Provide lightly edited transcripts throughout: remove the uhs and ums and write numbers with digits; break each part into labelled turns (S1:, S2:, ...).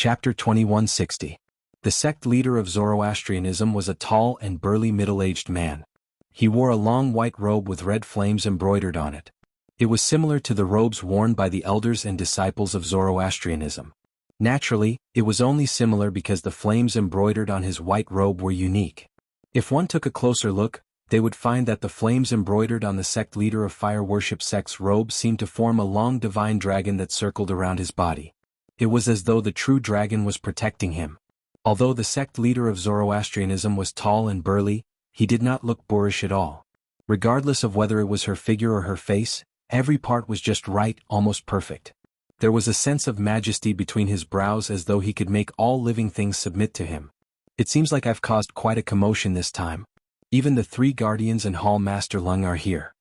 S1: Chapter 2160. The sect leader of Zoroastrianism was a tall and burly middle-aged man. He wore a long white robe with red flames embroidered on it. It was similar to the robes worn by the elders and disciples of Zoroastrianism. Naturally, it was only similar because the flames embroidered on his white robe were unique. If one took a closer look, they would find that the flames embroidered on the sect leader of fire worship sect's robe seemed to form a long divine dragon that circled around his body. It was as though the true dragon was protecting him. Although the sect leader of Zoroastrianism was tall and burly, he did not look boorish at all. Regardless of whether it was her figure or her face, every part was just right, almost perfect. There was a sense of majesty between his brows as though he could make all living things submit to him. It seems like I've caused quite a commotion this time. Even the three guardians and Hall Master Lung are here.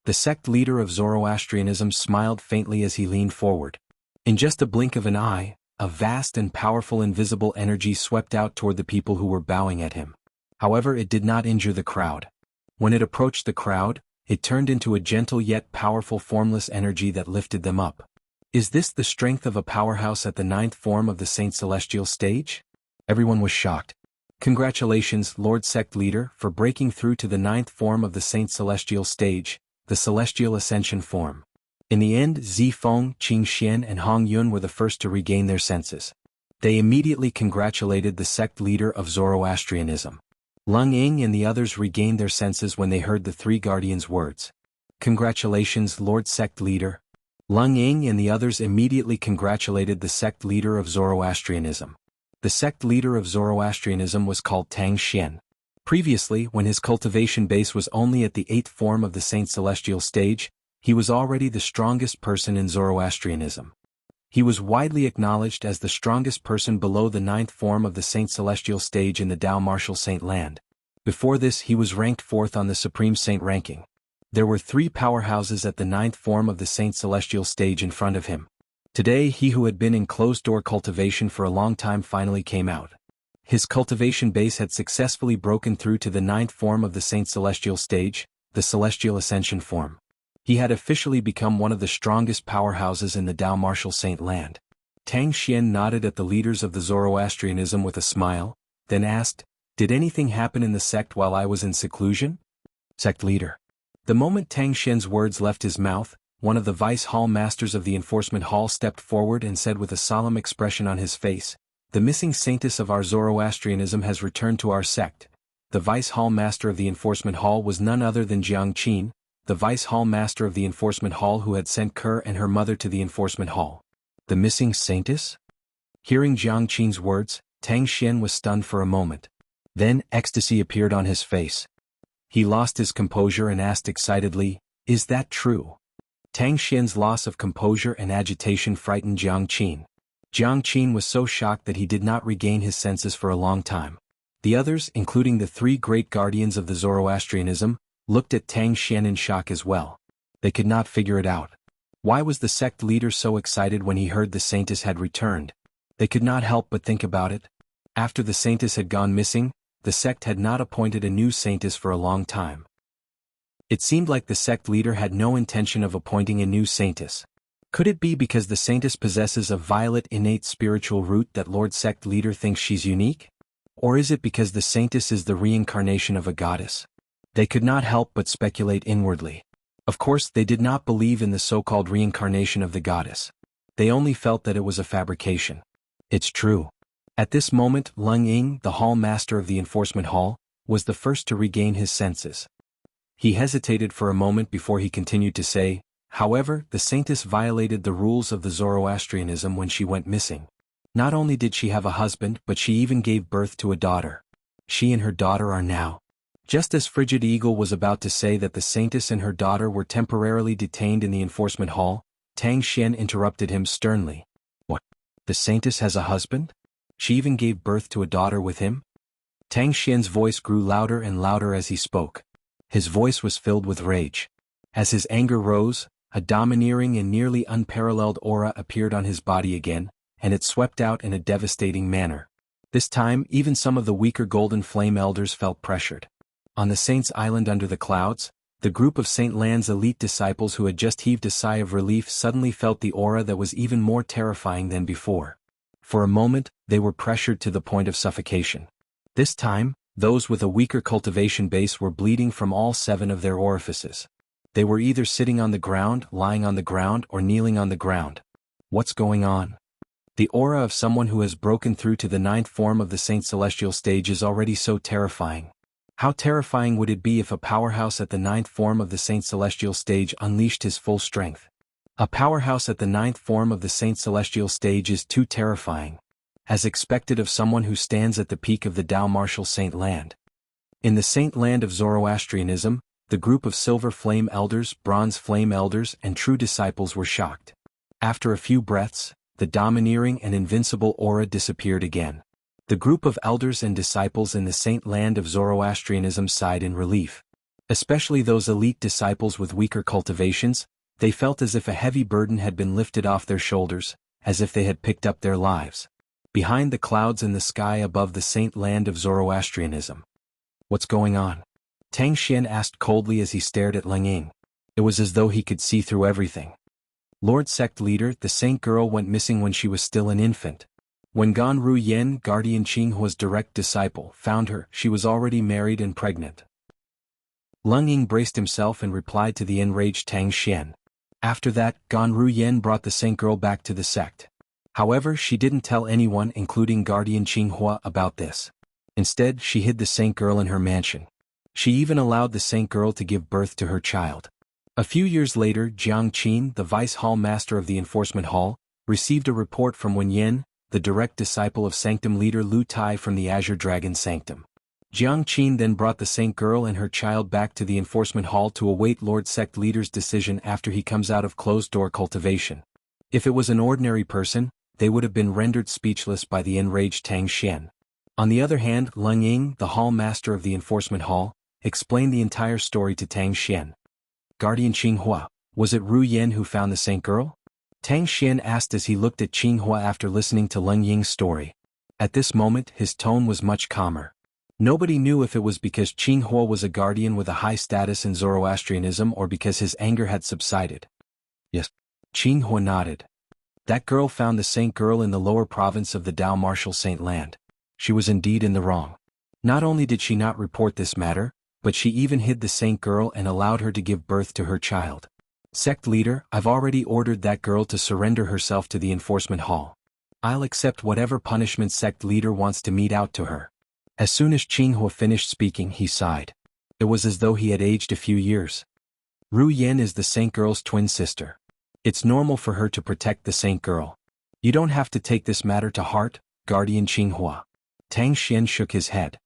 S1: The sect leader of Zoroastrianism smiled faintly as he leaned forward. In just a blink of an eye, a vast and powerful invisible energy swept out toward the people who were bowing at him. However, it did not injure the crowd. When it approached the crowd, it turned into a gentle yet powerful formless energy that lifted them up. Is this the strength of a powerhouse at the 9th form of the Saint Celestial stage? Everyone was shocked. Congratulations, Lord Sect Leader, for breaking through to the 9th form of the Saint Celestial stage, the Celestial Ascension form. In the end, Zifeng, Qing Xian and Hong Yun were the first to regain their senses. They immediately congratulated the sect leader of Zoroastrianism. Lung Ying and the others regained their senses when they heard the three guardians' words. Congratulations, Lord Sect Leader. Lung Ying and the others immediately congratulated the sect leader of Zoroastrianism. The sect leader of Zoroastrianism was called Tang Xian. Previously, when his cultivation base was only at the 8th form of the Saint Celestial stage, he was already the strongest person in Zoroastrianism. He was widely acknowledged as the strongest person below the 9th form of the Saint Celestial stage in the Tao Martial Saint land. Before this, he was ranked 4th on the Supreme Saint ranking. There were 3 powerhouses at the 9th form of the Saint Celestial stage in front of him. Today, he who had been in closed-door cultivation for a long time finally came out. His cultivation base had successfully broken through to the 9th form of the Saint Celestial stage, the Celestial Ascension form. He had officially become one of the strongest powerhouses in the Tao Martial Saint land. Tang Xian nodded at the leaders of the Zoroastrianism with a smile, then asked, "Did anything happen in the sect while I was in seclusion?" Sect leader. The moment Tang Xian's words left his mouth, one of the vice hall masters of the enforcement hall stepped forward and said with a solemn expression on his face, "The missing saintess of our Zoroastrianism has returned to our sect." The vice hall master of the enforcement hall was none other than Jianghu, the vice hall master of the enforcement hall who had sent Kerr and her mother to the enforcement hall. The missing saintess? Hearing Jiang Qin's words, Tang Xian was stunned for a moment. Then ecstasy appeared on his face. He lost his composure and asked excitedly, "Is that true?" Tang Xian's loss of composure and agitation frightened Jiang Qin. Jiang Qin was so shocked that he did not regain his senses for a long time. The others, including the 3 great guardians of the Zoroastrianism, looked at Tang Xian in shock as well. They could not figure it out. Why was the sect leader so excited when he heard the saintess had returned? They could not help but think about it. After the saintess had gone missing, the sect had not appointed a new saintess for a long time. It seemed like the sect leader had no intention of appointing a new saintess. Could it be because the saintess possesses a violet innate spiritual root that Lord Sect Leader thinks she's unique? Or is it because the saintess is the reincarnation of a goddess? They could not help but speculate inwardly. Of course, they did not believe in the so-called reincarnation of the goddess. They only felt that it was a fabrication. It's true. At this moment, Lung Ying, the hall master of the enforcement hall, was the first to regain his senses. He hesitated for a moment before he continued to say, "However, the saintess violated the rules of the Zoroastrianism when she went missing. Not only did she have a husband, but she even gave birth to a daughter. She and her daughter are now..." Just as Frigid Eagle was about to say that the saintess and her daughter were temporarily detained in the enforcement hall, Tang Xian interrupted him sternly. "What? The saintess has a husband? She even gave birth to a daughter with him?" Tang Xian's voice grew louder and louder as he spoke. His voice was filled with rage. As his anger rose, a domineering and nearly unparalleled aura appeared on his body again, and it swept out in a devastating manner. This time, even some of the weaker Golden Flame elders felt pressured. On the Saints' Island under the clouds, the group of Saint Lan's elite disciples who had just heaved a sigh of relief suddenly felt the aura that was even more terrifying than before. For a moment, they were pressured to the point of suffocation. This time, those with a weaker cultivation base were bleeding from all 7 of their orifices. They were either sitting on the ground, lying on the ground, or kneeling on the ground. What's going on? The aura of someone who has broken through to the 9th form of the Saint Celestial stage is already so terrifying. How terrifying would it be if a powerhouse at the 9th form of the Saint Celestial stage unleashed his full strength? A powerhouse at the 9th form of the Saint Celestial stage is too terrifying, as expected of someone who stands at the peak of the Tao Martial Saint Land. In the Saint Land of Zoroastrianism, the group of Silver Flame Elders, Bronze Flame Elders, and True Disciples were shocked. After a few breaths, the domineering and invincible aura disappeared again. The group of elders and disciples in the Saint Land of Zoroastrianism sighed in relief. Especially those elite disciples with weaker cultivations, they felt as if a heavy burden had been lifted off their shoulders, as if they had picked up their lives. Behind the clouds in the sky above the Saint Land of Zoroastrianism. What's going on? Tang Xian asked coldly as he stared at Leng Ying. It was as though he could see through everything. Lord Sect Leader, the Saint Girl went missing when she was still an infant. When Gan Ru Yen, Guardian Qinghua's direct disciple, found her, she was already married and pregnant. Leng Ying braced himself and replied to the enraged Tang Xian. After that, Gan Ru Yen brought the Saint Girl back to the sect. However, she didn't tell anyone, including Guardian Qinghua, about this. Instead, she hid the Saint Girl in her mansion. She even allowed the Saint Girl to give birth to her child. A few years later, Jiang Qin, the Vice Hall Master of the Enforcement Hall, received a report from Wen Yen, the direct disciple of Sanctum Leader Lu Tai from the Azure Dragon Sanctum. Jiang Qin then brought the Saint Girl and her child back to the Enforcement Hall to await Lord Sect Leader's decision after he comes out of closed-door cultivation. If it was an ordinary person, they would have been rendered speechless by the enraged Tang Xian. On the other hand, Leng Ying, the Hall Master of the Enforcement Hall, explained the entire story to Tang Xian. Guardian Qinghua, was it Ru Yen who found the Saint Girl? Tang Xian asked as he looked at Qinghua after listening to Leng Ying's story. At this moment, his tone was much calmer. Nobody knew if it was because Qinghua was a guardian with a high status in Zoroastrianism or because his anger had subsided. Yes. Qinghua nodded. That girl found the Saint Girl in the lower province of the Tao Martial Saint Land. She was indeed in the wrong. Not only did she not report this matter, but she even hid the Saint Girl and allowed her to give birth to her child. Sect Leader, I've already ordered that girl to surrender herself to the Enforcement Hall. I'll accept whatever punishment Sect Leader wants to mete out to her. As soon as Qinghua finished speaking, he sighed. It was as though he had aged a few years. Ru Yen is the Saint Girl's twin sister. It's normal for her to protect the Saint Girl. You don't have to take this matter to heart, Guardian Qinghua. Tang Xian shook his head.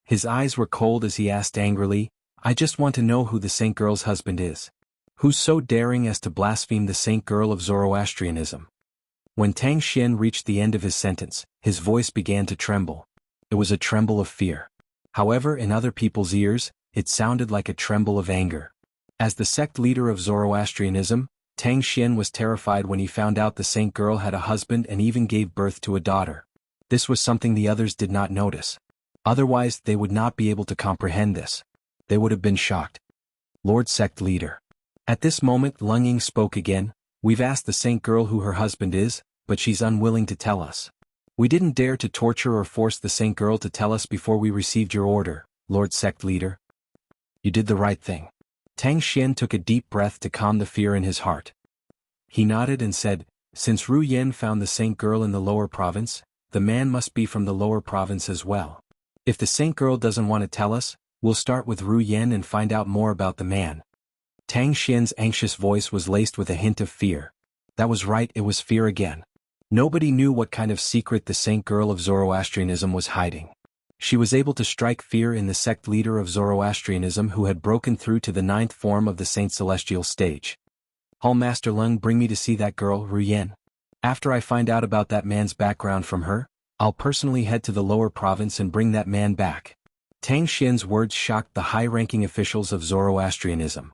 S1: His eyes were cold as he asked angrily, I just want to know who the Saint Girl's husband is. Who's so daring as to blaspheme the Saint Girl of Zoroastrianism? When Tang Xian reached the end of his sentence, his voice began to tremble. It was a tremble of fear. However, in other people's ears, it sounded like a tremble of anger. As the sect leader of Zoroastrianism, Tang Xian was terrified when he found out the Saint Girl had a husband and even gave birth to a daughter. This was something the others did not notice. Otherwise, they would not be able to comprehend this. They would have been shocked. Lord Sect Leader. At this moment, Leng Ying spoke again. We've asked the Saint Girl who her husband is, but she's unwilling to tell us. We didn't dare to torture or force the Saint Girl to tell us before we received your order, Lord Sect Leader. You did the right thing. Tang Xian took a deep breath to calm the fear in his heart. He nodded and said, since Ru Yen found the Saint Girl in the lower province, the man must be from the lower province as well. If the Saint Girl doesn't want to tell us, we'll start with Ru Yen and find out more about the man. Tang Xian's anxious voice was laced with a hint of fear. That was right, it was fear again. Nobody knew what kind of secret the Saint Girl of Zoroastrianism was hiding. She was able to strike fear in the sect leader of Zoroastrianism who had broken through to the 9th form of the Saint Celestial stage. Hall Master Leng, bring me to see that girl, Ru Yen. After I find out about that man's background from her, I'll personally head to the lower province and bring that man back. Tang Xian's words shocked the high-ranking officials of Zoroastrianism.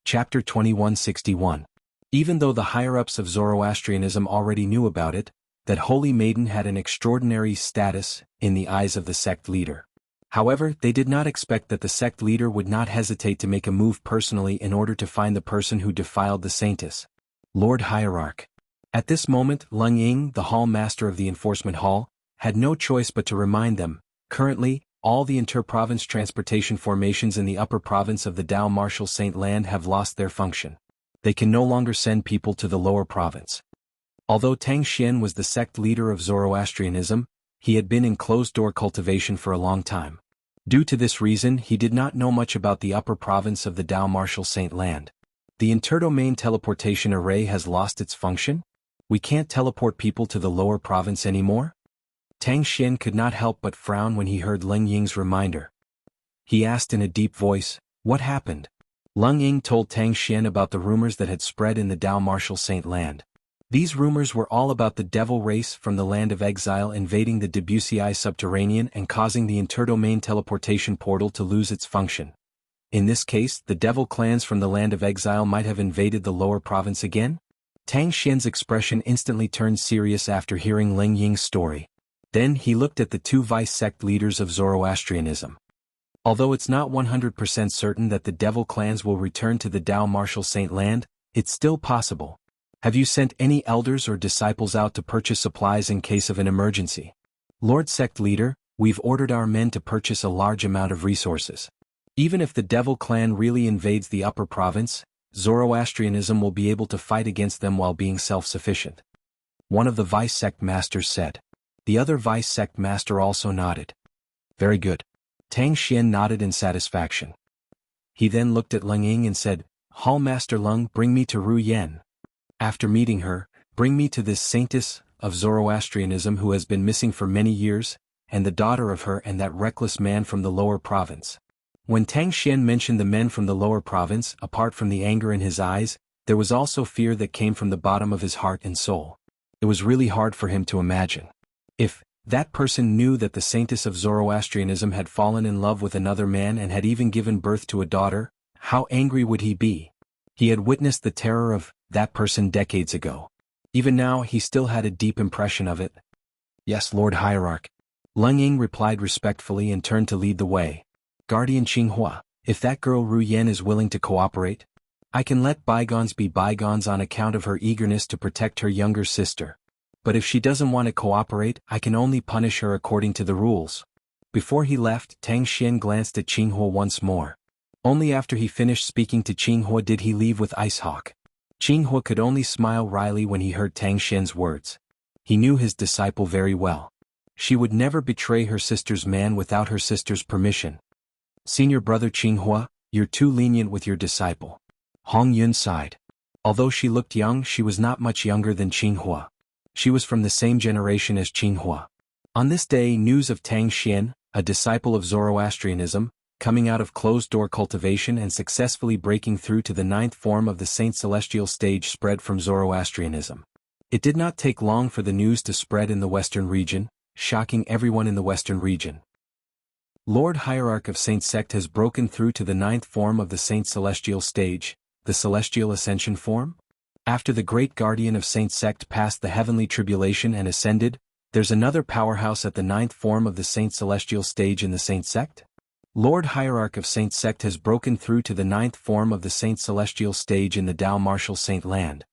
S1: Chapter 2161. Even though the higher-ups of Zoroastrianism already knew about it, that Holy Maiden had an extraordinary status in the eyes of the sect leader. However, they did not expect that the sect leader would not hesitate to make a move personally in order to find the person who defiled the saintess. Lord Hierarch. At this moment, Leng Ying, the hall master of the enforcement hall, had no choice but to remind them, currently, all the inter-province transportation formations in the upper province of the Dao Martial Saint Land have lost their function. They can no longer send people to the lower province. Although Tang Xian was the sect leader of Zoroastrianism, he had been in closed-door cultivation for a long time. Due to this reason, he did not know much about the upper province of the Dao Martial Saint Land. The interdomain teleportation array has lost its function? We can't teleport people to the lower province anymore? Tang Xian could not help but frown when he heard Leng Ying's reminder. He asked in a deep voice, "What happened?" Leng Ying told Tang Xian about the rumors that had spread in the Dao Martial Saint Land. These rumors were all about the devil race from the land of exile invading the Debussy subterranean and causing the interdomain teleportation portal to lose its function. In this case, the devil clans from the land of exile might have invaded the lower province again? Tang Xian's expression instantly turned serious after hearing Leng Ying's story. Then he looked at the two vice-sect leaders of Zoroastrianism. Although it's not 100% certain that the devil clans will return to the Dao Martial Saint Land, it's still possible. Have you sent any elders or disciples out to purchase supplies in case of an emergency? Lord Sect Leader, we've ordered our men to purchase a large amount of resources. Even if the devil clan really invades the upper province, Zoroastrianism will be able to fight against them while being self-sufficient. One of the vice-sect masters said. The other vice-sect master also nodded. Very good. Tang Xian nodded in satisfaction. He then looked at Leng Ying and said, Hall Master Leng, bring me to Ru Yen. After meeting her, bring me to this saintess of Zoroastrianism who has been missing for many years, and the daughter of her and that reckless man from the lower province. When Tang Xian mentioned the men from the lower province, apart from the anger in his eyes, there was also fear that came from the bottom of his heart and soul. It was really hard for him to imagine. If that person knew that the saintess of Zoroastrianism had fallen in love with another man and had even given birth to a daughter, how angry would he be? He had witnessed the terror of that person decades ago. Even now he still had a deep impression of it. Yes, Lord Hierarch. Leng Ying replied respectfully and turned to lead the way. Guardian Qinghua, if that girl Ru Yen is willing to cooperate, I can let bygones be bygones on account of her eagerness to protect her younger sister. But if she doesn't want to cooperate, I can only punish her according to the rules. Before he left, Tang Xian glanced at Qinghua once more. Only after he finished speaking to Qinghua did he leave with Ice Hawk. Qinghua could only smile wryly when he heard Tang Xian's words. He knew his disciple very well. She would never betray her sister's man without her sister's permission. Senior brother Qinghua, you're too lenient with your disciple. Hong Yun sighed. Although she looked young, she was not much younger than Qinghua. She was from the same generation as Qinghua. On this day, news of Tang Xian, a disciple of Zoroastrianism, coming out of closed-door cultivation and successfully breaking through to the 9th form of the Saint Celestial stage spread from Zoroastrianism. It did not take long for the news to spread in the Western region, shocking everyone in the Western region. Lord Hierarch of Saint Sect has broken through to the 9th form of the Saint Celestial stage, the Celestial Ascension form? After the great guardian of Saint Sect passed the heavenly tribulation and ascended, there's another powerhouse at the 9th form of the Saint Celestial stage in the Saint Sect? Lord Hierarch of Saint Sect has broken through to the 9th form of the Saint Celestial stage in the Dao Martial Saint Land.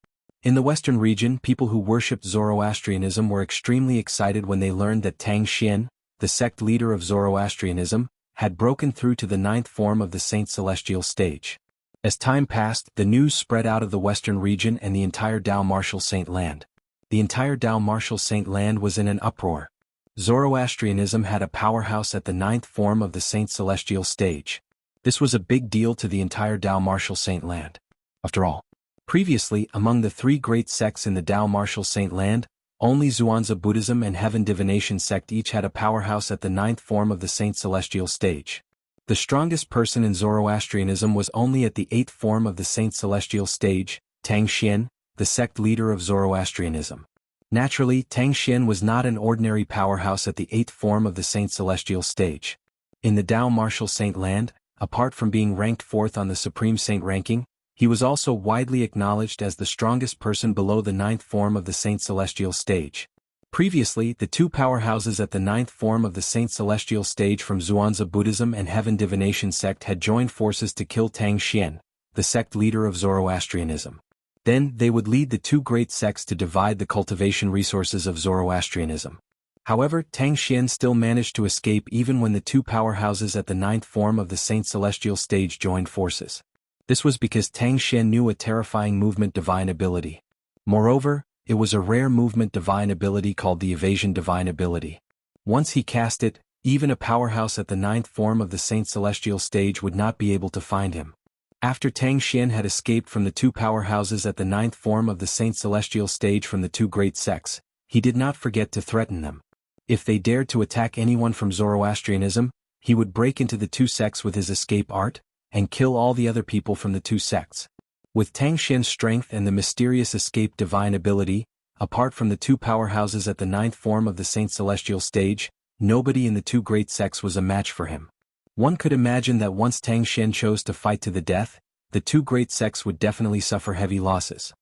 S1: In the Western region, people who worshipped Zoroastrianism were extremely excited when they learned that Tang Xian, the sect leader of Zoroastrianism, had broken through to the 9th form of the Saint Celestial stage. As time passed, the news spread out of the Western region and the entire Dao Martial Saint Land. The entire Dao Martial Saint Land was in an uproar. Zoroastrianism had a powerhouse at the 9th form of the Saint Celestial stage. This was a big deal to the entire Dao Martial Saint Land. After all, previously, among the three great sects in the Dao Martial Saint Land, only Zhuangzi Buddhism and Heaven Divination sect each had a powerhouse at the 9th form of the Saint Celestial stage. The strongest person in Zoroastrianism was only at the 8th form of the Saint Celestial stage, Tang Xian, the sect leader of Zoroastrianism. Naturally, Tang Xian was not an ordinary powerhouse at the 8th form of the Saint Celestial stage. In the Dao Martial Saint Land, apart from being ranked 4th on the Supreme Saint ranking, he was also widely acknowledged as the strongest person below the 9th form of the Saint Celestial stage. Previously, the two powerhouses at the 9th form of the Saint Celestial stage from Zhuangzi Buddhism and Heaven Divination sect had joined forces to kill Tang Xian, the sect leader of Zoroastrianism. Then, they would lead the two great sects to divide the cultivation resources of Zoroastrianism. However, Tang Xian still managed to escape even when the two powerhouses at the ninth form of the Saint Celestial stage joined forces. This was because Tang Xian knew a terrifying movement divine ability. Moreover, it was a rare movement divine ability called the evasion divine ability. Once he cast it, even a powerhouse at the ninth form of the Saint Celestial stage would not be able to find him. After Tang Xian had escaped from the two powerhouses at the ninth form of the Saint Celestial stage from the two great sects, he did not forget to threaten them. If they dared to attack anyone from Zoroastrianism, he would break into the two sects with his escape art, and kill all the other people from the two sects. With Tang Xian's strength and the mysterious escape divine ability, apart from the two powerhouses at the ninth form of the Saint Celestial stage, nobody in the two great sects was a match for him. One could imagine that once Tang Xian chose to fight to the death, the two great sects would definitely suffer heavy losses.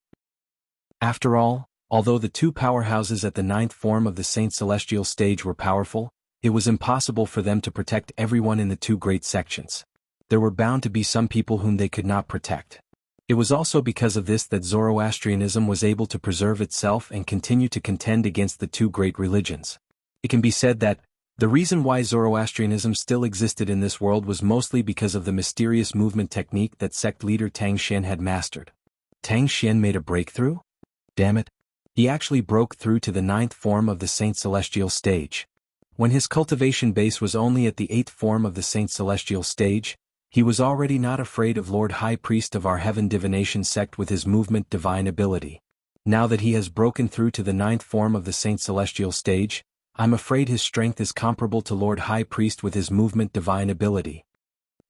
S1: After all, although the two powerhouses at the ninth form of the Saint Celestial stage were powerful, it was impossible for them to protect everyone in the two great sections. There were bound to be some people whom they could not protect. It was also because of this that Zoroastrianism was able to preserve itself and continue to contend against the two great religions. It can be said that the reason why Zoroastrianism still existed in this world was mostly because of the mysterious movement technique that sect leader Tang Xian had mastered. Tang Xian made a breakthrough? Damn it. He actually broke through to the ninth form of the Saint Celestial stage. When his cultivation base was only at the eighth form of the Saint Celestial stage, he was already not afraid of Lord High Priest of our Heaven Divination sect with his movement divine ability. Now that he has broken through to the ninth form of the Saint Celestial stage, I'm afraid his strength is comparable to Lord High Priest with his movement divine ability.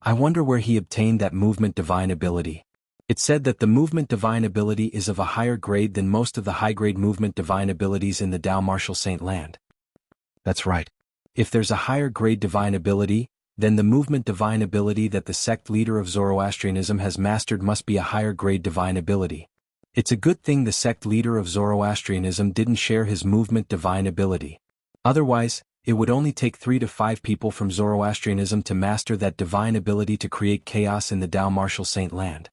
S1: I wonder where he obtained that movement divine ability. It said that the movement divine ability is of a higher grade than most of the high-grade movement divine abilities in the Tao Martial Saint Land. That's right. If there's a higher grade divine ability, then the movement divine ability that the sect leader of Zoroastrianism has mastered must be a higher grade divine ability. It's a good thing the sect leader of Zoroastrianism didn't share his movement divine ability. Otherwise, it would only take 3 to 5 people from Zoroastrianism to master that divine ability to create chaos in the Tao Martial Saint Land.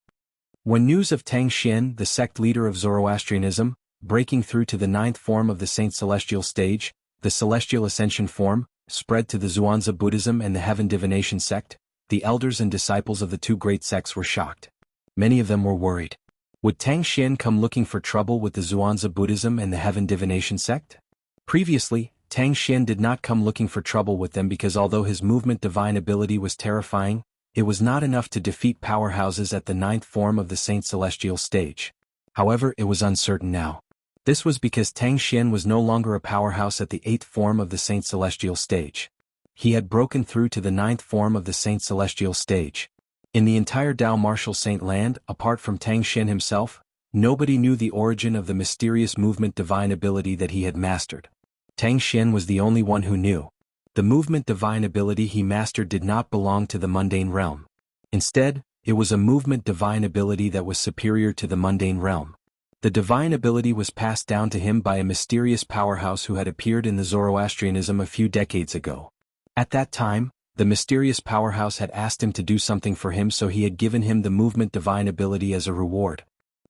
S1: When news of Tang Xian, the sect leader of Zoroastrianism, breaking through to the ninth form of the Saint Celestial stage, the Celestial Ascension form, spread to the Zhuangzi Buddhism and the Heaven Divination sect, the elders and disciples of the two great sects were shocked. Many of them were worried. Would Tang Xian come looking for trouble with the Zhuangzi Buddhism and the Heaven Divination sect? Previously, Tang Xian did not come looking for trouble with them because although his movement divine ability was terrifying, it was not enough to defeat powerhouses at the ninth form of the Saint Celestial stage. However, it was uncertain now. This was because Tang Xian was no longer a powerhouse at the eighth form of the Saint Celestial stage. He had broken through to the ninth form of the Saint Celestial stage. In the entire Tao Martial Saint Land, apart from Tang Xian himself, nobody knew the origin of the mysterious movement divine ability that he had mastered. Tang Xian was the only one who knew. The movement divine ability he mastered did not belong to the mundane realm. Instead, it was a movement divine ability that was superior to the mundane realm. The divine ability was passed down to him by a mysterious powerhouse who had appeared in the Zoroastrianism a few decades ago. At that time, the mysterious powerhouse had asked him to do something for him, so he had given him the movement divine ability as a reward.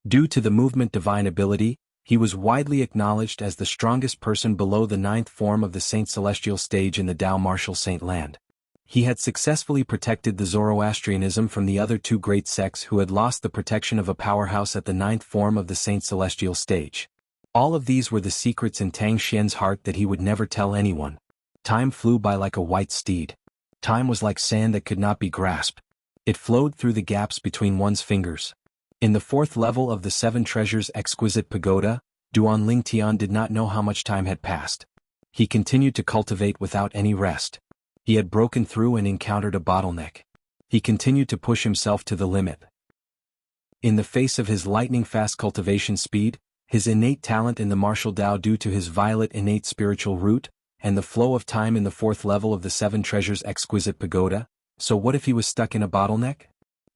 S1: Due to the movement divine ability, he was widely acknowledged as the strongest person below the ninth form of the Saint Celestial stage in the Tao Martial Saint Land. He had successfully protected the Zoroastrianism from the other two great sects who had lost the protection of a powerhouse at the ninth form of the Saint Celestial stage. All of these were the secrets in Tang Xian's heart that he would never tell anyone. Time flew by like a white steed. Time was like sand that could not be grasped. It flowed through the gaps between one's fingers. In the fourth level of the Seven Treasures Exquisite Pagoda, Duan Ling Tian did not know how much time had passed. He continued to cultivate without any rest. He had broken through and encountered a bottleneck. He continued to push himself to the limit. In the face of his lightning-fast cultivation speed, his innate talent in the martial Tao due to his violet innate spiritual root, and the flow of time in the fourth level of the Seven Treasures Exquisite Pagoda, so what if he was stuck in a bottleneck?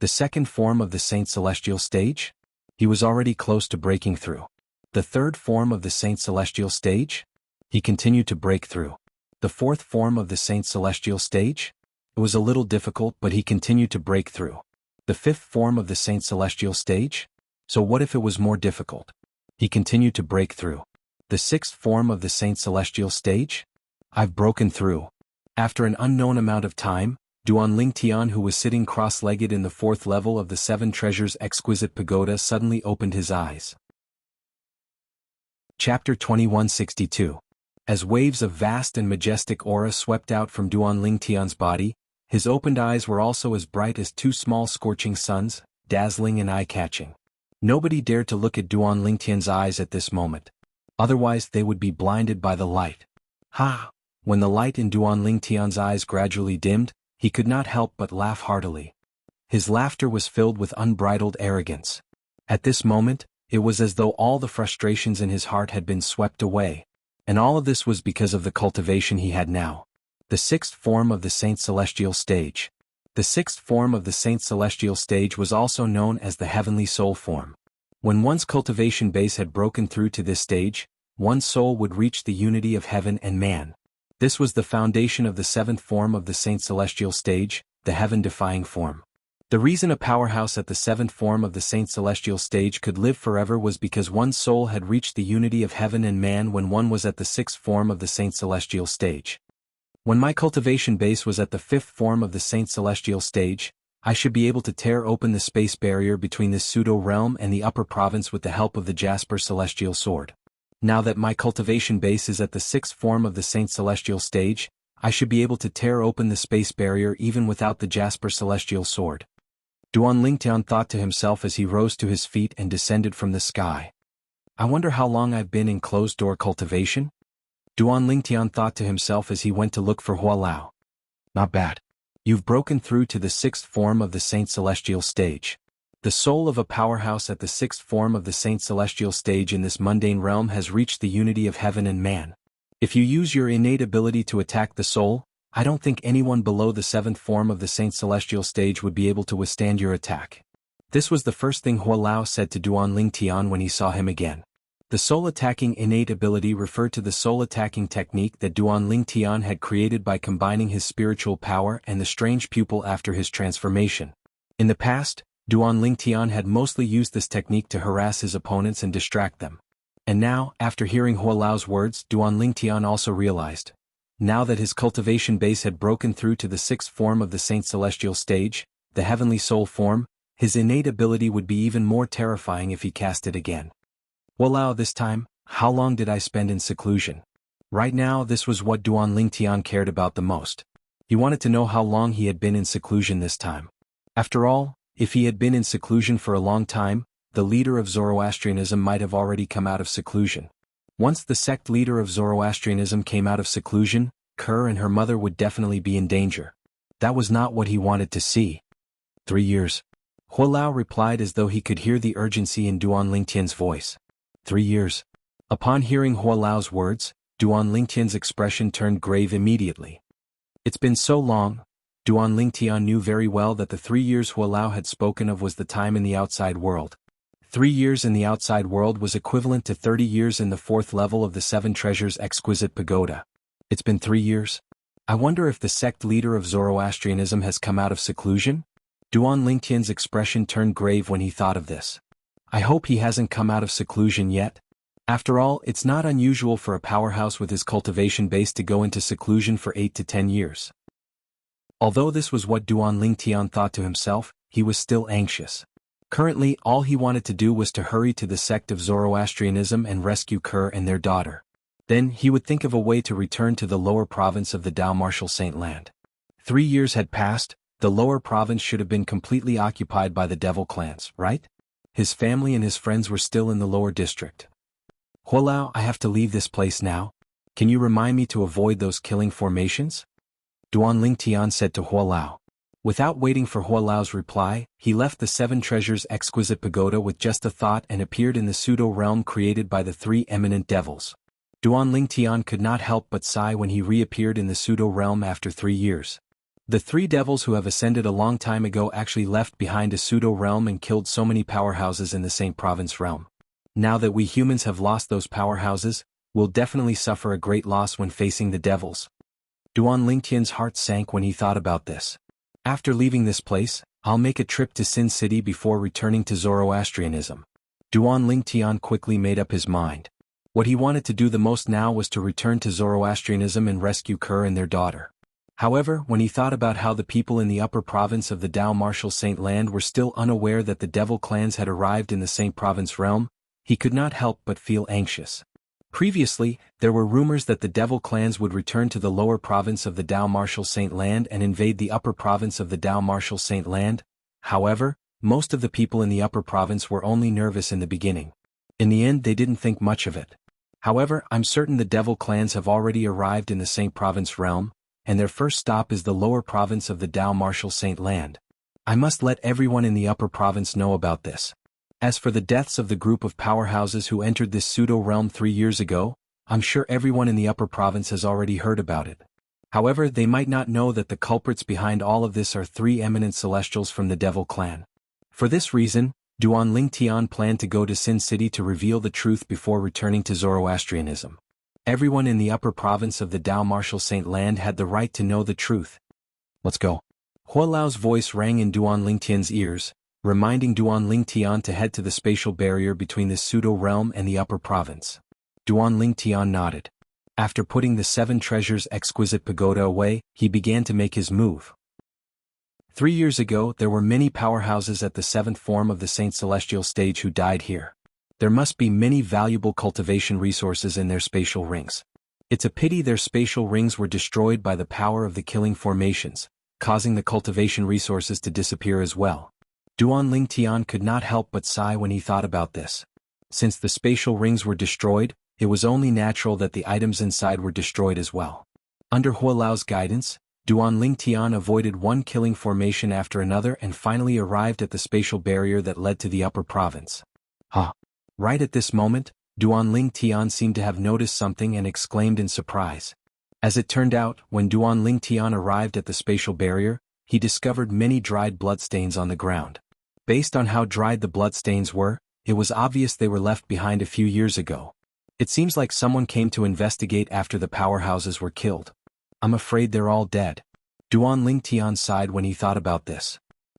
S1: The second form of the Saint Celestial stage? He was already close to breaking through. The third form of the Saint Celestial stage? He continued to break through. The fourth form of the Saint Celestial stage? It was a little difficult, but he continued to break through. The fifth form of the Saint Celestial stage? So what if it was more difficult? He continued to break through. The sixth form of the Saint Celestial stage? I've broken through. After an unknown amount of time, Duan Lingtian, who was sitting cross-legged in the fourth level of the Seven Treasures Exquisite Pagoda, suddenly opened his eyes. Chapter 2162. As waves of vast and majestic aura swept out from Duan Lingtian's body, his opened eyes were also as bright as two small scorching suns, dazzling and eye-catching. Nobody dared to look at Duan Lingtian's eyes at this moment. Otherwise they would be blinded by the light. Ha! When the light in Duan Lingtian's eyes gradually dimmed, he could not help but laugh heartily. His laughter was filled with unbridled arrogance. At this moment, it was as though all the frustrations in his heart had been swept away. And all of this was because of the cultivation he had now. The sixth form of the Saint Celestial stage. The sixth form of the Saint Celestial stage was also known as the Heavenly Soul form. When one's cultivation base had broken through to this stage, one's soul would reach the unity of heaven and man. This was the foundation of the seventh form of the Saint Celestial stage, the heaven-defying form. The reason a powerhouse at the seventh form of the Saint Celestial stage could live forever was because one's soul had reached the unity of heaven and man when one was at the sixth form of the Saint Celestial stage. When my cultivation base was at the fifth form of the Saint Celestial stage, I should be able to tear open the space barrier between this pseudo-realm and the upper province with the help of the Jasper Celestial Sword. Now that my cultivation base is at the sixth form of the Saint Celestial stage, I should be able to tear open the space barrier even without the Jasper Celestial Sword. Duan Lingtian thought to himself as he rose to his feet and descended from the sky. I wonder how long I've been in closed-door cultivation? Duan Lingtian thought to himself as he went to look for Hua Lao. Not bad. You've broken through to the sixth form of the Saint Celestial stage. The soul of a powerhouse at the sixth form of the Saint Celestial stage in this mundane realm has reached the unity of heaven and man. If you use your innate ability to attack the soul, I don't think anyone below the seventh form of the Saint Celestial stage would be able to withstand your attack. This was the first thing Hua Lao said to Duan Lingtian when he saw him again. The soul-attacking innate ability referred to the soul-attacking technique that Duan Lingtian had created by combining his spiritual power and the strange pupil after his transformation. In the past, Duan Lingtian had mostly used this technique to harass his opponents and distract them. And now, after hearing Hua Lao's words, Duan Lingtian also realized. Now that his cultivation base had broken through to the sixth form of the Saint Celestial stage, the Heavenly Soul form, his innate ability would be even more terrifying if he cast it again. Hua Lao, this time, how long did I spend in seclusion? Right now, this was what Duan Lingtian cared about the most. He wanted to know how long he had been in seclusion this time. After all, if he had been in seclusion for a long time, the leader of Zoroastrianism might have already come out of seclusion. Once the sect leader of Zoroastrianism came out of seclusion, Kerr and her mother would definitely be in danger. That was not what he wanted to see. 3 years. Hua Lao replied as though he could hear the urgency in Duan Lingtian's voice. 3 years. Upon hearing Hua Lao's words, Duan Lingtian's expression turned grave immediately. It's been so long. Duan Lingtian knew very well that the 3 years Hua Lao had spoken of was the time in the outside world. 3 years in the outside world was equivalent to 30 years in the fourth level of the Seven Treasures Exquisite Pagoda. It's been 3 years? I wonder if the sect leader of Zoroastrianism has come out of seclusion? Duan Lingtian's expression turned grave when he thought of this. I hope he hasn't come out of seclusion yet. After all, it's not unusual for a powerhouse with his cultivation base to go into seclusion for 8 to 10 years. Although this was what Duan Lingtian thought to himself, he was still anxious. Currently, all he wanted to do was to hurry to the sect of Zoroastrianism and rescue Kerr and their daughter. Then, he would think of a way to return to the lower province of the Dao Martial Saint Land. 3 years had passed, the lower province should have been completely occupied by the devil clans, right? His family and his friends were still in the lower district. Hua Lao, I have to leave this place now. Can you remind me to avoid those killing formations? Duan Lingtian said to Hua Lao. Without waiting for Hua Lao's reply, he left the Seven Treasures Exquisite Pagoda with just a thought and appeared in the pseudo-realm created by the three eminent devils. Duan Lingtian could not help but sigh when he reappeared in the pseudo-realm after 3 years. The three devils who have ascended a long time ago actually left behind a pseudo-realm and killed so many powerhouses in the Saint Province realm. Now that we humans have lost those powerhouses, we'll definitely suffer a great loss when facing the devils. Duan Lingtian's heart sank when he thought about this. After leaving this place, I'll make a trip to Sin City before returning to Zoroastrianism. Duan Lingtian quickly made up his mind. What he wanted to do the most now was to return to Zoroastrianism and rescue Kerr and their daughter. However, when he thought about how the people in the upper province of the Dao Martial Saint Land were still unaware that the devil clans had arrived in the Saint Province realm, he could not help but feel anxious. Previously, there were rumors that the devil clans would return to the lower province of the Dao Martial Saint Land and invade the upper province of the Dao Martial Saint Land. However, most of the people in the upper province were only nervous in the beginning. In the end, they didn't think much of it. However, I'm certain the devil clans have already arrived in the Saint Province realm, and their first stop is the lower province of the Dao Martial Saint Land. I must let everyone in the upper province know about this. As for the deaths of the group of powerhouses who entered this pseudo-realm 3 years ago, I'm sure everyone in the upper province has already heard about it. However, they might not know that the culprits behind all of this are 3 eminent celestials from the devil clan. For this reason, Duan Lingtian planned to go to Sin City to reveal the truth before returning to Zoroastrianism. Everyone in the upper province of the Dao Martial Saint Land had the right to know the truth. Let's go. Hua Lao's voice rang in Duan Lingtian's ears, reminding Duan Lingtian to head to the spatial barrier between this pseudo-realm and the upper province. Duan Lingtian nodded. After putting the 7 treasures exquisite pagoda away, he began to make his move. 3 years ago, there were many powerhouses at the 7th form of the Saint Celestial stage who died here. There must be many valuable cultivation resources in their spatial rings. It's a pity their spatial rings were destroyed by the power of the killing formations, causing the cultivation resources to disappear as well. Duan Lingtian could not help but sigh when he thought about this. Since the spatial rings were destroyed, it was only natural that the items inside were destroyed as well. Under Hua Lao's guidance, Duan Lingtian avoided one killing formation after another and finally arrived at the spatial barrier that led to the upper province. Right at this moment, Duan Lingtian seemed to have noticed something and exclaimed in surprise. As it turned out, when Duan Lingtian arrived at the spatial barrier, he discovered many dried bloodstains on the ground. Based on how dried the bloodstains were, it was obvious they were left behind a few years ago. It seems like someone came to investigate after the powerhouses were killed. I'm afraid they're all dead. Duan Lingtian sighed when he thought about this.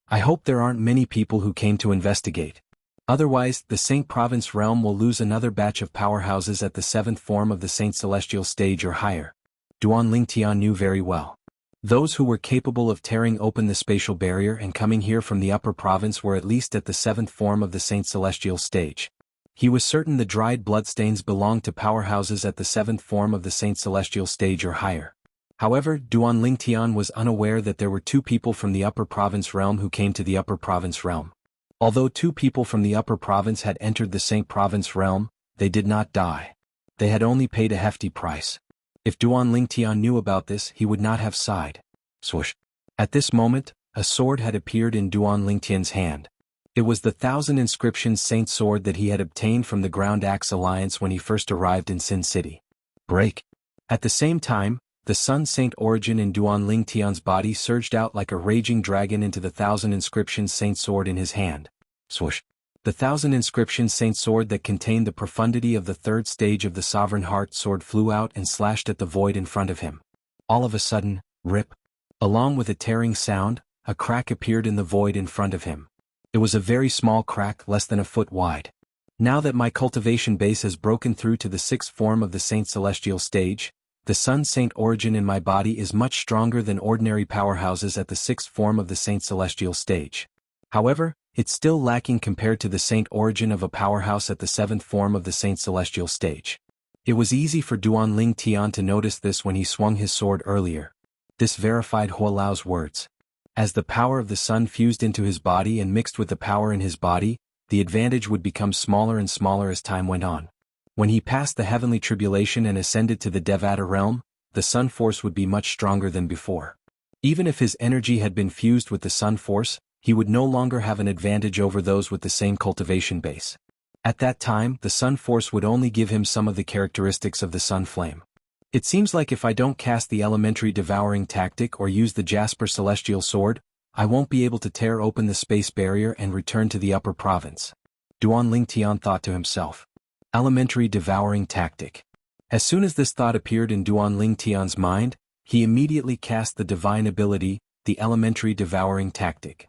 S1: I hope there aren't many people who came to investigate. Otherwise, the Saint Province realm will lose another batch of powerhouses at the 7th form of the Saint Celestial stage or higher. Duan Lingtian knew very well. Those who were capable of tearing open the spatial barrier and coming here from the upper province were at least at the 7th form of the Saint Celestial stage. He was certain the dried bloodstains belonged to powerhouses at the 7th form of the Saint Celestial stage or higher. However, Duan Lingtian was unaware that there were 2 people from the upper province realm who came to the upper province realm. Although 2 people from the upper province had entered the Saint Province realm, they did not die. They had only paid a hefty price. If Duan Lingtian knew about this, he would not have sighed. Swoosh. At this moment, a sword had appeared in Duan Lingtian's hand. It was the 1,000 Inscriptions Saint sword that he had obtained from the Ground Axe Alliance when he first arrived in Sin City. Break. At the same time, the Sun Saint origin in Duan Lingtian's body surged out like a raging dragon into the 1,000 Inscriptions Saint sword in his hand. Swoosh. The 1,000 Inscriptions Saint sword that contained the profundity of the 3rd stage of the Sovereign Heart sword flew out and slashed at the void in front of him. All of a sudden, rip. Along with a tearing sound, a crack appeared in the void in front of him. It was a very small crack, less than a foot wide. Now that my cultivation base has broken through to the 6th form of the Saint Celestial stage, the Sun Saint origin in my body is much stronger than ordinary powerhouses at the 6th form of the Saint Celestial stage. However, it's still lacking compared to the Saint origin of a powerhouse at the 7th form of the Saint Celestial stage. It was easy for Duan Lingtian to notice this when he swung his sword earlier. This verified Hua Lao's words. As the power of the sun fused into his body and mixed with the power in his body, the advantage would become smaller and smaller as time went on. When he passed the heavenly tribulation and ascended to the Devata realm, the sun force would be much stronger than before. Even if his energy had been fused with the sun force, he would no longer have an advantage over those with the same cultivation base. At that time, the sun force would only give him some of the characteristics of the sun flame. It seems like if I don't cast the elementary devouring tactic or use the Jasper Celestial Sword, I won't be able to tear open the space barrier and return to the upper province. Duan Lingtian thought to himself. Elementary devouring tactic. As soon as this thought appeared in Duan Lingtian's mind, he immediately cast the divine ability, the elementary devouring tactic.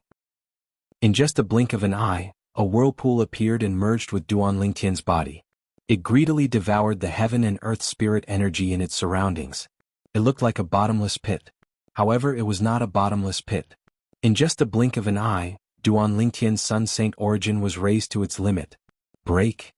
S1: In just a blink of an eye, a whirlpool appeared and merged with Duan Lingtian's body. It greedily devoured the heaven and earth spirit energy in its surroundings. It looked like a bottomless pit. However, it was not a bottomless pit. In just a blink of an eye, Duan Lingtian's Sun Saint origin was raised to its limit. Break.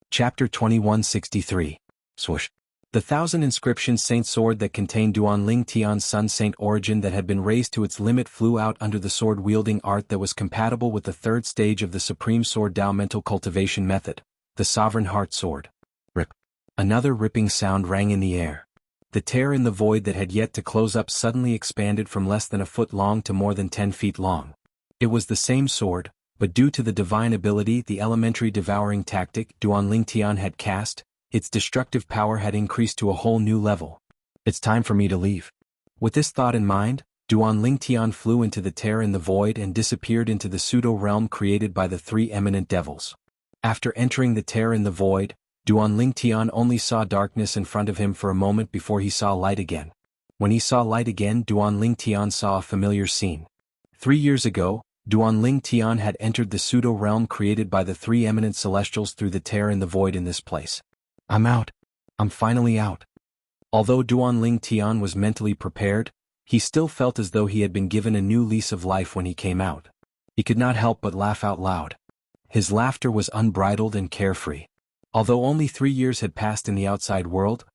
S1: Chapter 2163. Swoosh. The 1,000 inscription saint sword that contained Duan Lingtian's Sun Saint origin that had been raised to its limit flew out under the sword-wielding art that was compatible with the third stage of the Supreme Sword Dao mental cultivation method, the Sovereign Heart Sword. Rip. Another ripping sound rang in the air. The tear in the void that had yet to close up suddenly expanded from less than a foot long to more than 10 feet long. It was the same sword, but due to the divine ability, the elementary devouring tactic Duan Lingtian had cast, its destructive power had increased to a whole new level. It's time for me to leave. With this thought in mind, Duan Lingtian flew into the tear in the void and disappeared into the pseudo-realm created by the three eminent devils. After entering the tear in the void, Duan Lingtian only saw darkness in front of him for a moment before he saw light again. When he saw light again, Duan Lingtian saw a familiar scene. 3 years ago, Duan Lingtian had entered the pseudo-realm created by the three eminent celestials through the tear in the void in this place. I'm out. I'm finally out. Although Duan Lingtian was mentally prepared, he still felt as though he had been given a new lease of life when he came out. He could not help but laugh out loud. His laughter was unbridled and carefree. Although only 3 years had passed in the outside world,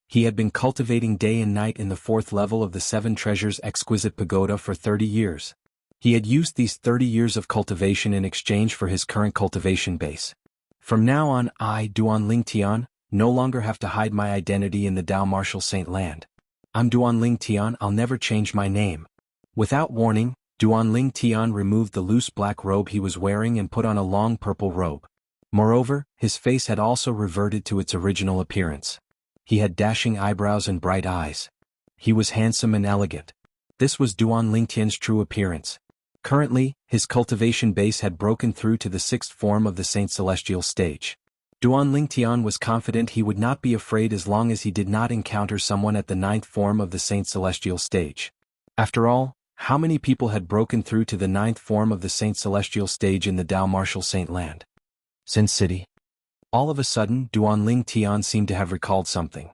S1: he had been cultivating day and night in the 4th level of the 7 Treasures Exquisite Pagoda for 30 years. He had used these 30 years of cultivation in exchange for his current cultivation base. From now on, I, Duan Lingtian, no longer have to hide my identity in the Dao Martial Saint Land. I'm Duan Lingtian, I'll never change my name. Without warning, Duan Lingtian removed the loose black robe he was wearing and put on a long purple robe. Moreover, his face had also reverted to its original appearance. He had dashing eyebrows and bright eyes. He was handsome and elegant. This was Duan Lingtian's true appearance. Currently, his cultivation base had broken through to the 6th form of the Saint Celestial stage. Duan Lingtian was confident he would not be afraid as long as he did not encounter someone at the 9th form of the Saint Celestial stage. After all, how many people had broken through to the 9th form of the Saint Celestial stage in the Dao Martial Saint Land? Sin City. All of a sudden, Duan Lingtian seemed to have recalled something.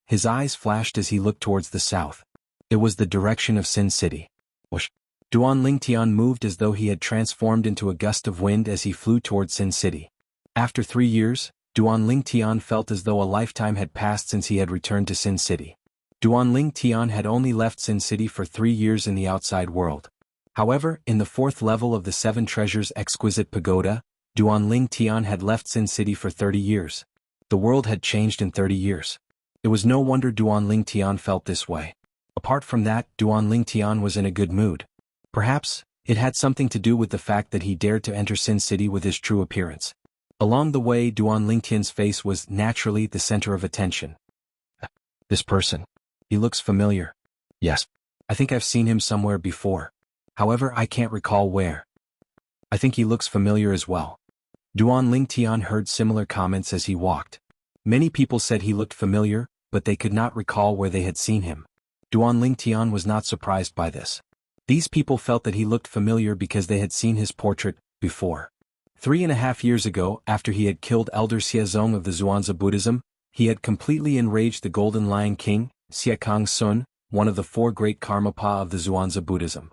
S1: His eyes flashed as he looked towards the south. It was the direction of Sin City. Whoosh. Duan Lingtian moved as though he had transformed into a gust of wind as he flew towards Sin City. After 3 years, Duan Lingtian felt as though a lifetime had passed since he had returned to Sin City. Duan Lingtian had only left Sin City for 3 years in the outside world. However, in the 4th level of the 7 Treasures Exquisite Pagoda, Duan Lingtian had left Sin City for 30 years. The world had changed in 30 years. It was no wonder Duan Lingtian felt this way. Apart from that, Duan Lingtian was in a good mood. Perhaps, it had something to do with the fact that he dared to enter Sin City with his true appearance. Along the way, Duan Lingtian's face was naturally the center of attention. This person. He looks familiar. Yes. I think I've seen him somewhere before. However, I can't recall where. I think he looks familiar as well. Duan Lingtian heard similar comments as he walked. Many people said he looked familiar, but they could not recall where they had seen him. Duan Lingtian was not surprised by this. These people felt that he looked familiar because they had seen his portrait before. 3.5 years ago, after he had killed Elder Xiezong of the Zhuangzi Buddhism, he had completely enraged the Golden Lion King, Xiekang Sun, one of the 4 great Karmapa of the Zhuangzi Buddhism.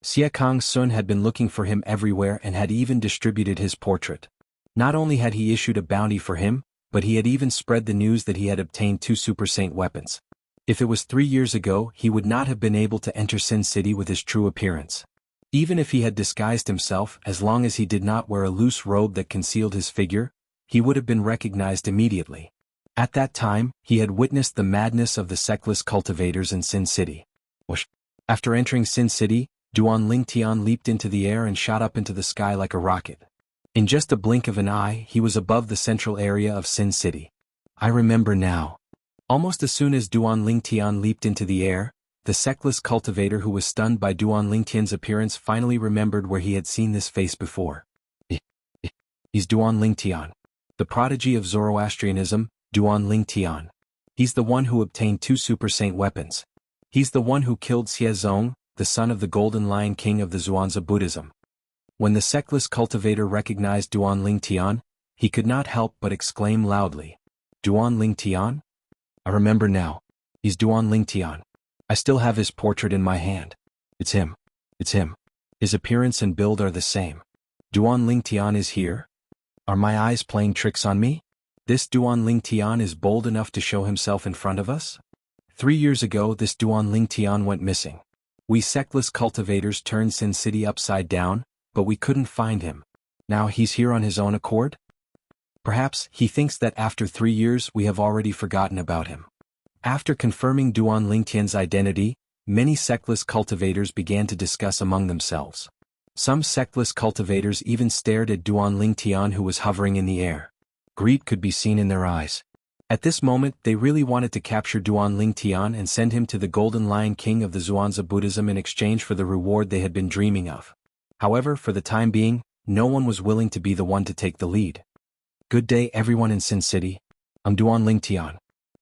S1: Xiekang Sun had been looking for him everywhere and had even distributed his portrait. Not only had he issued a bounty for him, but he had even spread the news that he had obtained 2 Super Saint weapons. If it was 3 years ago, he would not have been able to enter Sin City with his true appearance. Even if he had disguised himself, as long as he did not wear a loose robe that concealed his figure, he would have been recognized immediately. At that time, he had witnessed the madness of the sectless cultivators in Sin City. Whoosh. After entering Sin City, Duan Lingtian leaped into the air and shot up into the sky like a rocket. In just a blink of an eye, he was above the central area of Sin City. I remember now. Almost as soon as Duan Lingtian leaped into the air, the sectless cultivator who was stunned by Duan Lingtian's appearance finally remembered where he had seen this face before. He's Duan Lingtian. The prodigy of Zoroastrianism, Duan Lingtian. He's the one who obtained 2 Super Saint weapons. He's the one who killed Xiezong, the son of the Golden Lion King of the Zhuangzi Buddhism. When the sectless cultivator recognized Duan Ling Tian, he could not help but exclaim loudly, "Duan Ling Tian? I remember now. He's Duan Ling Tian. I still have his portrait in my hand. It's him. It's him. His appearance and build are the same. Duan Ling Tian is here? Are my eyes playing tricks on me? This Duan Ling Tian is bold enough to show himself in front of us? 3 years ago this Duan Ling Tian went missing. We sectless cultivators turned Sin City upside down, but we couldn't find him. Now he's here on his own accord? Perhaps he thinks that after 3 years we have already forgotten about him." After confirming Duan Ling Tian's identity, many sectless cultivators began to discuss among themselves. Some sectless cultivators even stared at Duan Ling Tian, who was hovering in the air. Greed could be seen in their eyes. At this moment they really wanted to capture Duan Ling Tian and send him to the Golden Lion King of the Zhuangzi Buddhism in exchange for the reward they had been dreaming of. However, for the time being, no one was willing to be the one to take the lead. "Good day everyone in Sin City. I'm Duan Ling Tian."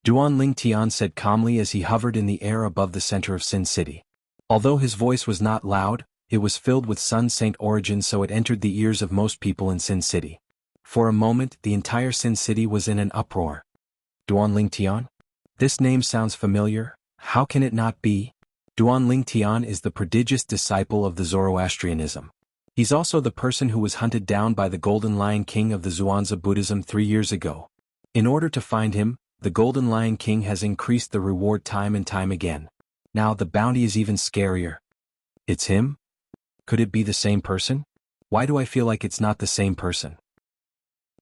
S1: Duan Ling Tian said calmly as he hovered in the air above the center of Sin City. Although his voice was not loud, it was filled with Sun Saint origin, so it entered the ears of most people in Sin City. For a moment the entire Sin City was in an uproar. Duan Ling Tian? This name sounds familiar, how can it not be? Duan Ling Tian is the prodigious disciple of the Zoroastrianism. He's also the person who was hunted down by the Golden Lion King of the Zhuangzi Buddhism 3 years ago. In order to find him, the Golden Lion King has increased the reward time and time again. Now the bounty is even scarier. It's him? Could it be the same person? Why do I feel like it's not the same person?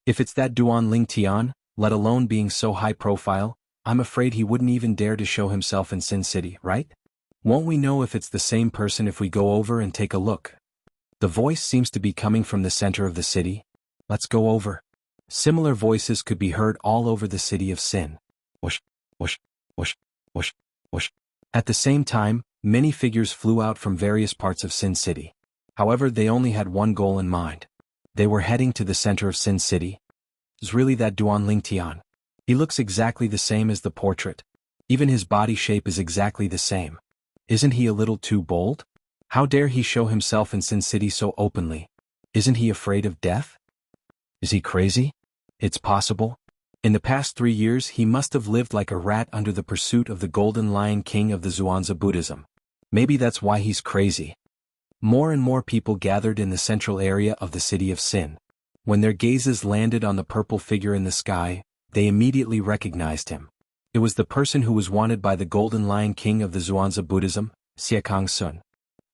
S1: If it's that Duan Ling Tian, let alone being so high profile, I'm afraid he wouldn't even dare to show himself in Sin City, right? Won't we know if it's the same person if we go over and take a look? The voice seems to be coming from the center of the city. Let's go over. Similar voices could be heard all over the city of Sin. Whoosh, whoosh, whoosh, whoosh, whoosh. At the same time, many figures flew out from various parts of Sin City. However, they only had one goal in mind. They were heading to the center of Sin City. Is really that Duan Ling Tian? He looks exactly the same as the portrait. Even his body shape is exactly the same. Isn't he a little too bold? How dare he show himself in Sin City so openly? Isn't he afraid of death? Is he crazy? It's possible. In the past 3 years he must have lived like a rat under the pursuit of the Golden Lion King of the Zhuangzi Buddhism. Maybe that's why he's crazy. More and more people gathered in the central area of the city of Sin. When their gazes landed on the purple figure in the sky, they immediately recognized him. It was the person who was wanted by the Golden Lion King of the Zhuangzi Buddhism, Siekang Sun.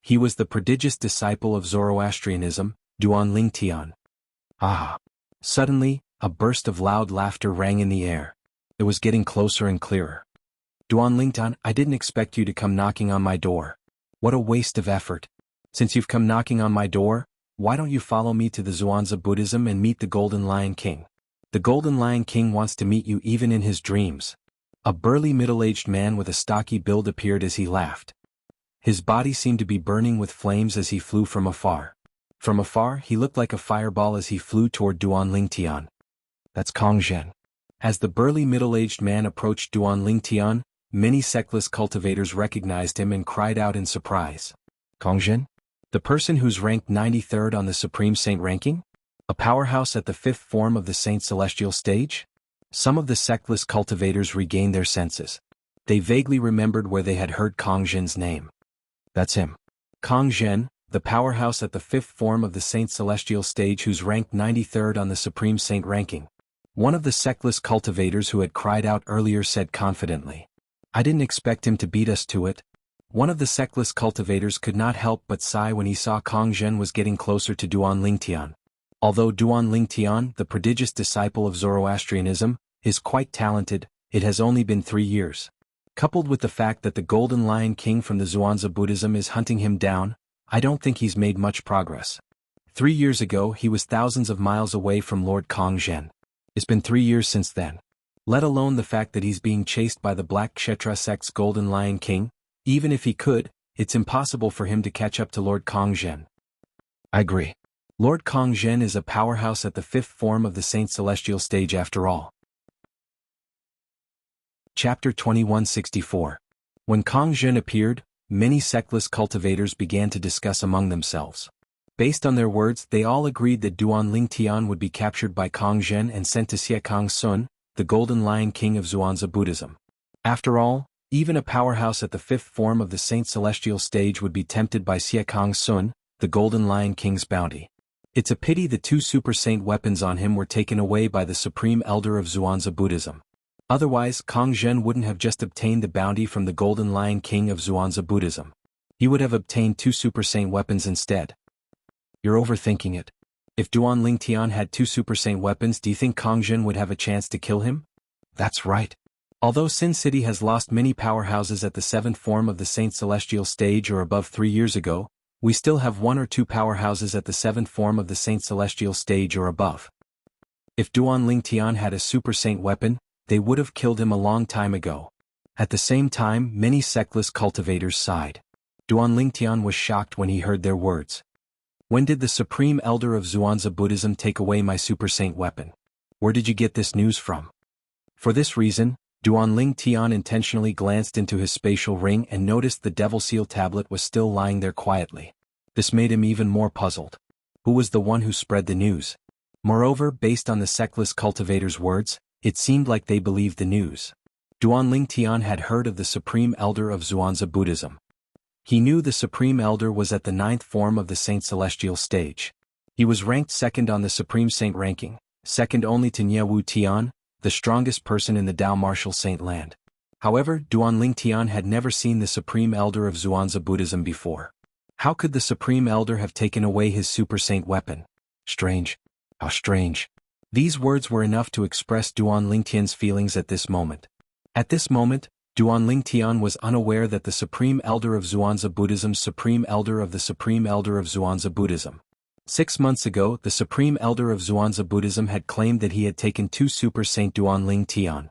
S1: He was the prodigious disciple of Zoroastrianism, Duan Ling Tian. Ah! Suddenly, a burst of loud laughter rang in the air. It was getting closer and clearer. Duan Ling Tian, I didn't expect you to come knocking on my door. What a waste of effort. Since you've come knocking on my door, why don't you follow me to the Zhuangzi Buddhism and meet the Golden Lion King? The Golden Lion King wants to meet you even in his dreams. A burly middle-aged man with a stocky build appeared as he laughed. His body seemed to be burning with flames as he flew from afar. From afar he looked like a fireball as he flew toward Duan Ling Tian. That's Kong Zhen. As the burly middle-aged man approached Duan Ling Tian, many sectless cultivators recognized him and cried out in surprise. Kong Zhen? The person who's ranked 93rd on the Supreme Saint ranking? A powerhouse at the 5th form of the Saint Celestial stage? Some of the sectless cultivators regained their senses. They vaguely remembered where they had heard Kong Zhen's name. That's him. Kong Zhen, the powerhouse at the 5th form of the Saint Celestial stage who's ranked 93rd on the Supreme Saint ranking. One of the sectless cultivators who had cried out earlier said confidently. I didn't expect him to beat us to it. One of the sectless cultivators could not help but sigh when he saw Kong Zhen was getting closer to Duan Ling Tian. Although Duan Ling Tian, the prodigious disciple of Zoroastrianism, is quite talented, it has only been 3 years. Coupled with the fact that the Golden Lion King from the Zhuangzi Buddhism is hunting him down, I don't think he's made much progress. 3 years ago he was thousands of miles away from Lord Kong Zhen. It's been 3 years since then. Let alone the fact that he's being chased by the Black Kshetra sect's Golden Lion King. Even if he could, it's impossible for him to catch up to Lord Kong Zhen. I agree. Lord Kong Zhen is a powerhouse at the 5th form of the Saint Celestial stage after all. Chapter 2164. When Kong Zhen appeared, many sectless cultivators began to discuss among themselves. Based on their words, they all agreed that Duan Ling Tian would be captured by Kong Zhen and sent to Xie Kang Sun, the Golden Lion King of Zhuangzi Buddhism. After all, even a powerhouse at the fifth form of the Saint Celestial stage would be tempted by Xie Kang Sun, the Golden Lion King's bounty. It's a pity the two Super Saint weapons on him were taken away by the Supreme Elder of Zhuangzi Buddhism. Otherwise, Kong Zhen wouldn't have just obtained the bounty from the Golden Lion King of Zhuangzi Buddhism. He would have obtained two Super Saint weapons instead. You're overthinking it. If Duan Ling Tian had two Super Saint weapons, do you think Kong Zhen would have a chance to kill him? That's right. Although Sin City has lost many powerhouses at the seventh form of the Saint Celestial stage or above 3 years ago, we still have 1 or 2 powerhouses at the seventh form of the Saint Celestial stage or above. If Duan Ling Tian had a Super Saint weapon, they would have killed him a long time ago. At the same time, many sectless cultivators sighed. Duan Ling Tian was shocked when he heard their words. When did the Supreme Elder of Zhuangzi Buddhism take away my Super Saint weapon? Where did you get this news from? For this reason, Duan Ling Tian intentionally glanced into his spatial ring and noticed the Devil Seal tablet was still lying there quietly. This made him even more puzzled. Who was the one who spread the news? Moreover, based on the sectless cultivator's words, it seemed like they believed the news. Duan Ling Tian had heard of the Supreme Elder of Zhuangzi Buddhism. He knew the Supreme Elder was at the 9th form of the Saint Celestial stage. He was ranked second on the Supreme Saint ranking, second only to Wu Tian, the strongest person in the Tao Martial Saint land. However, Duan Ling Tian had never seen the Supreme Elder of Zhuangzi Buddhism before. How could the Supreme Elder have taken away his Super Saint weapon? Strange. How strange. These words were enough to express Duan Ling Tian's feelings at this moment. At this moment, Duan Ling Tian was unaware that the Supreme Elder of Zhuangzi Buddhism's Supreme Elder of the Supreme Elder of Zhuangzi Buddhism. 6 months ago, the Supreme Elder of Zhuangzi Buddhism had claimed that he had taken 2 Super Saint Duan Ling Tian.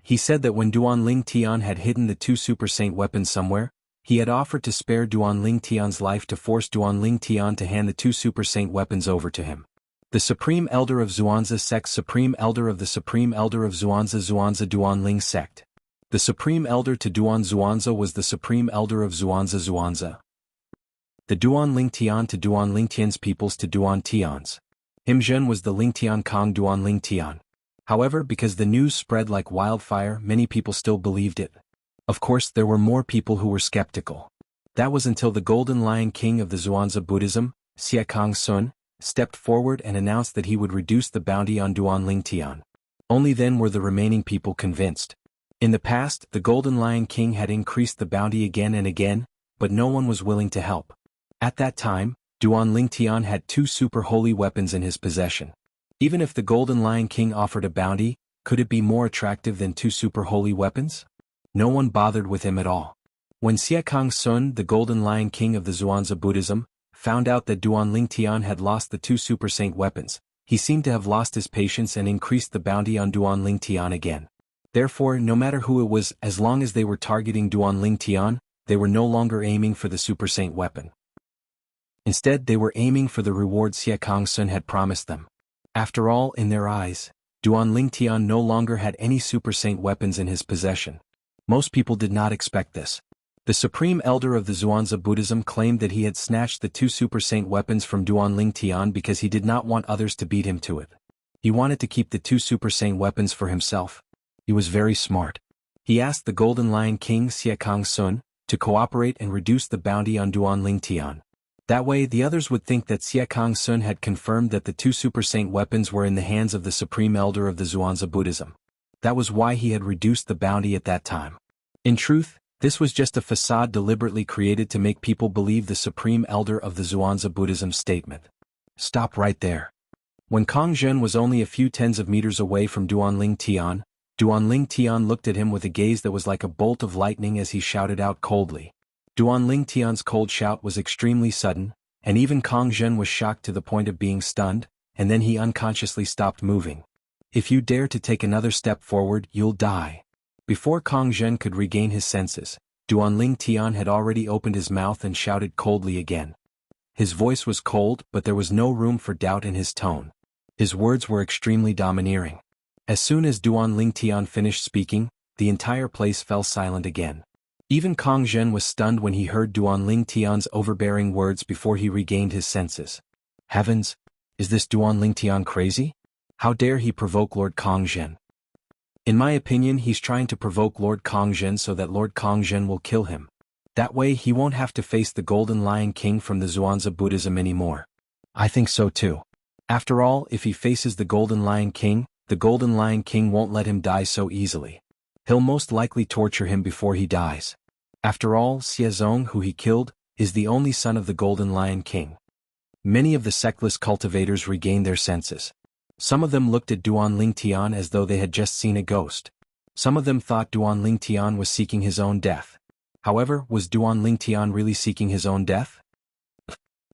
S1: He said that when Duan Ling Tian had hidden the 2 Super Saint weapons somewhere, he had offered to spare Duan Ling Tian's life to force Duan Ling Tian to hand the 2 Super Saint weapons over to him. The Supreme Elder of Zhuangzi sect, Supreme Elder of the Supreme Elder of Zhuangzi Duan Ling sect. The Supreme Elder to Duan Zhuangzi was the Supreme Elder of Zhuangzi. The Duan Ling Tian to Duan Ling Tian's peoples to Duan Tian's. Him Zhen was the Ling Tian Kong Duan Ling Tian. However, because the news spread like wildfire, many people still believed it. Of course, there were more people who were skeptical. That was until the Golden Lion King of the Zhuangzi Buddhism, Xie Kang Sun, stepped forward and announced that he would reduce the bounty on Duan Ling Tian. Only then were the remaining people convinced. In the past, the Golden Lion King had increased the bounty again and again, but no one was willing to help. At that time, Duan Ling Tian had 2 super holy weapons in his possession. Even if the Golden Lion King offered a bounty, could it be more attractive than 2 super holy weapons? No one bothered with him at all. When Xie Kang Sun, the Golden Lion King of the Zhuangzi Buddhism, found out that Duan Ling Tian had lost the 2 Super Saint weapons, he seemed to have lost his patience and increased the bounty on Duan Ling Tian again. Therefore, no matter who it was, as long as they were targeting Duan Ling Tian, they were no longer aiming for the Super Saint weapon. Instead, they were aiming for the reward Xie Kang Sun had promised them. After all, in their eyes, Duan Ling Tian no longer had any Super Saint weapons in his possession. Most people did not expect this. The Supreme Elder of the Zhuangzi Buddhism claimed that he had snatched the 2 Super Saint weapons from Duan Ling Tian because he did not want others to beat him to it. He wanted to keep the 2 Super Saint weapons for himself. He was very smart. He asked the Golden Lion King Xie Kang Sun to cooperate and reduce the bounty on Duan Ling Tian. That way, the others would think that Xie Kang Sun had confirmed that the 2 Super Saint weapons were in the hands of the Supreme Elder of the Zhuangzi Buddhism. That was why he had reduced the bounty at that time. In truth, this was just a facade deliberately created to make people believe the Supreme Elder of the Zhuangzi Buddhism statement. Stop right there. When Kong Zhen was only a few tens of meters away from Duan Ling Tian looked at him with a gaze that was like a bolt of lightning as he shouted out coldly. Duan Ling Tian's cold shout was extremely sudden, and even Kong Zhen was shocked to the point of being stunned, and then he unconsciously stopped moving. If you dare to take another step forward, you'll die. Before Kong Zhen could regain his senses, Duan Ling Tian had already opened his mouth and shouted coldly again. His voice was cold, but there was no room for doubt in his tone. His words were extremely domineering. As soon as Duan Ling Tian finished speaking, the entire place fell silent again. Even Kong Zhen was stunned when he heard Duan Ling Tian's overbearing words before he regained his senses. Heavens! Is this Duan Lingtian crazy? How dare he provoke Lord Kongzhen? In my opinion, he's trying to provoke Lord Kongzhen so that Lord Kongzhen will kill him. That way he won't have to face the Golden Lion King from the Zhuangzi Buddhism anymore. I think so too. After all, if he faces the Golden Lion King won't let him die so easily. He'll most likely torture him before he dies. After all, Xiezong, who he killed, is the only son of the Golden Lion King. Many of the sectless cultivators regained their senses. Some of them looked at Duan Lingtian as though they had just seen a ghost. Some of them thought Duan Lingtian was seeking his own death. However, was Duan Lingtian really seeking his own death?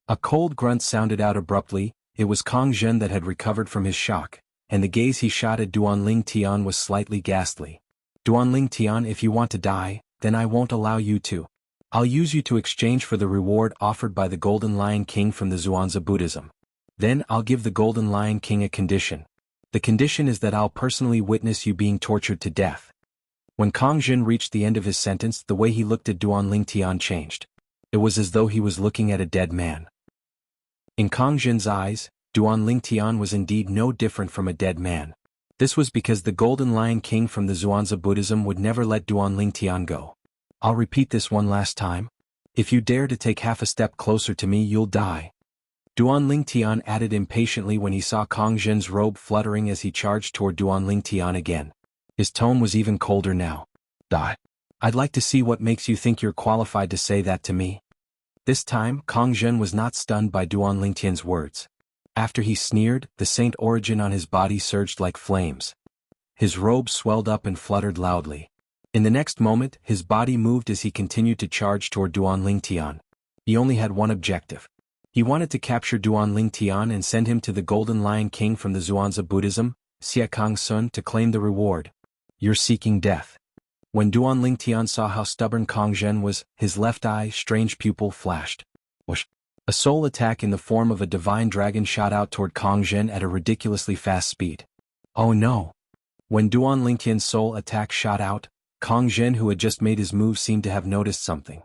S1: A cold grunt sounded out abruptly. It was Kongzhen that had recovered from his shock, and the gaze he shot at Duan Lingtian was slightly ghastly. Duan Lingtian, if you want to die, then I won't allow you to. I'll use you to exchange for the reward offered by the Golden Lion King from the Zhuangzi Buddhism. Then I'll give the Golden Lion King a condition. The condition is that I'll personally witness you being tortured to death. When Kongzhen reached the end of his sentence, the way he looked at Duan Lingtian changed. It was as though he was looking at a dead man. In Kongzhen's eyes, Duan Lingtian was indeed no different from a dead man. This was because the Golden Lion King from the Zhuangzi Buddhism would never let Duan Lingtian go. I'll repeat this one last time. If you dare to take half a step closer to me, you'll die. Duan Lingtian added impatiently when he saw Kongzhen's robe fluttering as he charged toward Duan Lingtian again. His tone was even colder now. Die. I'd like to see what makes you think you're qualified to say that to me. This time, Kongzhen was not stunned by Duan Lingtian's words. After he sneered, the saint origin on his body surged like flames. His robe swelled up and fluttered loudly. In the next moment, his body moved as he continued to charge toward Duan Lingtian. He only had one objective. He wanted to capture Duan Lingtian and send him to the Golden Lion King from the Zhuangzi Buddhism, Xie Kongsun, to claim the reward. You're seeking death. When Duan Lingtian saw how stubborn Kongzhen was, his left eye, strange pupil, flashed. Whoosh! A soul attack in the form of a divine dragon shot out toward Kongzhen at a ridiculously fast speed. Oh no! When Duan Lingtian's soul attack shot out, Kongzhen, who had just made his move, seemed to have noticed something.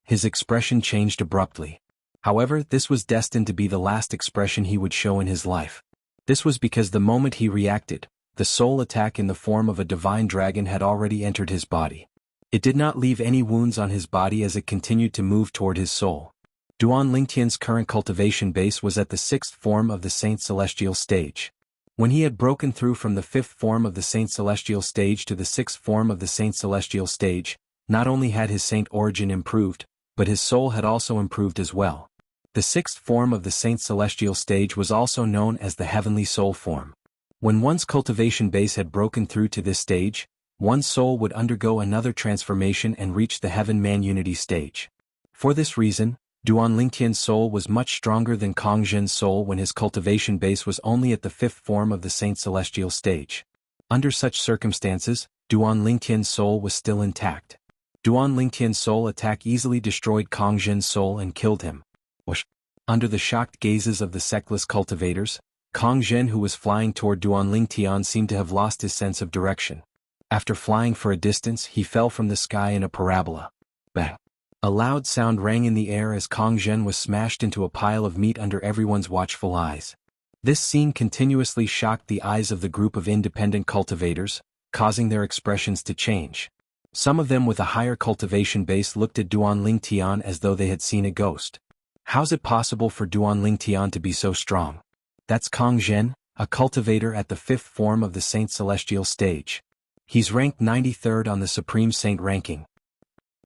S1: His expression changed abruptly. However, this was destined to be the last expression he would show in his life. This was because the moment he reacted, the soul attack in the form of a divine dragon had already entered his body. It did not leave any wounds on his body as it continued to move toward his soul. Duan Lingtian's current cultivation base was at the 6th form of the Saint Celestial stage. When he had broken through from the 5th form of the Saint Celestial stage to the 6th form of the Saint Celestial stage, not only had his saint origin improved, but his soul had also improved as well. The 6th form of the Saint Celestial stage was also known as the Heavenly Soul form. When one's cultivation base had broken through to this stage, one's soul would undergo another transformation and reach the Heaven Man Unity stage. For this reason, Duan Lingtian's soul was much stronger than Kongzhen's soul when his cultivation base was only at the 5th form of the Saint Celestial stage. Under such circumstances, Duan Lingtian's soul was still intact. Duan Lingtian's soul attack easily destroyed Kongzhen's soul and killed him. Whoosh! Under the shocked gazes of the sectless cultivators, Kongzhen, who was flying toward Duan Lingtian, seemed to have lost his sense of direction. After flying for a distance, he fell from the sky in a parabola. Bang! A loud sound rang in the air as Kongzhen was smashed into a pile of meat under everyone's watchful eyes. This scene continuously shocked the eyes of the group of independent cultivators, causing their expressions to change. Some of them with a higher cultivation base looked at Duan Lingtian as though they had seen a ghost. How's it possible for Duan Lingtian to be so strong? That's Kongzhen, a cultivator at the 5th form of the Saint Celestial stage. He's ranked 93rd on the Supreme Saint ranking.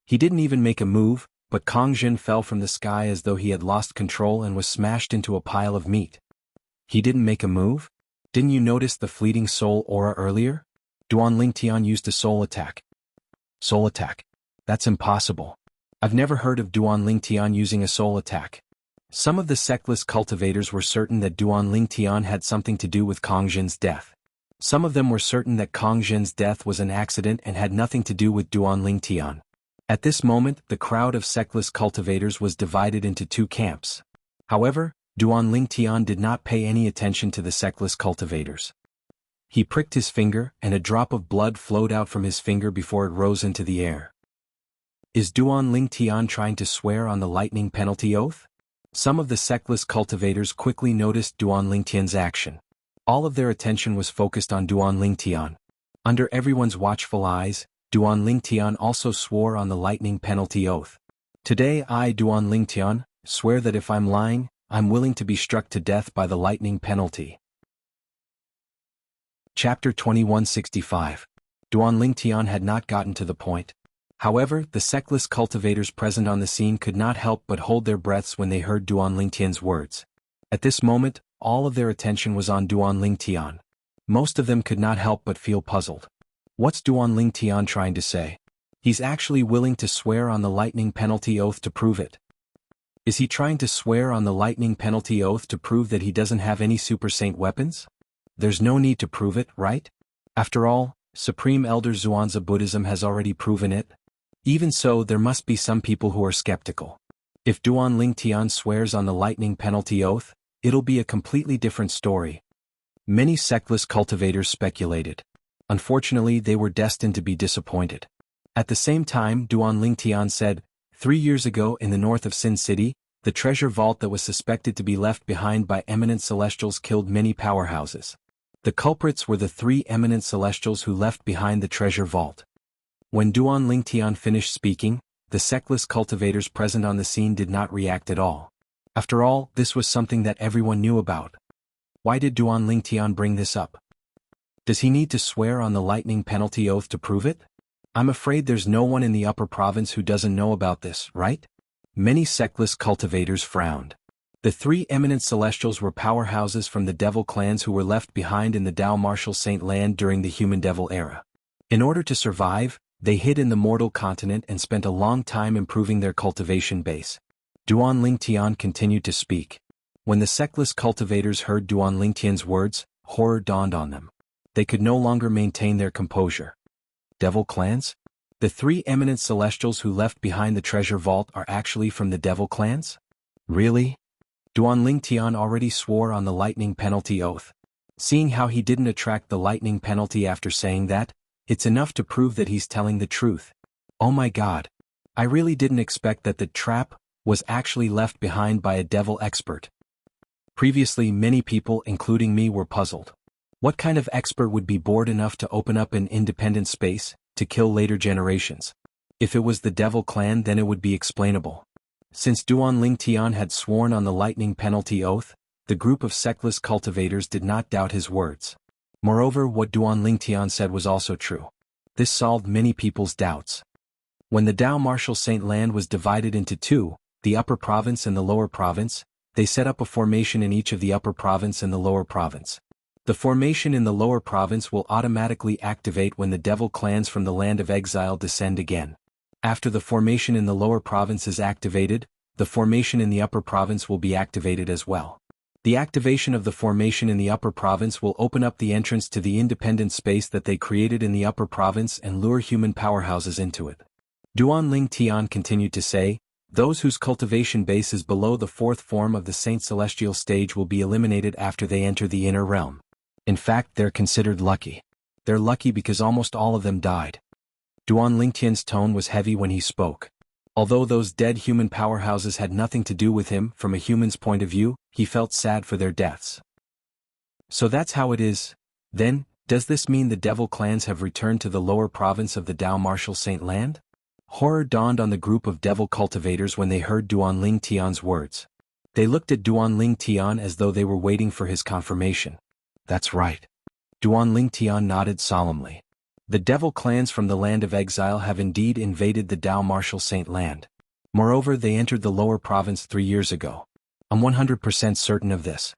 S1: He didn't even make a move, but Kongzhen fell from the sky as though he had lost control and was smashed into a pile of meat. He didn't make a move? Didn't you notice the fleeting soul aura earlier? Duan Lingtian used a soul attack. Soul attack? That's impossible. I've never heard of Duan Lingtian using a soul attack. Some of the sectless cultivators were certain that Duan Lingtian had something to do with Kongzhen's death. Some of them were certain that Kongzhen's death was an accident and had nothing to do with Duan Lingtian. At this moment, the crowd of sectless cultivators was divided into two camps. However, Duan Lingtian did not pay any attention to the sectless cultivators. He pricked his finger, and a drop of blood flowed out from his finger before it rose into the air. Is Duan Lingtian trying to swear on the lightning penalty oath? Some of the sectless cultivators quickly noticed Duan Lingtian's action. All of their attention was focused on Duan Lingtian. Under everyone's watchful eyes, Duan Lingtian also swore on the lightning penalty oath. Today I, Duan Lingtian, swear that if I'm lying, I'm willing to be struck to death by the lightning penalty. Chapter 2165. Duan Lingtian had not gotten to the point. However, the sectless cultivators present on the scene could not help but hold their breaths when they heard Duan Lingtian's words. At this moment, all of their attention was on Duan Lingtian. Most of them could not help but feel puzzled. What's Duan Lingtian trying to say? He's actually willing to swear on the lightning penalty oath to prove it. Is he trying to swear on the lightning penalty oath to prove that he doesn't have any super saint weapons? There's no need to prove it, right? After all, Supreme Elder Zhuangzi Buddhism has already proven it. Even so, there must be some people who are skeptical. If Duan Lingtian swears on the lightning penalty oath, it'll be a completely different story. Many sectless cultivators speculated. Unfortunately, they were destined to be disappointed. At the same time, Duan Lingtian said, 3 years ago in the north of Sin City, the treasure vault that was suspected to be left behind by eminent celestials killed many powerhouses. The culprits were the 3 eminent celestials who left behind the treasure vault. When Duan Lingtian finished speaking, the sectless cultivators present on the scene did not react at all. After all, this was something that everyone knew about. Why did Duan Lingtian bring this up? Does he need to swear on the lightning penalty oath to prove it? I'm afraid there's no one in the upper province who doesn't know about this, right? Many sectless cultivators frowned. The 3 eminent celestials were powerhouses from the devil clans who were left behind in the Dao Martial Saint land during the human devil era. In order to survive, they hid in the mortal continent and spent a long time improving their cultivation base. Duan Lingtian continued to speak. When the sectless cultivators heard Duan Lingtian's words, horror dawned on them. They could no longer maintain their composure. Devil clans? The 3 eminent celestials who left behind the treasure vault are actually from the devil clans? Really? Duan Lingtian already swore on the lightning penalty oath. Seeing how he didn't attract the lightning penalty after saying that, it's enough to prove that he's telling the truth. Oh my god. I really didn't expect that the trap was actually left behind by a devil expert. Previously, many people, including me, were puzzled. What kind of expert would be bored enough to open up an independent space to kill later generations? If it was the devil clan, then it would be explainable. Since Duan Lingtian had sworn on the lightning penalty oath, the group of sectless cultivators did not doubt his words. Moreover, what Duan Lingtian said was also true. This solved many people's doubts. When the Dao Martial Saint land was divided into 2, the upper province and the lower province, they set up a formation in each of the upper province and the lower province. The formation in the lower province will automatically activate when the devil clans from the land of exile descend again. After the formation in the lower province is activated, the formation in the upper province will be activated as well. The activation of the formation in the upper province will open up the entrance to the independent space that they created in the upper province and lure human powerhouses into it. Duan Lingtian continued to say, those whose cultivation base is below the 4th form of the Saint Celestial stage will be eliminated after they enter the inner realm. In fact, they're considered lucky. They're lucky because almost all of them died. Duan Lingtian's tone was heavy when he spoke. Although those dead human powerhouses had nothing to do with him, from a human's point of view, he felt sad for their deaths. So that's how it is. Then, does this mean the devil clans have returned to the lower province of the Dao Martial Saint land? Horror dawned on the group of devil cultivators when they heard Duan Lingtian's words. They looked at Duan Lingtian as though they were waiting for his confirmation. That's right. Duan Lingtian nodded solemnly. The devil clans from the land of exile have indeed invaded the Dao Martial Saint land. Moreover, they entered the lower province 3 years ago. I'm 100% certain of this.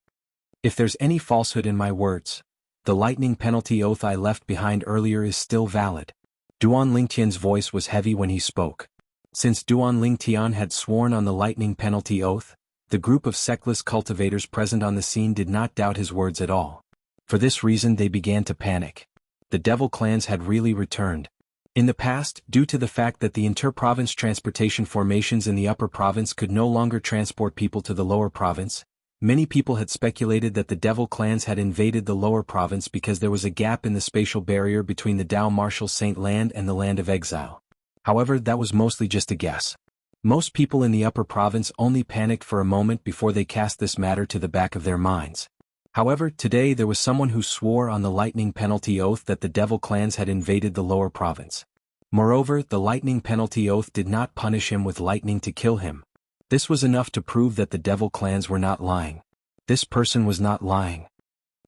S1: If there's any falsehood in my words, the lightning penalty oath I left behind earlier is still valid. Duan Lingtian's voice was heavy when he spoke. Since Duan Lingtian had sworn on the lightning penalty oath, the group of sectless cultivators present on the scene did not doubt his words at all. For this reason they began to panic. The devil clans had really returned. In the past, due to the fact that the inter-province transportation formations in the upper province could no longer transport people to the lower province, many people had speculated that the devil clans had invaded the lower province because there was a gap in the spatial barrier between the Dao Martial Saint land and the land of exile. However, that was mostly just a guess. Most people in the upper province only panicked for a moment before they cast this matter to the back of their minds. However, today there was someone who swore on the lightning penalty oath that the devil clans had invaded the lower province. Moreover, the lightning penalty oath did not punish him with lightning to kill him. This was enough to prove that the devil clans were not lying. This person was not lying.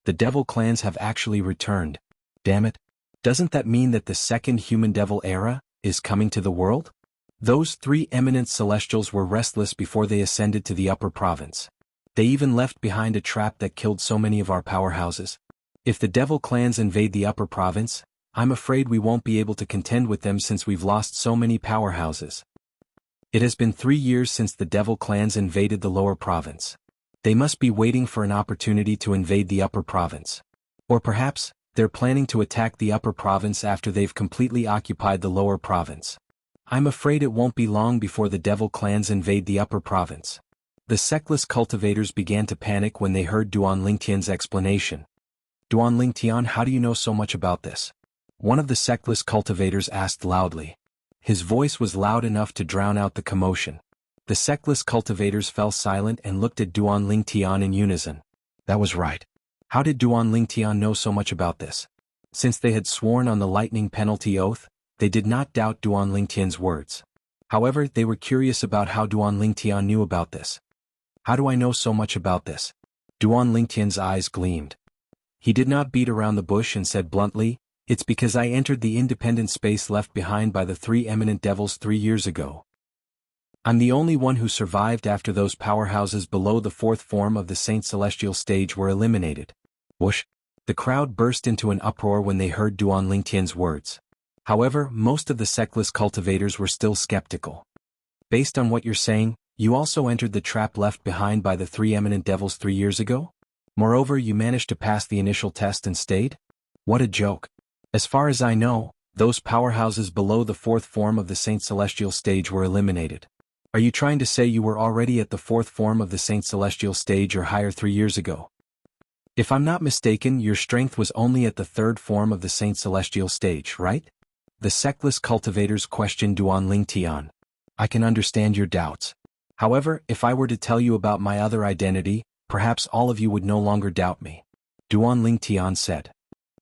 S1: The devil clans have actually returned. Damn it. Doesn't that mean that the second human-devil era is coming to the world? Those three eminent celestials were restless before they ascended to the upper province. They even left behind a trap that killed so many of our powerhouses. If the devil clans invade the upper province, I'm afraid we won't be able to contend with them since we've lost so many powerhouses. It has been 3 years since the devil clans invaded the lower province. They must be waiting for an opportunity to invade the upper province. Or perhaps, they're planning to attack the upper province after they've completely occupied the lower province. I'm afraid it won't be long before the devil clans invade the upper province. The sectless cultivators began to panic when they heard Duan Lingtian's explanation. Duan Lingtian, how do you know so much about this? One of the sectless cultivators asked loudly. His voice was loud enough to drown out the commotion. The sectless cultivators fell silent and looked at Duan Lingtian in unison. That was right. How did Duan Lingtian know so much about this? Since they had sworn on the lightning penalty oath, they did not doubt Duan Lingtian's words. However, they were curious about how Duan Lingtian knew about this. How do I know so much about this? Duan Lingtian's eyes gleamed. He did not beat around the bush and said bluntly, it's because I entered the independent space left behind by the three eminent devils 3 years ago. I'm the only one who survived after those powerhouses below the fourth form of the Saint Celestial stage were eliminated. Whoosh! The crowd burst into an uproar when they heard Duan Lingtian's words. However, most of the sectless cultivators were still skeptical. Based on what you're saying, you also entered the trap left behind by the three eminent devils 3 years ago? Moreover, you managed to pass the initial test and stayed? What a joke. As far as I know, those powerhouses below the fourth form of the Saint Celestial stage were eliminated. Are you trying to say you were already at the fourth form of the Saint Celestial stage or higher 3 years ago? If I'm not mistaken, your strength was only at the third form of the Saint Celestial stage, right? The sectless cultivators questioned Duan Lingtian. I can understand your doubts. However, if I were to tell you about my other identity, perhaps all of you would no longer doubt me. Duan Lingtian said.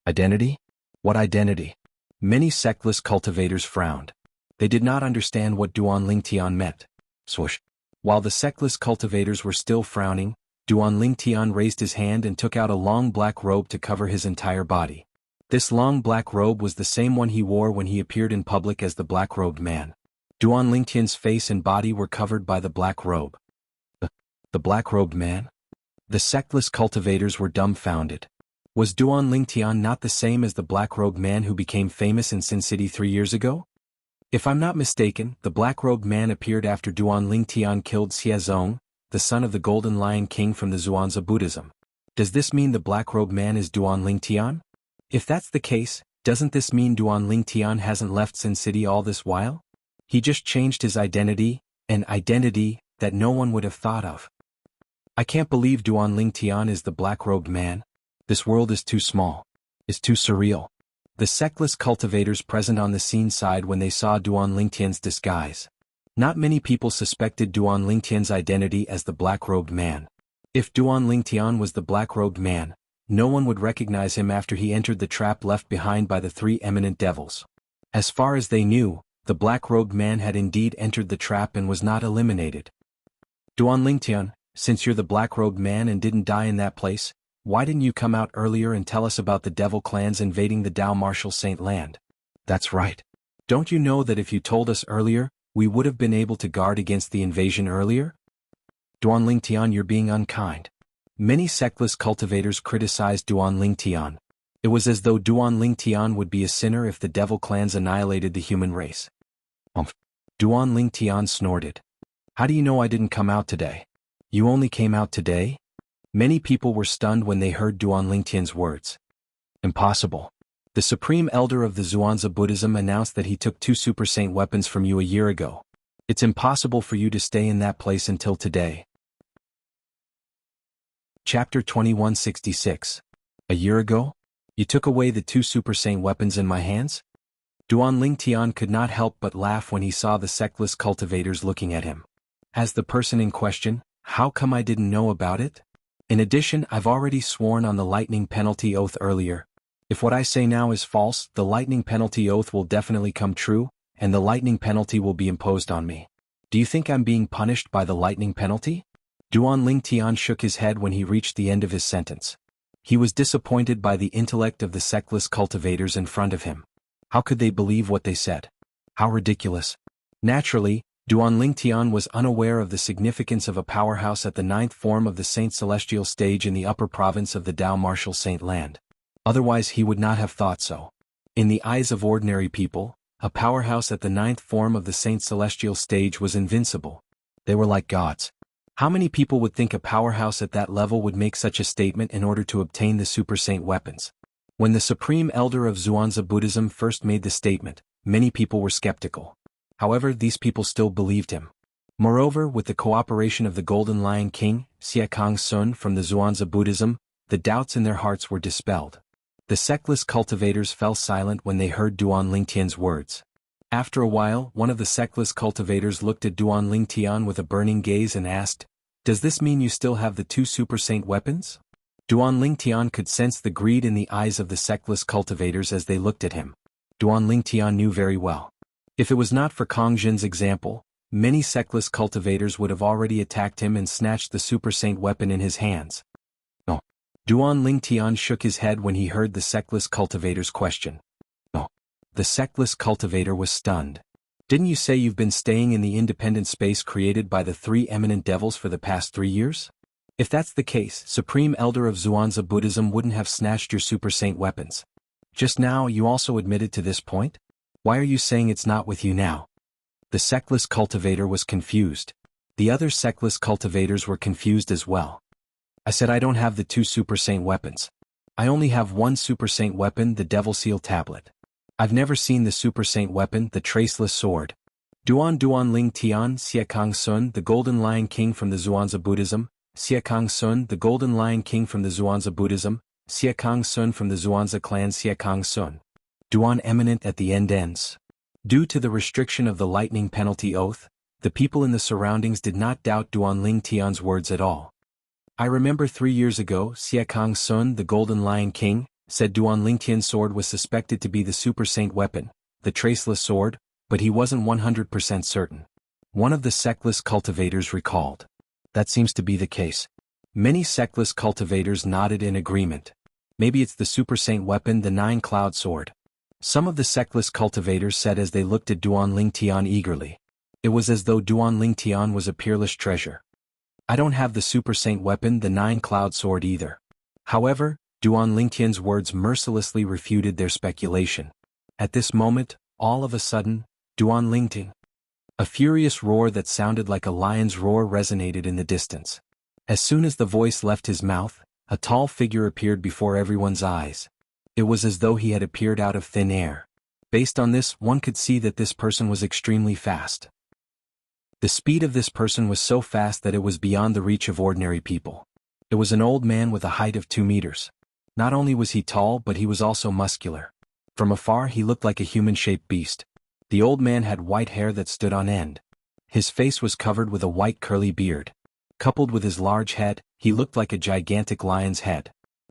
S1: Identity? What identity? Many sectless cultivators frowned. They did not understand what Duan Lingtian meant. Swoosh. While the sectless cultivators were still frowning, Duan Lingtian raised his hand and took out a long black robe to cover his entire body. This long black robe was the same one he wore when he appeared in public as the black-robed man. Duan Lingtian's face and body were covered by the black robe. The black-robed man? The sectless cultivators were dumbfounded. Was Duan Lingtian not the same as the black-robed man who became famous in Sin City 3 years ago? If I'm not mistaken, the black-robed man appeared after Duan Lingtian killed Xiezong, the son of the Golden Lion King from the Zhuangzi Buddhism. Does this mean the black-robed man is Duan Lingtian? If that's the case, doesn't this mean Duan Lingtian hasn't left Sin City all this while? He just changed his identity, an identity that no one would have thought of. I can't believe Duan Lingtian is the black-robed man. This world is too small. It's too surreal. The sectless cultivators present on the scene sighed when they saw Duan Lingtian's disguise. Not many people suspected Duan Lingtian's identity as the black-robed man. If Duan Lingtian was the black-robed man, no one would recognize him after he entered the trap left behind by the three eminent devils. As far as they knew, the black-robed man had indeed entered the trap and was not eliminated. Duan Lingtian, since you're the black-robed man and didn't die in that place, why didn't you come out earlier and tell us about the devil clans invading the Dao Martial Saint land? That's right. Don't you know that if you told us earlier, we would have been able to guard against the invasion earlier? Duan Lingtian, you're being unkind. Many sectless cultivators criticized Duan Lingtian. It was as though Duan Lingtian would be a sinner if the devil clans annihilated the human race. Duan Lingtian snorted. How do you know I didn't come out today? You only came out today? Many people were stunned when they heard Duan Lingtian's words. Impossible. The Supreme Elder of the Zhuangzi Buddhism announced that he took 2 Super Saint weapons from you a year ago. It's impossible for you to stay in that place until today. Chapter 2166. A year ago? You took away the 2 Super Saint weapons in my hands? Duan Lingtian could not help but laugh when he saw the sectless cultivators looking at him. As the person in question, how come I didn't know about it? In addition, I've already sworn on the lightning penalty oath earlier. If what I say now is false, the lightning penalty oath will definitely come true, and the lightning penalty will be imposed on me. Do you think I'm being punished by the lightning penalty? Duan Lingtian shook his head when he reached the end of his sentence. He was disappointed by the intellect of the sectless cultivators in front of him. How could they believe what they said? How ridiculous. Naturally, Duan Lingtian was unaware of the significance of a powerhouse at the 9th form of the Saint Celestial stage in the upper province of the Dao Martial Saint Land. Otherwise he would not have thought so. In the eyes of ordinary people, a powerhouse at the 9th form of the Saint Celestial stage was invincible. They were like gods. How many people would think a powerhouse at that level would make such a statement in order to obtain the Super Saint weapons? When the Supreme Elder of Zhuangzi Buddhism first made the statement, many people were skeptical. However, these people still believed him. Moreover, with the cooperation of the Golden Lion King, Siakang Sun from the Zhuangzi Buddhism, the doubts in their hearts were dispelled. The sectless cultivators fell silent when they heard Duan Lingtian's words. After a while, one of the sectless cultivators looked at Duan Lingtian with a burning gaze and asked, "Does this mean you still have the 2 Super Saint weapons?" Duan Lingtian could sense the greed in the eyes of the sectless cultivators as they looked at him. Duan Lingtian knew very well. If it was not for Kong Jin's example, many sectless cultivators would have already attacked him and snatched the Super Saint weapon in his hands. No. Duan Lingtian shook his head when he heard the sectless cultivator's question. No. The sectless cultivator was stunned. Didn't you say you've been staying in the independent space created by the 3 eminent devils for the past 3 years? If that's the case, Supreme Elder of Zhuangzi Buddhism wouldn't have snatched your Super Saint weapons. Just now you also admitted to this point? Why are you saying it's not with you now? The sectless cultivator was confused. The other sectless cultivators were confused as well. I said I don't have the 2 Super Saint weapons. I only have 1 Super Saint weapon, the Devil Seal Tablet. I've never seen the Super Saint weapon, the Traceless Sword. Duan Lingtian Siakang Sun, the Golden Lion King from the Zhuangzi Buddhism, Siakang Sun, the Golden Lion King from the Zhuangzi Buddhism, Siakang Sun from the Zhuangzi clan Siakang Sun. Duan eminent at the end ends. Due to the restriction of the lightning penalty oath, the people in the surroundings did not doubt Duan Lingtian's words at all. I remember 3 years ago, Siakang Sun, the Golden Lion King, said Duan Lingtian's sword was suspected to be the Super Saint weapon, the Traceless Sword, but he wasn't 100% certain. One of the sectless cultivators recalled. That seems to be the case. Many sectless cultivators nodded in agreement. Maybe it's the Super Saint weapon, the 9-Cloud Sword. Some of the sectless cultivators said as they looked at Duan Lingtian eagerly. It was as though Duan Lingtian was a peerless treasure. I don't have the Super Saint weapon, the 9-Cloud Sword either. However, Duan Lingtian's words mercilessly refuted their speculation. At this moment, all of a sudden, Duan Lingtian. A furious roar that sounded like a lion's roar resonated in the distance. As soon as the voice left his mouth, a tall figure appeared before everyone's eyes. It was as though he had appeared out of thin air. Based on this, one could see that this person was extremely fast. The speed of this person was so fast that it was beyond the reach of ordinary people. It was an old man with a height of 2 meters. Not only was he tall, but he was also muscular. From afar he looked like a human-shaped beast. The old man had white hair that stood on end. His face was covered with a white curly beard. Coupled with his large head, he looked like a gigantic lion's head.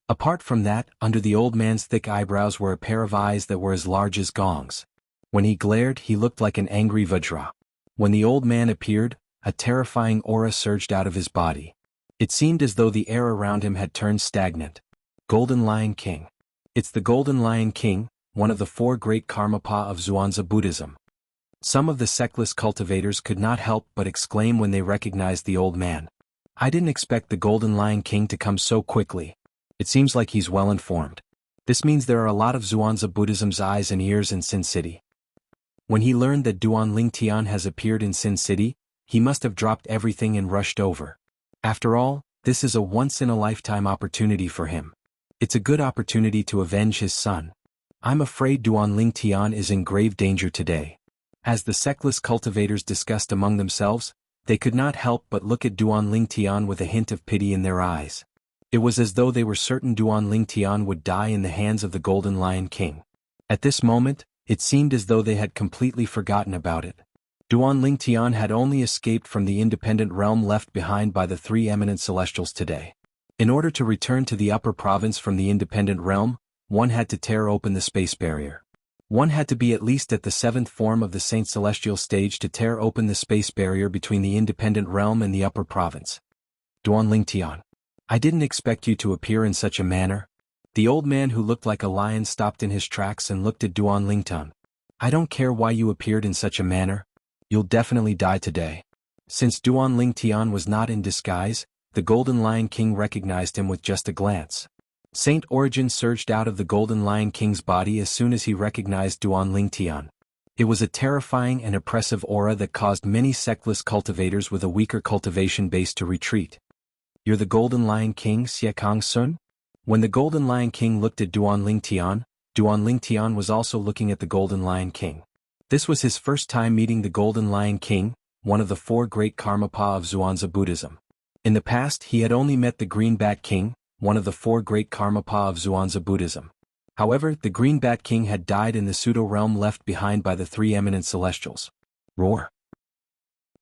S1: Apart from that, under the old man's thick eyebrows were a pair of eyes that were as large as gongs. When he glared, he looked like an angry Vajra. When the old man appeared, a terrifying aura surged out of his body. It seemed as though the air around him had turned stagnant. Golden Lion King. It's the Golden Lion King, one of the 4 great Karmapa of Zhuangzi Buddhism. Some of the sectless cultivators could not help but exclaim when they recognized the old man. I didn't expect the Golden Lion King to come so quickly. It seems like he's well informed. This means there are a lot of Zhuangzi Buddhism's eyes and ears in Sin City. When he learned that Duan Lingtian has appeared in Sin City, he must have dropped everything and rushed over. After all, this is a once-in-a-lifetime opportunity for him. It's a good opportunity to avenge his son. I'm afraid Duan Lingtian is in grave danger today. As the sectless cultivators discussed among themselves, they could not help but look at Duan Lingtian with a hint of pity in their eyes. It was as though they were certain Duan Lingtian would die in the hands of the Golden Lion King. At this moment, It seemed as though they had completely forgotten about it. Duan Lingtian had only escaped from the independent realm left behind by the three eminent celestials today. In order to return to the upper province from the independent realm, one had to tear open the space barrier. One had to be at least at the seventh form of the Saint Celestial stage to tear open the space barrier between the independent realm and the upper province. Duan Lingtian. I didn't expect you to appear in such a manner. The old man who looked like a lion stopped in his tracks and looked at Duan Lingtian. I don't care why you appeared in such a manner. You'll definitely die today. Since Duan Lingtian was not in disguise, the Golden Lion King recognized him with just a glance. Saint Origin surged out of the Golden Lion King's body as soon as he recognized Duan Lingtian. It was a terrifying and oppressive aura that caused many sectless cultivators with a weaker cultivation base to retreat. You're the Golden Lion King, Xiekang Sun? When the Golden Lion King looked at Duan Lingtian was also looking at the Golden Lion King. This was his first time meeting the Golden Lion King, one of the four great Karmapa of Zhuangzi Buddhism. In the past he had only met the Green Bat King, one of the four great Karmapa of Zhuangzi Buddhism. However, the Green Bat King had died in the pseudo-realm left behind by the three eminent celestials. Roar.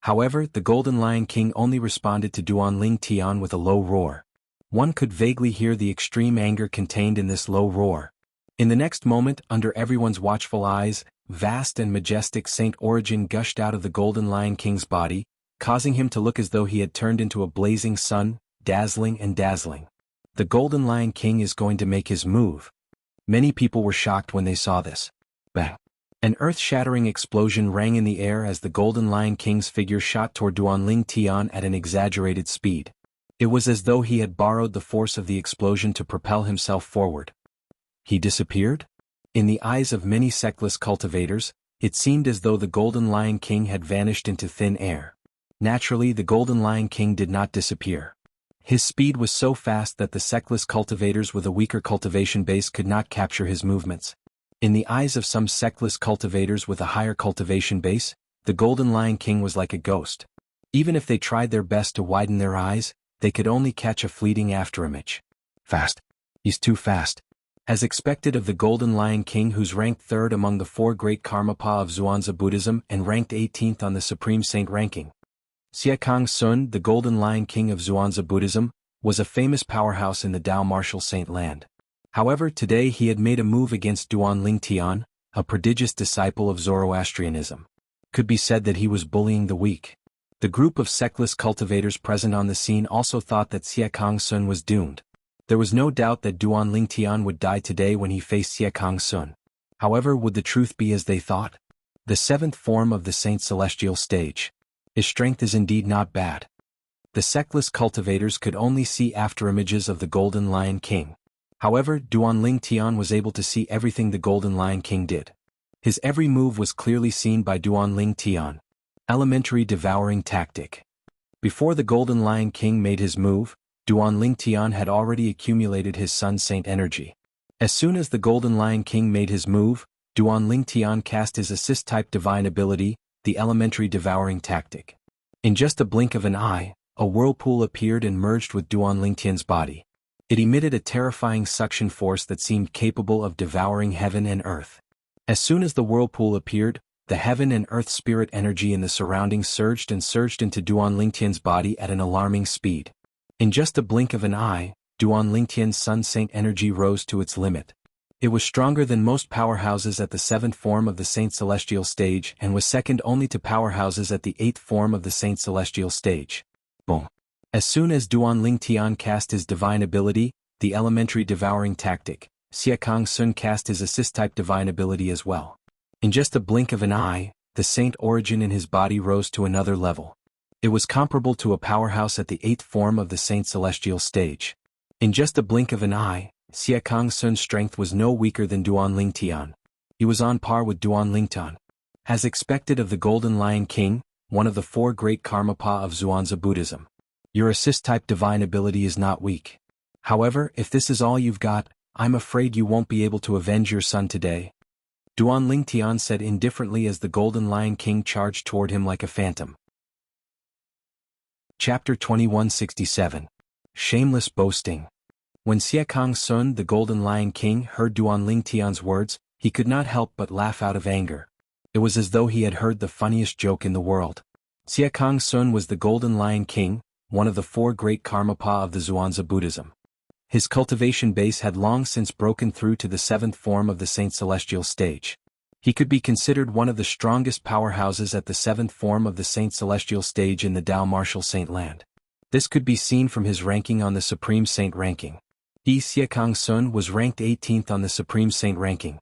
S1: However, the Golden Lion King only responded to Duan Lingtian with a low roar. One could vaguely hear the extreme anger contained in this low roar. In the next moment, under everyone's watchful eyes, vast and majestic Saint Origin gushed out of the Golden Lion King's body, causing him to look as though he had turned into a blazing sun, dazzling and dazzling. The Golden Lion King is going to make his move. Many people were shocked when they saw this. Bang! An earth-shattering explosion rang in the air as the Golden Lion King's figure shot toward Duan Lingtian at an exaggerated speed. It was as though he had borrowed the force of the explosion to propel himself forward. He disappeared? In the eyes of many sectless cultivators, it seemed as though the Golden Lion King had vanished into thin air. Naturally, the Golden Lion King did not disappear. His speed was so fast that the sectless cultivators with a weaker cultivation base could not capture his movements. In the eyes of some sectless cultivators with a higher cultivation base, the Golden Lion King was like a ghost. Even if they tried their best to widen their eyes, they could only catch a fleeting afterimage. Fast. He's too fast. As expected of the Golden Lion King, who's ranked third among the four great Karmapa of Zhuangzi Buddhism and ranked 18th on the Supreme Saint ranking. Xiekang Sun, the Golden Lion King of Zhuangzi Buddhism, was a famous powerhouse in the Tao Martial Saint land. However, today he had made a move against Duan Lingtian, a prodigious disciple of Zoroastrianism. Could be said that he was bullying the weak. The group of sectless cultivators present on the scene also thought that Xiekang Sun was doomed. There was no doubt that Duan Lingtian would die today when he faced Xiekang Sun. However, would the truth be as they thought? The seventh form of the Saint Celestial stage. His strength is indeed not bad. The sectless cultivators could only see afterimages of the Golden Lion King. However, Duan Lingtian was able to see everything the Golden Lion King did. His every move was clearly seen by Duan Lingtian. Elementary devouring tactic. Before the Golden Lion King made his move, Duan Lingtian had already accumulated his Sun Saint energy. As soon as the Golden Lion King made his move, Duan Lingtian cast his assist-type divine ability, the elementary devouring tactic. In just a blink of an eye, a whirlpool appeared and merged with Duan Lingtian's body. It emitted a terrifying suction force that seemed capable of devouring heaven and earth. As soon as the whirlpool appeared, the heaven and earth spirit energy in the surroundings surged into Duan Lingtian's body at an alarming speed. In just a blink of an eye, Duan Lingtian's Sun Saint energy rose to its limit. It was stronger than most powerhouses at the seventh form of the Saint Celestial stage and was second only to powerhouses at the eighth form of the Saint Celestial stage. Boom. As soon as Duan Lingtian cast his divine ability, the elementary devouring tactic, Xiekang Sun cast his assist-type divine ability as well. In just a blink of an eye, the Saint Origin in his body rose to another level. It was comparable to a powerhouse at the eighth form of the Saint Celestial stage. In just a blink of an eye, Xiekang Sun's strength was no weaker than Duan Lingtian. He was on par with Duan Lingtian. As expected of the Golden Lion King, one of the four great Karmapa of Zhuangzi Buddhism. Your assist-type divine ability is not weak. However, if this is all you've got, I'm afraid you won't be able to avenge your son today. Duan Lingtian said indifferently as the Golden Lion King charged toward him like a phantom. Chapter 2167. Shameless Boasting. When Xiekang Sun, the Golden Lion King, heard Duan Lingtian's words, he could not help but laugh out of anger. It was as though he had heard the funniest joke in the world. Xie Kang Sun was the Golden Lion King, one of the four great Karmapa of the Zhuangzi Buddhism. His cultivation base had long since broken through to the seventh form of the Saint Celestial stage. He could be considered one of the strongest powerhouses at the seventh form of the Saint Celestial stage in the Tao Martial Saint Land. This could be seen from his ranking on the Supreme Saint ranking. Xie Kang Sun was ranked 18th on the Supreme Saint ranking.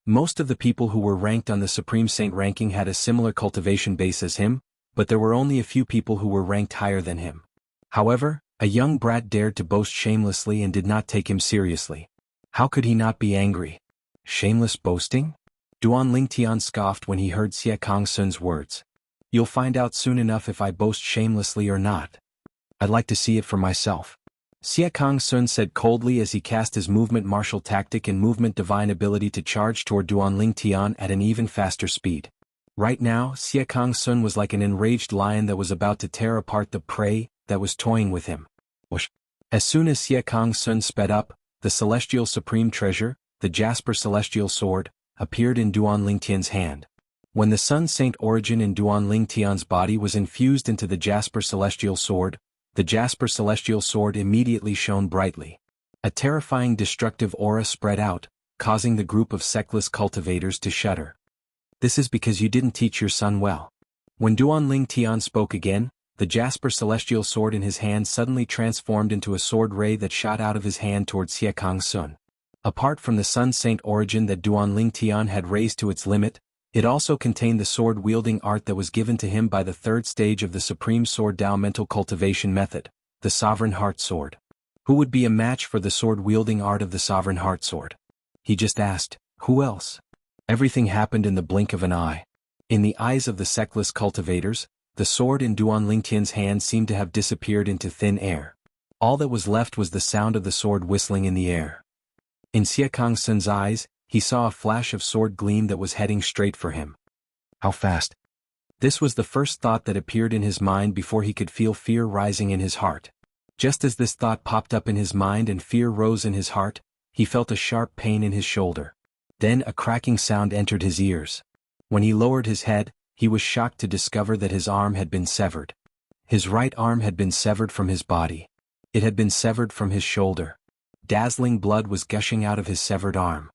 S1: Most of the people who were ranked on the Supreme Saint ranking had a similar cultivation base as him, but there were only a few people who were ranked higher than him. However, a young brat dared to boast shamelessly and did not take him seriously. How could he not be angry? Shameless boasting? Duan Lingtian scoffed when he heard Xie Kang Sun's words. You'll find out soon enough if I boast shamelessly or not. I'd like to see it for myself. Xie Kang Sun said coldly as he cast his movement martial tactic and movement divine ability to charge toward Duan Lingtian at an even faster speed. Right now, Xie Kang Sun was like an enraged lion that was about to tear apart the prey that was toying with him. Whoosh. As soon as Xie Kang Sun sped up, the Celestial Supreme Treasure, the Jasper Celestial Sword, appeared in Duan Lingtian's hand. When the Sun Saint origin in Duan Lingtian's body was infused into the Jasper Celestial Sword, the Jasper Celestial Sword immediately shone brightly. A terrifying destructive aura spread out, causing the group of sectless cultivators to shudder. This is because you didn't teach your son well. When Duan Lingtian spoke again, the Jasper Celestial Sword in his hand suddenly transformed into a sword ray that shot out of his hand towards Xie Kang Sun. Apart from the Sun Saint origin that Duan Lingtian had raised to its limit, it also contained the sword-wielding art that was given to him by the third stage of the Supreme Sword Tao mental cultivation method, the Sovereign Heart Sword. Who would be a match for the sword-wielding art of the Sovereign Heart Sword? He just asked, who else? Everything happened in the blink of an eye. In the eyes of the sectless cultivators, the sword in Duan Lingtian's hand seemed to have disappeared into thin air. All that was left was the sound of the sword whistling in the air. In Xie Kang Sun's eyes, he saw a flash of sword gleam that was heading straight for him. How fast? This was the first thought that appeared in his mind before he could feel fear rising in his heart. Just as this thought popped up in his mind and fear rose in his heart, he felt a sharp pain in his shoulder. Then a cracking sound entered his ears. When he lowered his head, he was shocked to discover that his arm had been severed. His right arm had been severed from his body. It had been severed from his shoulder. Dazzling blood was gushing out of his severed arm.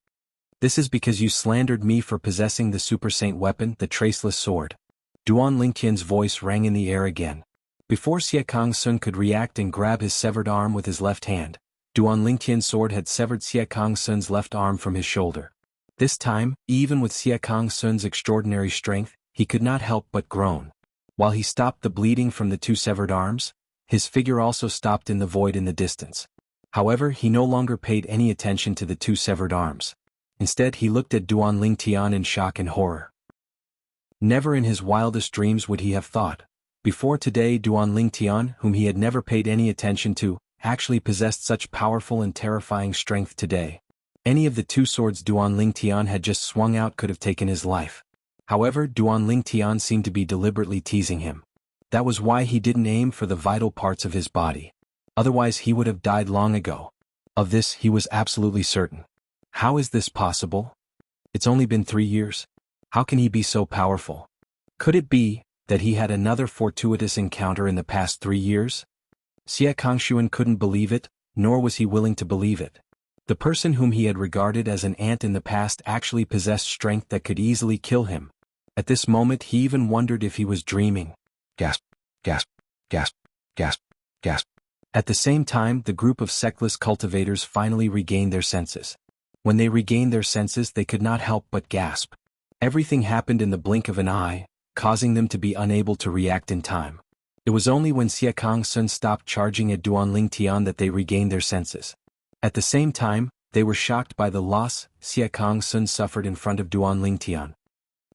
S1: This is because you slandered me for possessing the Super Saint weapon, the Traceless Sword. Duan Lingtian's voice rang in the air again. Before Xie Kang Sun could react and grab his severed arm with his left hand, Duan Lingtian's sword had severed Xie Kang Sun's left arm from his shoulder. This time, even with Xie Kang Sun's extraordinary strength, he could not help but groan. While he stopped the bleeding from the two severed arms, his figure also stopped in the void in the distance. However, he no longer paid any attention to the two severed arms. Instead, he looked at Duan Lingtian in shock and horror. Never in his wildest dreams would he have thought. Before today, Duan Lingtian, whom he had never paid any attention to, actually possessed such powerful and terrifying strength today. Any of the two swords Duan Lingtian had just swung out could have taken his life. However, Duan Lingtian seemed to be deliberately teasing him. That was why he didn't aim for the vital parts of his body. Otherwise he would have died long ago. Of this he was absolutely certain. How is this possible? It's only been 3 years. How can he be so powerful? Could it be that he had another fortuitous encounter in the past 3 years? Xie Kangshuan couldn't believe it, nor was he willing to believe it. The person whom he had regarded as an ant in the past actually possessed strength that could easily kill him. At this moment he even wondered if he was dreaming. Gasp, gasp, gasp, gasp, gasp. At the same time, the group of sectless cultivators finally regained their senses. When they regained their senses, they could not help but gasp. Everything happened in the blink of an eye, causing them to be unable to react in time. It was only when Xie Kang Sun stopped charging at Duan Lingtian that they regained their senses. At the same time, they were shocked by the loss Xie Kang Sun suffered in front of Duan Lingtian.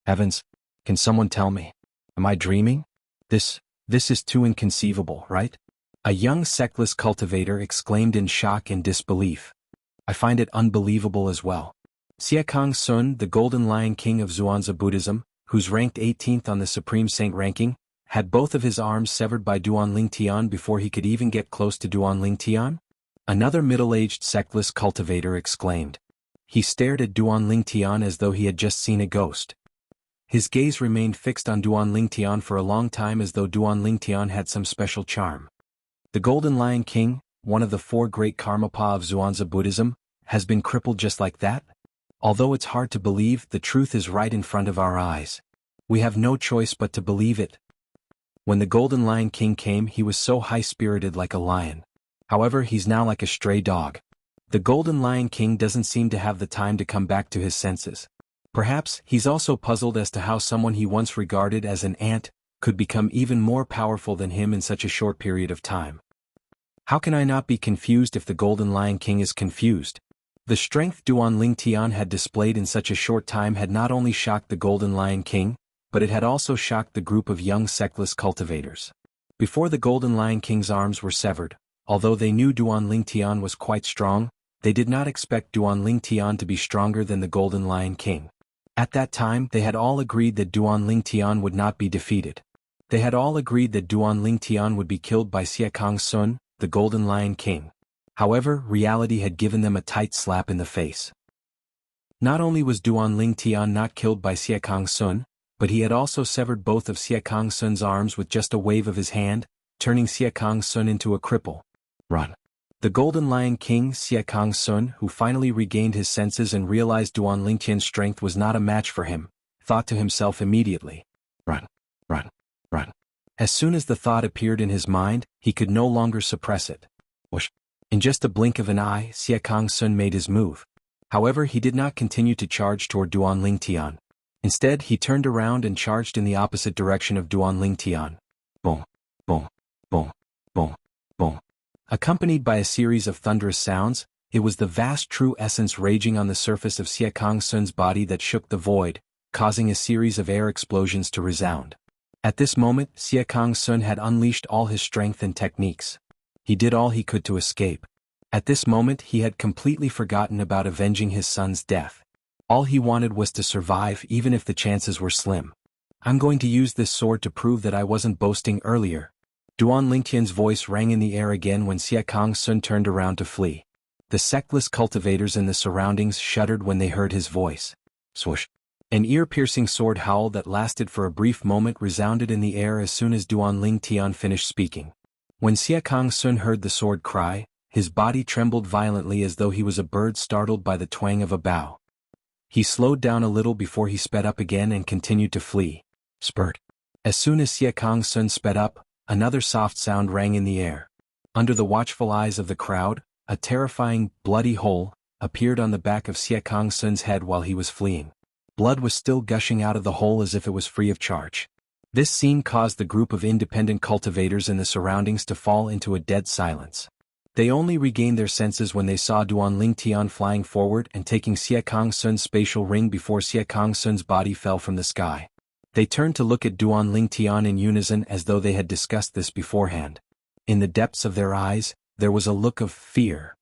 S1: Heavens, can someone tell me? Am I dreaming? This is too inconceivable, right? A young sectless cultivator exclaimed in shock and disbelief. I find it unbelievable as well. Xie Kang Sun, the Golden Lion King of Zhuangzi Buddhism, who's ranked 18th on the Supreme Saint ranking, had both of his arms severed by Duan Lingtian before he could even get close to Duan Lingtian? Another middle-aged sectless cultivator exclaimed. He stared at Duan Lingtian as though he had just seen a ghost. His gaze remained fixed on Duan Lingtian for a long time as though Duan Lingtian had some special charm. The Golden Lion King, one of the four great Karmapa of Zhuangzi Buddhism, has been crippled just like that? Although it's hard to believe, the truth is right in front of our eyes. We have no choice but to believe it. When the Golden Lion King came, he was so high-spirited like a lion. However, he's now like a stray dog. The Golden Lion King doesn't seem to have the time to come back to his senses. Perhaps he's also puzzled as to how someone he once regarded as an ant could become even more powerful than him in such a short period of time. How can I not be confused if the Golden Lion King is confused? The strength Duan Lingtian had displayed in such a short time had not only shocked the Golden Lion King, but it had also shocked the group of young sectless cultivators. Before the Golden Lion King's arms were severed, although they knew Duan Lingtian was quite strong, they did not expect Duan Lingtian to be stronger than the Golden Lion King. At that time, they had all agreed that Duan Lingtian would not be defeated. They had all agreed that Duan Lingtian would be killed by Siekang Sun, the Golden Lion King. However, reality had given them a tight slap in the face. Not only was Duan Lingtian not killed by Siekang Sun, but he had also severed both of Siekang Sun's arms with just a wave of his hand, turning Siekang Sun into a cripple. Run. The Golden Lion King, Siekang Sun, who finally regained his senses and realized Duan Lingtian's strength was not a match for him, thought to himself immediately, "Run, run, run." As soon as the thought appeared in his mind, he could no longer suppress it. Whoosh. In just a blink of an eye, Siekang Sun made his move. However, he did not continue to charge toward Duan Lingtian. Instead, he turned around and charged in the opposite direction of Duan Lingtian. Boom, boom, boom, boom, boom. Accompanied by a series of thunderous sounds, it was the vast true essence raging on the surface of Siekang Sun's body that shook the void, causing a series of air explosions to resound. At this moment, Siekang Sun had unleashed all his strength and techniques. He did all he could to escape. At this moment, he had completely forgotten about avenging his son's death. All he wanted was to survive, even if the chances were slim. "I'm going to use this sword to prove that I wasn't boasting earlier." Duan Lingtian's voice rang in the air again when Siekang Sun turned around to flee. The sectless cultivators in the surroundings shuddered when they heard his voice. Swoosh! An ear-piercing sword howl that lasted for a brief moment resounded in the air as soon as Duan Lingtian finished speaking. When Siekang Sun heard the sword cry, his body trembled violently as though he was a bird startled by the twang of a bow. He slowed down a little before he sped up again and continued to flee. Spurt! As soon as Siekang Sun sped up, another soft sound rang in the air. Under the watchful eyes of the crowd, a terrifying, bloody hole appeared on the back of Siekang Sun's head while he was fleeing. Blood was still gushing out of the hole as if it was free of charge. This scene caused the group of independent cultivators in the surroundings to fall into a dead silence. They only regained their senses when they saw Duan Lingtian flying forward and taking Siekang Sun's spatial ring before Siekang Sun's body fell from the sky. They turned to look at Duan Lingtian in unison as though they had discussed this beforehand. In the depths of their eyes, there was a look of fear.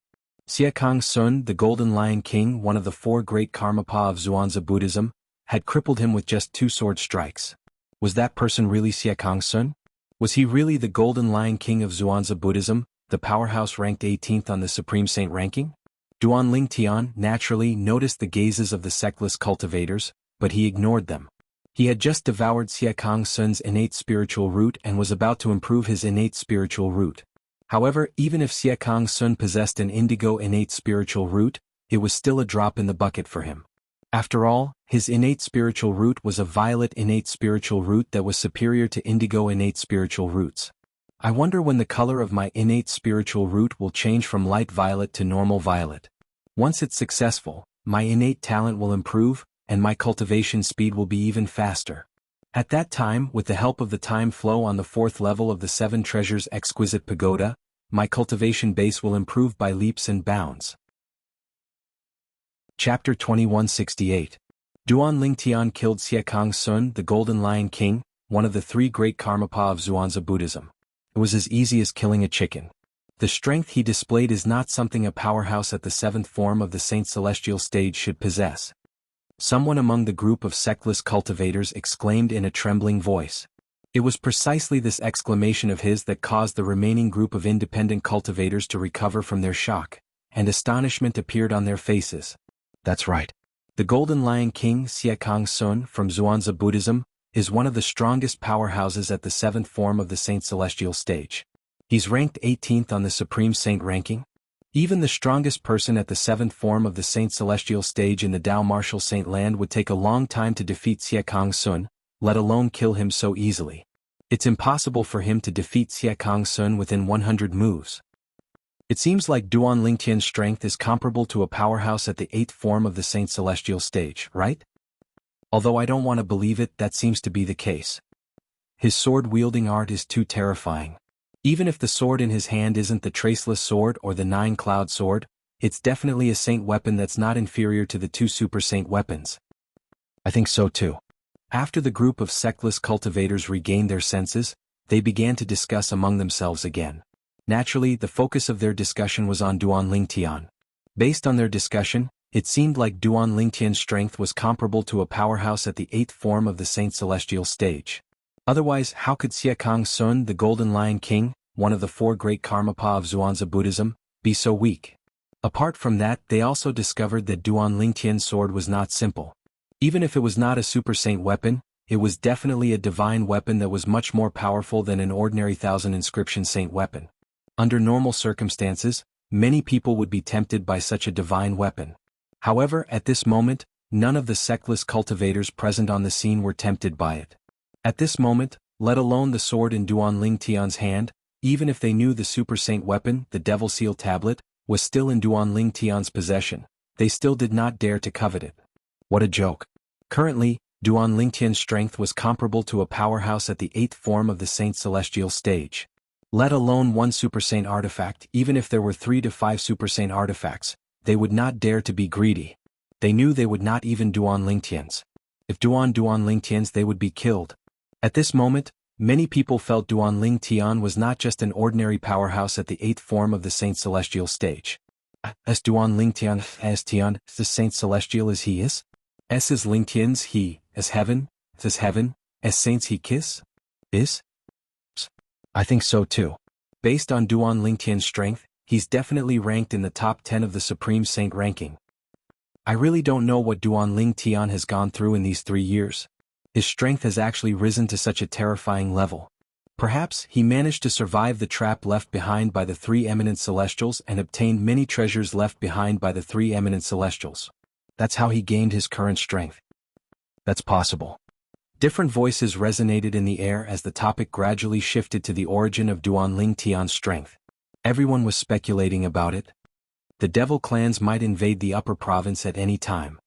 S1: Siekang Sun, the Golden Lion King, one of the four great Karmapa of Zhuangzi Buddhism, had crippled him with just 2 sword strikes. Was that person really Siekang Sun? Was he really the Golden Lion King of Zhuangzi Buddhism, the powerhouse ranked 18th on the Supreme Saint ranking? Duan Lingtian naturally noticed the gazes of the sectless cultivators, but he ignored them. He had just devoured Siekang Sun's innate spiritual root and was about to improve his innate spiritual root. However, even if Siekang Sun possessed an indigo innate spiritual root, it was still a drop in the bucket for him. After all, his innate spiritual root was a violet innate spiritual root that was superior to indigo innate spiritual roots. I wonder when the color of my innate spiritual root will change from light violet to normal violet. Once it's successful, my innate talent will improve, and my cultivation speed will be even faster. At that time, with the help of the time flow on the 4th level of the 7 Treasures Exquisite Pagoda, my cultivation base will improve by leaps and bounds. Chapter 2168. Duan Lingtian killed Siekang Sun, the Golden Lion King, one of the 3 great Karmapa of Zhuangzi Buddhism. It was as easy as killing a chicken. The strength he displayed is not something a powerhouse at the 7th form of the Saint Celestial stage should possess. Someone among the group of sectless cultivators exclaimed in a trembling voice. It was precisely this exclamation of his that caused the remaining group of independent cultivators to recover from their shock, and astonishment appeared on their faces. That's right. The Golden Lion King Siekang Sun from Zhuangzi Buddhism is one of the strongest powerhouses at the 7th form of the Saint Celestial stage. He's ranked 18th on the Supreme Saint ranking. Even the strongest person at the 7th form of the Saint Celestial stage in the Tao Martial Saint land would take a long time to defeat Siekang Sun, let alone kill him so easily. It's impossible for him to defeat Siekang Sun within 100 moves. It seems like Duan Lingtian's strength is comparable to a powerhouse at the 8th form of the Saint Celestial stage, right? Although I don't want to believe it, that seems to be the case. His sword-wielding art is too terrifying. Even if the sword in his hand isn't the Traceless Sword or the Nine-Cloud Sword, it's definitely a saint weapon that's not inferior to the 2 Super Saint weapons. I think so too. After the group of sectless cultivators regained their senses, they began to discuss among themselves again. Naturally, the focus of their discussion was on Duan Lingtian. Based on their discussion, it seemed like Duan Lingtian's strength was comparable to a powerhouse at the 8th form of the Saint Celestial stage. Otherwise, how could Siekang Sun, the Golden Lion King, one of the 4 great Karmapa of Zhuangzi Buddhism, be so weak? Apart from that, they also discovered that Duan Lingtian's sword was not simple. Even if it was not a Super Saint weapon, it was definitely a divine weapon that was much more powerful than an ordinary 1000 inscription saint weapon. Under normal circumstances, many people would be tempted by such a divine weapon. However, at this moment, none of the sectless cultivators present on the scene were tempted by it. At this moment, let alone the sword in Duan Lingtian's hand, even if they knew the Super Saint weapon, the Devil Seal Tablet, was still in Duan Lingtian's possession, they still did not dare to covet it. What a joke. Currently, Duan Lingtian's strength was comparable to a powerhouse at the 8th form of the Saint Celestial stage. Let alone 1 Super Saint artifact, even if there were 3 to 5 Super Saint artifacts, they would not dare to be greedy. They knew they would not even Duan Lingtian's. If Duan Lingtian's, they would be killed. At this moment, many people felt Duan Lingtian was not just an ordinary powerhouse at the 8th form of the Saint Celestial stage. As Duan Lingtian as Tian, the Saint Celestial as he is? As Lingtian's he, as heaven, as saints he kiss? Is? I think so too. Based on Duan Lingtian's strength, he's definitely ranked in the top 10 of the Supreme Saint ranking. I really don't know what Duan Lingtian has gone through in these 3 years. His strength has actually risen to such a terrifying level. Perhaps he managed to survive the trap left behind by the 3 eminent celestials and obtained many treasures left behind by the 3 eminent celestials. That's how he gained his current strength. That's possible. Different voices resonated in the air as the topic gradually shifted to the origin of Duan Lingtian's strength. Everyone was speculating about it. The devil clans might invade the upper province at any time.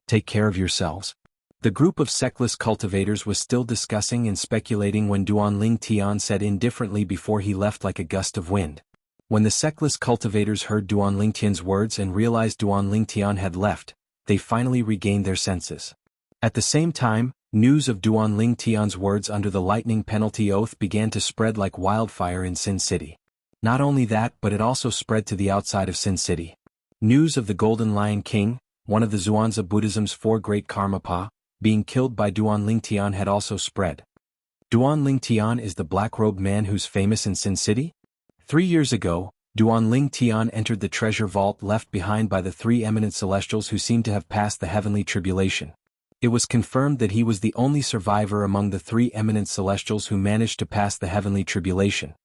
S1: Take care of yourselves. The group of sectless cultivators was still discussing and speculating when Duan Lingtian said indifferently before he left like a gust of wind. When the sectless cultivators heard Duan Lingtian's words and realized Duan Lingtian had left, they finally regained their senses. At the same time, news of Duan Lingtian's words under the lightning penalty oath began to spread like wildfire in Sin City. Not only that, but it also spread to the outside of Sin City. News of the Golden Lion King, one of the Zhuangzi Buddhism's 4 great Karmapa, being killed by Duan Lingtian had also spread. Duan Lingtian is the black-robed man who's famous in Sin City? 3 years ago, Duan Lingtian entered the treasure vault left behind by the 3 eminent celestials who seemed to have passed the heavenly tribulation. It was confirmed that he was the only survivor among the 3 eminent celestials who managed to pass the heavenly tribulation.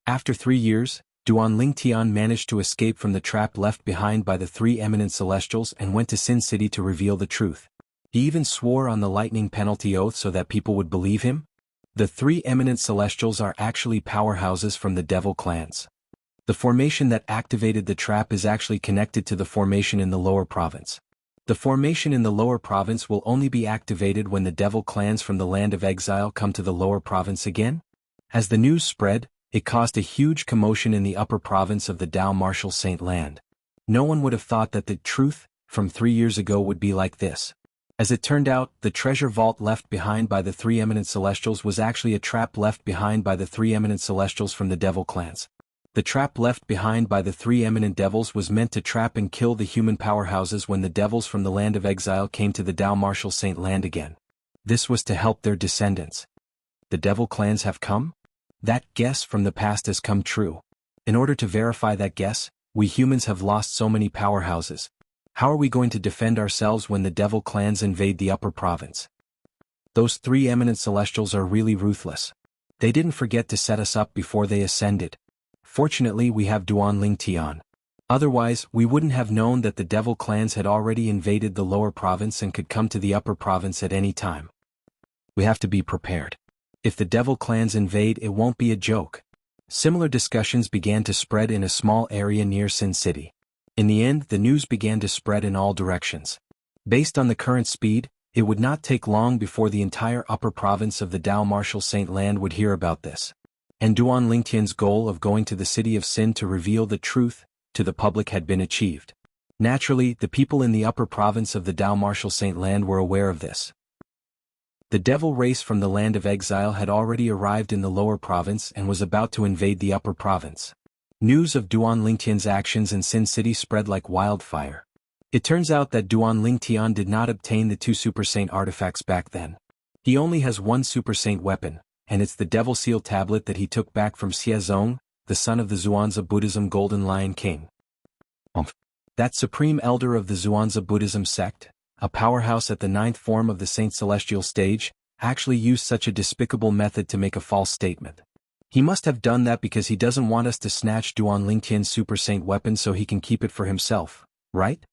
S1: After 3 years, Duan Lingtian managed to escape from the trap left behind by the 3 eminent celestials and went to Sin City to reveal the truth. He even swore on the lightning penalty oath so that people would believe him. The 3 eminent celestials are actually powerhouses from the devil clans. The formation that activated the trap is actually connected to the formation in the lower province. The formation in the lower province will only be activated when the devil clans from the land of exile come to the lower province again. As the news spread, it caused a huge commotion in the upper province of the Tao Martial Saint land. No one would have thought that the truth from 3 years ago would be like this. As it turned out, the treasure vault left behind by the 3 eminent celestials was actually a trap left behind by the 3 eminent celestials from the devil clans. The trap left behind by the 3 eminent devils was meant to trap and kill the human powerhouses when the devils from the land of exile came to the Tao Martial Saint land again. This was to help their descendants. The devil clans have come? That guess from the past has come true. In order to verify that guess, we humans have lost so many powerhouses. How are we going to defend ourselves when the devil clans invade the upper province? Those three eminent celestials are really ruthless. They didn't forget to set us up before they ascended. Fortunately we have Duanling Tian. Otherwise, we wouldn't have known that the devil clans had already invaded the lower province and could come to the upper province at any time. We have to be prepared. If the devil clans invade, it won't be a joke. Similar discussions began to spread in a small area near Sin City. In the end, the news began to spread in all directions. Based on the current speed, it would not take long before the entire upper province of the Dao Martial Saint Land would hear about this. And Duan Lingtian's goal of going to the city of Sin to reveal the truth to the public had been achieved. Naturally, the people in the upper province of the Dao Martial Saint Land were aware of this. The devil race from the land of exile had already arrived in the lower province and was about to invade the upper province. News of Duan Lingtian's actions in Sin City spread like wildfire. It turns out that Duan Lingtian did not obtain the 2 Super Saint artifacts back then. He only has 1 Super Saint weapon, and it's the Devil Seal tablet that he took back from Xiazong, the son of the Zhuangzi Buddhism Golden Lion King. That supreme elder of the Zhuangzi Buddhism sect, a powerhouse at the 9th form of the Saint Celestial stage, actually used such a despicable method to make a false statement. He must have done that because he doesn't want us to snatch Duan Lingtian's Super Saint weapon so he can keep it for himself, right?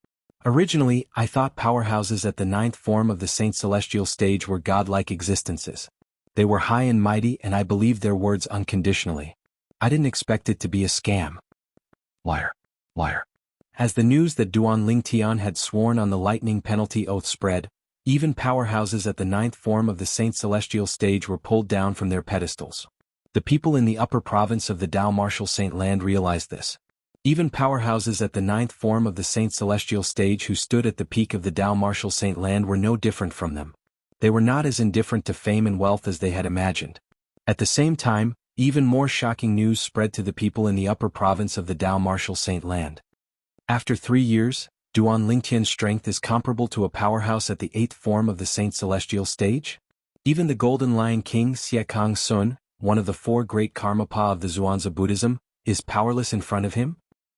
S1: Originally, I thought powerhouses at the 9th form of the Saint Celestial stage were godlike existences. They were high and mighty and I believed their words unconditionally. I didn't expect it to be a scam. Liar. Liar. As the news that Duan Lingtian had sworn on the lightning penalty oath spread, even powerhouses at the 9th form of the Saint Celestial stage were pulled down from their pedestals. The people in the upper province of the Dao Martial Saint Land realized this. Even powerhouses at the 9th form of the Saint Celestial stage who stood at the peak of the Dao Martial Saint Land were no different from them. They were not as indifferent to fame and wealth as they had imagined. At the same time, even more shocking news spread to the people in the upper province of the Dao Martial Saint Land. After 3 years, Duan Lingtian's strength is comparable to a powerhouse at the 8th form of the Saint Celestial stage? Even the Golden Lion King Xiekang Sun, one of the 4 great Karmapa of the Zhuangzi Buddhism, is powerless in front of him?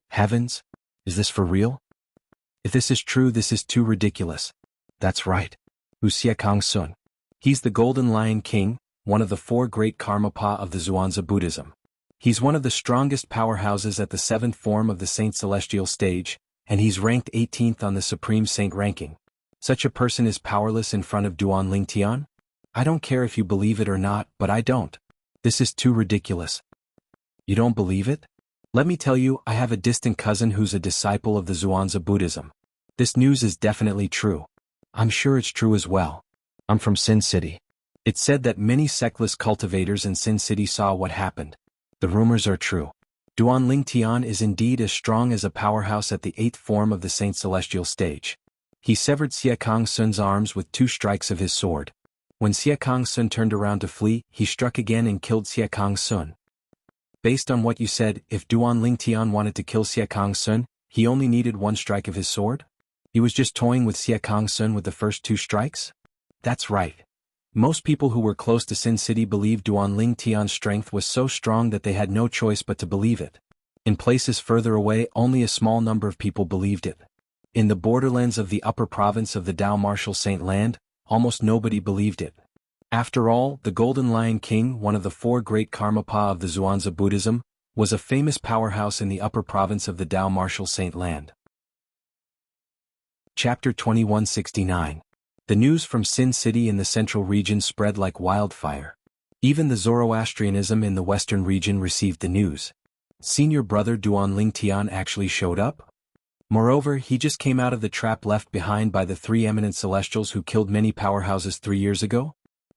S1: Heavens! Is this for real? If this is true, this is too ridiculous. That's right. Who's Xiekang Sun? He's the Golden Lion King, one of the 4 great Karmapa of the Zhuangzi Buddhism. He's one of the strongest powerhouses at the 7th form of the Saint Celestial stage, and he's ranked 18th on the Supreme Saint ranking. Such a person is powerless in front of Duan Lingtian? I don't care if you believe it or not, but I don't. This is too ridiculous. You don't believe it? Let me tell you, I have a distant cousin who's a disciple of the Zhuangzi Buddhism. This news is definitely true. I'm sure it's true as well. I'm from Sin City. It's said that many sectless cultivators in Sin City saw what happened. The rumors are true. Duan Lingtian is indeed as strong as a powerhouse at the 8th form of the Saint Celestial stage. He severed Xiekang Sun's arms with 2 strikes of his sword. When Xiekang Sun turned around to flee, he struck again and killed Xiekang Sun. Based on what you said, if Duan Lingtian wanted to kill Xiekang Sun, he only needed 1 strike of his sword? He was just toying with Xiekang Sun with the first 2 strikes? That's right. Most people who were close to Sin City believed Duan Lingtian's strength was so strong that they had no choice but to believe it. In places further away, only a small number of people believed it. In the borderlands of the upper province of the Dao Martial Saint Land, almost nobody believed it. After all, the Golden Lion King, one of the 4 great Karmapa of the Zhuangzi Buddhism, was a famous powerhouse in the upper province of the Dao Martial Saint Land. Chapter 2169. The news from Sin City in the central region spread like wildfire. Even the Zoroastrianism in the western region received the news. Senior brother Duan Lingtian actually showed up? Moreover, he just came out of the trap left behind by the 3 eminent celestials who killed many powerhouses 3 years ago?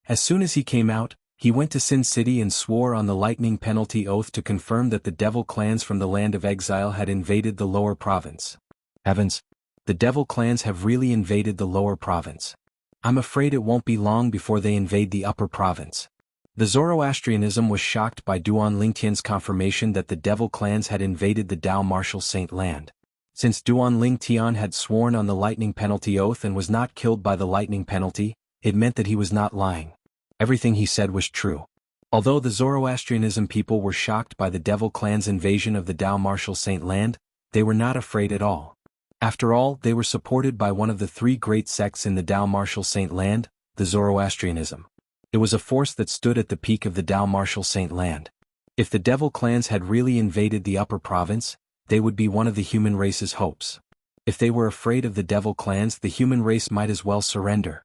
S1: As soon as he came out, he went to Sin City and swore on the lightning penalty oath to confirm that the devil clans from the land of exile had invaded the lower province. Heavens! The devil clans have really invaded the lower province. I'm afraid it won't be long before they invade the upper province. The Zoroastrianism was shocked by Duan Lingtian's confirmation that the devil clans had invaded the Dao Martial Saint Land. Since Duan Lingtian had sworn on the lightning penalty oath and was not killed by the lightning penalty, it meant that he was not lying. Everything he said was true. Although the Zoroastrianism people were shocked by the devil clan's invasion of the Dao Martial Saint Land, they were not afraid at all. After all, they were supported by one of the three great sects in the Tao martial saint land, the Zoroastrianism. It was a force that stood at the peak of the Tao martial saint land. If the devil clans had really invaded the upper province, they would be one of the human race's hopes. If they were afraid of the devil clans, the human race might as well surrender.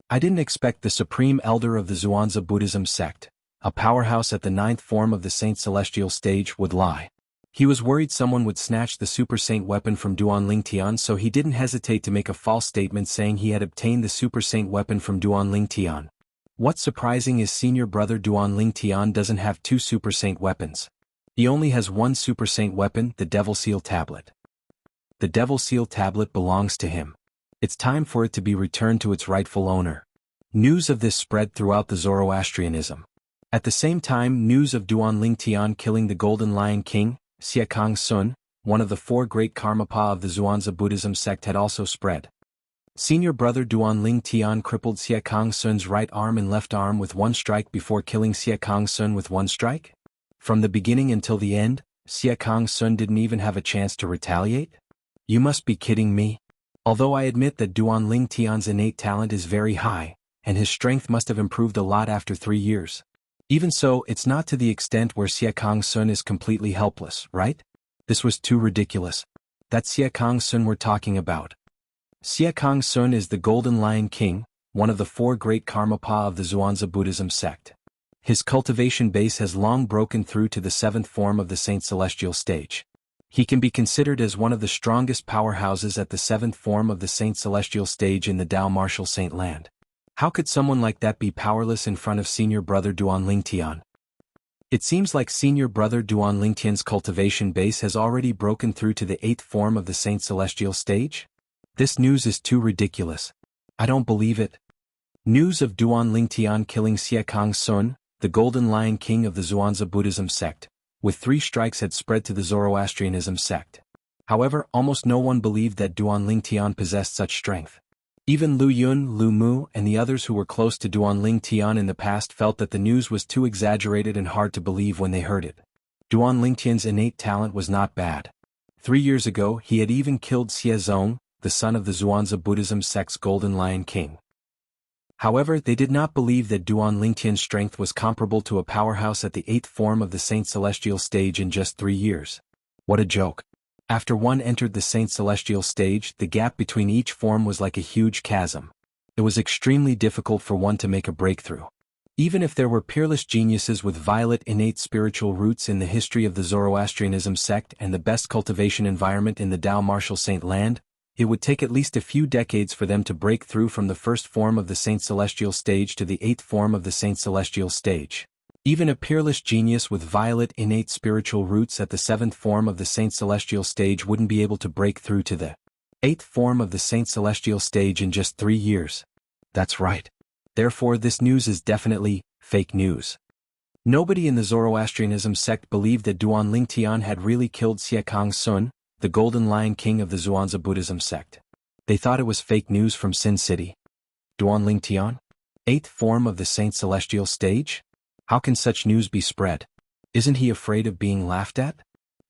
S1: I didn't expect the supreme elder of the Zhuangzi Buddhism sect, a powerhouse at the 9th form of the Saint Celestial stage, would lie. He was worried someone would snatch the Super Saint weapon from Duan Lingtian, so he didn't hesitate to make a false statement saying he had obtained the Super Saint weapon from Duan Lingtian. What's surprising is senior brother Duan Lingtian doesn't have two Super Saint weapons. He only has one Super Saint weapon, the Devil Seal Tablet. The Devil Seal Tablet belongs to him. It's time for it to be returned to its rightful owner. News of this spread throughout the Zoroastrianism. At the same time, news of Duan Lingtian killing the Golden Lion King, Siakang Sun, one of the four great Karmapa of the Zhuangzi Buddhism sect, had also spread. Senior brother Duan Lingtian crippled Siakang Sun's right arm and left arm with one strike before killing Siakang Sun with one strike? From the beginning until the end, Siakang Sun didn't even have a chance to retaliate? You must be kidding me. Although I admit that Duan Lingtian's innate talent is very high, and his strength must have improved a lot after 3 years. Even so, it's not to the extent where Siakang Sun is completely helpless, right? This was too ridiculous. That's Siakang Sun we're talking about. Siakang Sun is the Golden Lion King, one of the four great Karmapa of the Zhuangzi Buddhism sect. His cultivation base has long broken through to the 7th form of the Saint Celestial stage. He can be considered as one of the strongest powerhouses at the 7th form of the Saint Celestial stage in the Tao martial saint land. How could someone like that be powerless in front of senior brother Duan Lingtian? It seems like senior brother Duan Lingtian's cultivation base has already broken through to the 8th form of the Saint Celestial stage? This news is too ridiculous. I don't believe it. News of Duan Lingtian killing Siakang Sun, the Golden Lion King of the Zhuangzi Buddhism sect, with 3 strikes had spread to the Zoroastrianism sect. However, almost no one believed that Duan Lingtian possessed such strength. Even Lu Yun, Lu Mu, and the others who were close to Duan Lingtian in the past felt that the news was too exaggerated and hard to believe when they heard it. Duan Lingtian's innate talent was not bad. 3 years ago, he had even killed Xie Zong, the son of the Zhuangzi Buddhism sect's Golden Lion King. However, they did not believe that Duan Lingtian's strength was comparable to a powerhouse at the 8th form of the Saint Celestial stage in just 3 years. What a joke. After one entered the Saint Celestial stage, the gap between each form was like a huge chasm. It was extremely difficult for one to make a breakthrough. Even if there were peerless geniuses with violet innate spiritual roots in the history of the Zoroastrianism sect and the best cultivation environment in the Tao martial saint land, it would take at least a few decades for them to break through from the 1st form of the Saint Celestial stage to the 8th form of the Saint Celestial stage. Even a peerless genius with violet innate spiritual roots at the 7th form of the Saint Celestial stage wouldn't be able to break through to the 8th form of the Saint Celestial stage in just 3 years. That's right. Therefore, this news is definitely fake news. Nobody in the Zoroastrianism sect believed that Duan Lingtian had really killed Siakang Sun, the Golden Lion King of the Zhuangzi Buddhism sect. They thought it was fake news from Sin City. Duan Lingtian? 8th form of the Saint Celestial stage? How can such news be spread? Isn't he afraid of being laughed at?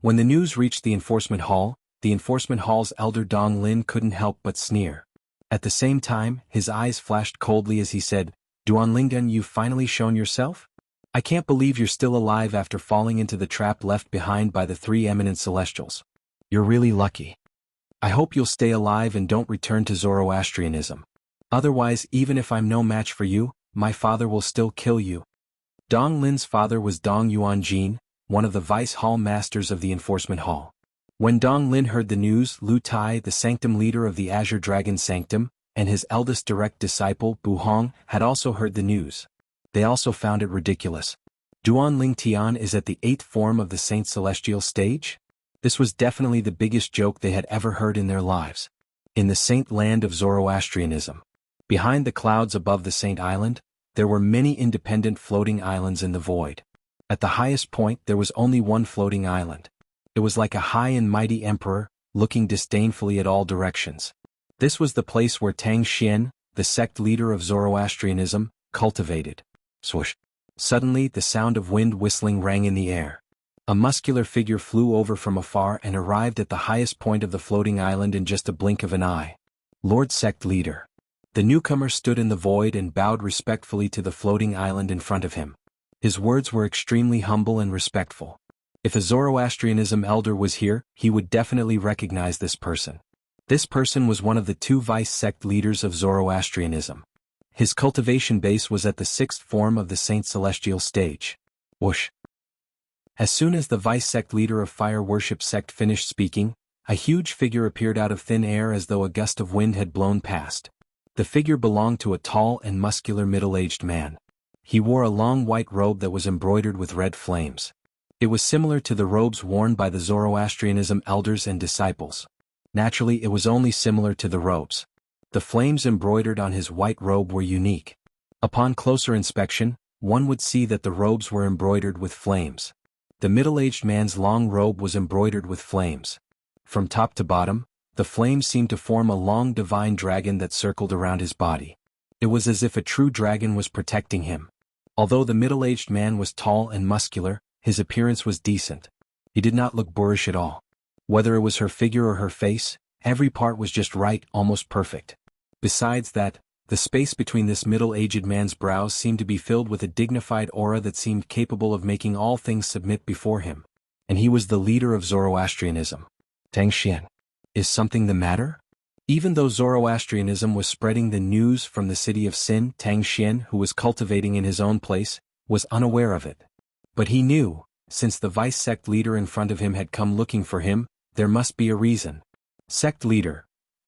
S1: When the news reached the enforcement hall's elder Dong Lin couldn't help but sneer. At the same time, his eyes flashed coldly as he said, Duan Lingtian, you've finally shown yourself? I can't believe you're still alive after falling into the trap left behind by the 3 eminent celestials. You're really lucky. I hope you'll stay alive and don't return to Zoroastrianism. Otherwise, even if I'm no match for you, my father will still kill you. Dong Lin's father was Dong Yuanjin, one of the vice hall masters of the enforcement hall. When Dong Lin heard the news, Lu Tai, the sanctum leader of the Azure Dragon Sanctum, and his eldest direct disciple, Bu Hong, had also heard the news. They also found it ridiculous. Duan Lingtian is at the 8th form of the Saint Celestial stage? This was definitely the biggest joke they had ever heard in their lives. In the saint land of Zoroastrianism, behind the clouds above the Saint Island, there were many independent floating islands in the void. At the highest point there was only one floating island. It was like a high and mighty emperor, looking disdainfully at all directions. This was the place where Tang Xian, the sect leader of Zoroastrianism, cultivated. Swoosh. Suddenly the sound of wind whistling rang in the air. A muscular figure flew over from afar and arrived at the highest point of the floating island in just a blink of an eye. Lord Sect Leader. The newcomer stood in the void and bowed respectfully to the floating island in front of him. His words were extremely humble and respectful. If a Zoroastrianism elder was here, he would definitely recognize this person. This person was one of the 2 vice sect leaders of Zoroastrianism. His cultivation base was at the 6th form of the Saint Celestial stage. Whoosh. As soon as the vice sect leader of fire worship sect finished speaking, a huge figure appeared out of thin air as though a gust of wind had blown past. The figure belonged to a tall and muscular middle-aged man. He wore a long white robe that was embroidered with red flames. It was similar to the robes worn by the Zoroastrianism elders and disciples. Naturally, it was only similar to the robes. The flames embroidered on his white robe were unique. Upon closer inspection, one would see that the robes were embroidered with flames. The middle-aged man's long robe was embroidered with flames. From top to bottom, the flames seemed to form a long divine dragon that circled around his body. It was as if a true dragon was protecting him. Although the middle-aged man was tall and muscular, his appearance was decent. He did not look boorish at all. Whether it was her figure or her face, every part was just right, almost perfect. Besides that, the space between this middle-aged man's brows seemed to be filled with a dignified aura that seemed capable of making all things submit before him. And he was the leader of Zoroastrianism. Tang Xian. Is something the matter? Even though Zoroastrianism was spreading the news from the city of Sin, Tang Xian, who was cultivating in his own place, was unaware of it. But he knew, since the vice sect leader in front of him had come looking for him, there must be a reason. Sect leader.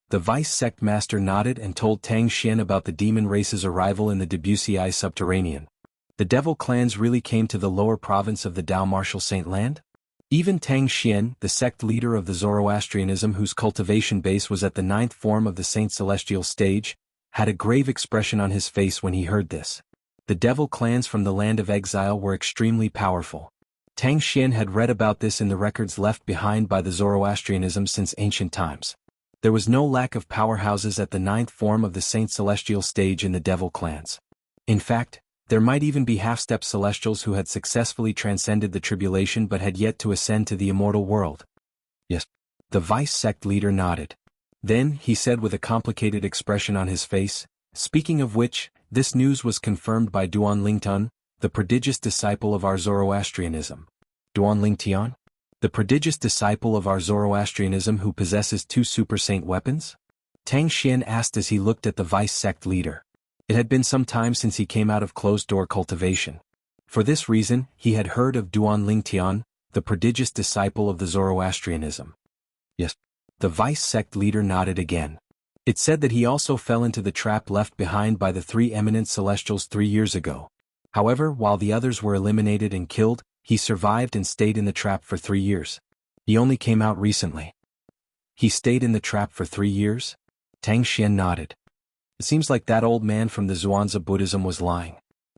S1: The vice sect master nodded and told Tang Xian about the demon race's arrival in the Debussy subterranean. The devil clans really came to the lower province of the Dao Martial Saint Land? Even Tang Xian, the sect leader of the Zoroastrianism whose cultivation base was at the 9th form of the Saint Celestial stage, had a grave expression on his face when he heard this. The devil clans from the land of exile were extremely powerful. Tang Xian had read about this in the records left behind by the Zoroastrianism since ancient times. There was no lack of powerhouses at the 9th form of the Saint Celestial stage in the devil clans. In fact, there might even be half-step celestials who had successfully transcended the tribulation but had yet to ascend to the immortal world. Yes. The vice sect leader nodded. Then, he said with a complicated expression on his face, speaking of which, this news was confirmed by Duan Lingtian, the prodigious disciple of our Zoroastrianism. Duan Lingtian? The prodigious disciple of our Zoroastrianism who possesses 2 super saint weapons? Tang Xian asked as he looked at the vice sect leader. It had been some time since he came out of closed-door cultivation. For this reason, he had heard of Duan Lingtian, the prodigious disciple of the Zoroastrianism. Yes. The vice sect leader nodded again. It said that he also fell into the trap left behind by the 3 eminent celestials 3 years ago. However, while the others were eliminated and killed, he survived and stayed in the trap for 3 years. He only came out recently. He stayed in the trap for 3 years? Tang Xian nodded. It seems like that old man from the Zhuangzi Buddhism was lying.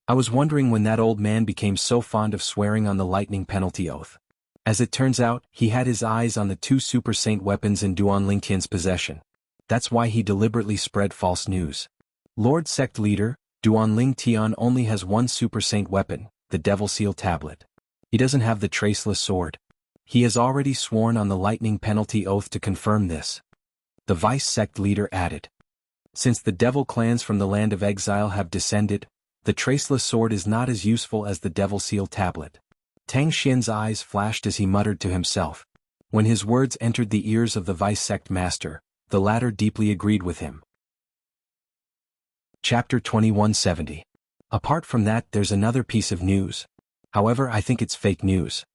S1: I was wondering when that old man became so fond of swearing on the lightning penalty oath. As it turns out, he had his eyes on the 2 super saint weapons in Duan Lingtian's possession. That's why he deliberately spread false news. Lord Sect Leader, Duan Lingtian only has 1 super saint weapon, the Devil Seal Tablet. He doesn't have the Traceless Sword. He has already sworn on the lightning penalty oath to confirm this. The vice sect leader added. Since the devil clans from the land of exile have descended, the Traceless Sword is not as useful as the Devil Seal Tablet. Tang Xian's eyes flashed as he muttered to himself. When his words entered the ears of the vice sect master, the latter deeply agreed with him. Chapter 2170. Apart from that, there's another piece of news. However, I think it's fake news.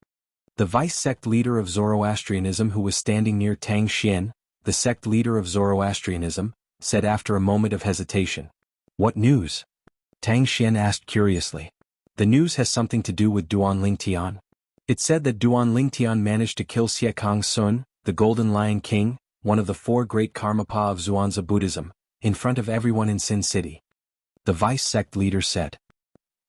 S1: The vice sect leader of Zoroastrianism who was standing near Tang Xian, the sect leader of Zoroastrianism, said after a moment of hesitation. What news? Tang Xian asked curiously. The news has something to do with Duan Lingtian. It said that Duan Lingtian managed to kill Siekang Sun, the Golden Lion King, one of the 4 great Karmapa of Zhuangzi Buddhism, in front of everyone in Sin City. The vice sect leader said.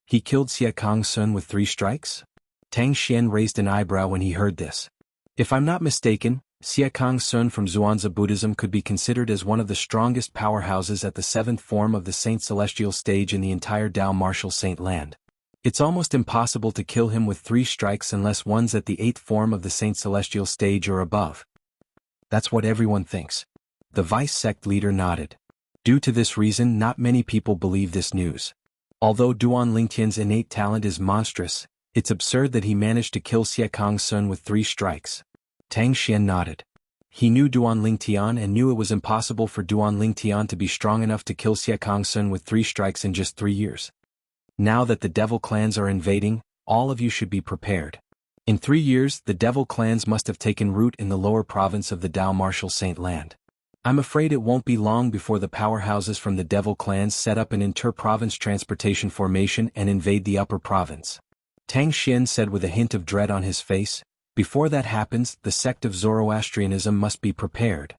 S1: He killed Siekang Sun with 3 strikes? Tang Xian raised an eyebrow when he heard this. If I'm not mistaken, Siekang Sun from Zhuangzi Buddhism could be considered as one of the strongest powerhouses at the 7th form of the Saint Celestial stage in the entire Dao Martial Saint Land. It's almost impossible to kill him with 3 strikes unless one's at the 8th form of the Saint Celestial stage or above. That's what everyone thinks. The vice sect leader nodded. Due to this reason, not many people believe this news. Although Duan Lingtian's innate talent is monstrous, it's absurd that he managed to kill Xie Kang's son with 3 strikes. Tang Xian nodded. He knew Duan Lingtian and knew it was impossible for Duan Lingtian to be strong enough to kill Xie Kang's son with 3 strikes in just 3 years. Now that the devil clans are invading, all of you should be prepared. In 3 years, the devil clans must have taken root in the lower province of the Dao Martial Saint Land. I'm afraid it won't be long before the powerhouses from the devil clans set up an inter-province transportation formation and invade the upper province. Tang Xian said with a hint of dread on his face. Before that happens, the sect of Zoroastrianism must be prepared.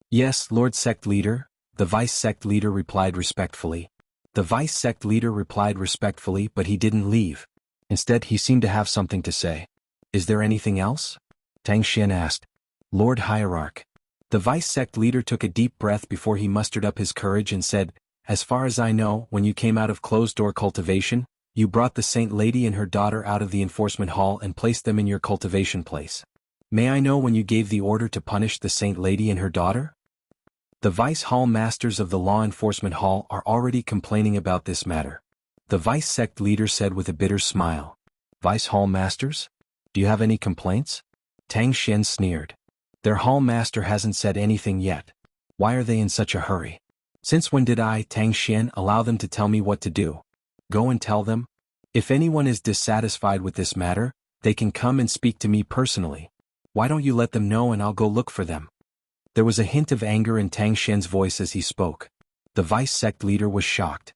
S1: Yes, Lord Sect Leader, the Vice Sect Leader replied respectfully. The Vice Sect Leader replied respectfully, but he didn't leave. Instead, he seemed to have something to say. Is there anything else? Tang Xian asked. Lord Hierarch. The Vice Sect Leader took a deep breath before he mustered up his courage and said, as far as I know, when you came out of closed-door cultivation, you brought the Saint Lady and her daughter out of the enforcement hall and placed them in your cultivation place. May I know when you gave the order to punish the Saint Lady and her daughter? The Vice Hall Masters of the Law Enforcement Hall are already complaining about this matter. The Vice Sect Leader said with a bitter smile. Vice Hall Masters? Do you have any complaints? Tang Xian sneered. Their Hall Master hasn't said anything yet. Why are they in such a hurry? Since when did I, Tang Xian, allow them to tell me what to do? Go and tell them. If anyone is dissatisfied with this matter, they can come and speak to me personally. Why don't you let them know and I'll go look for them? There was a hint of anger in Tang Xian's voice as he spoke. The Vice Sect Leader was shocked.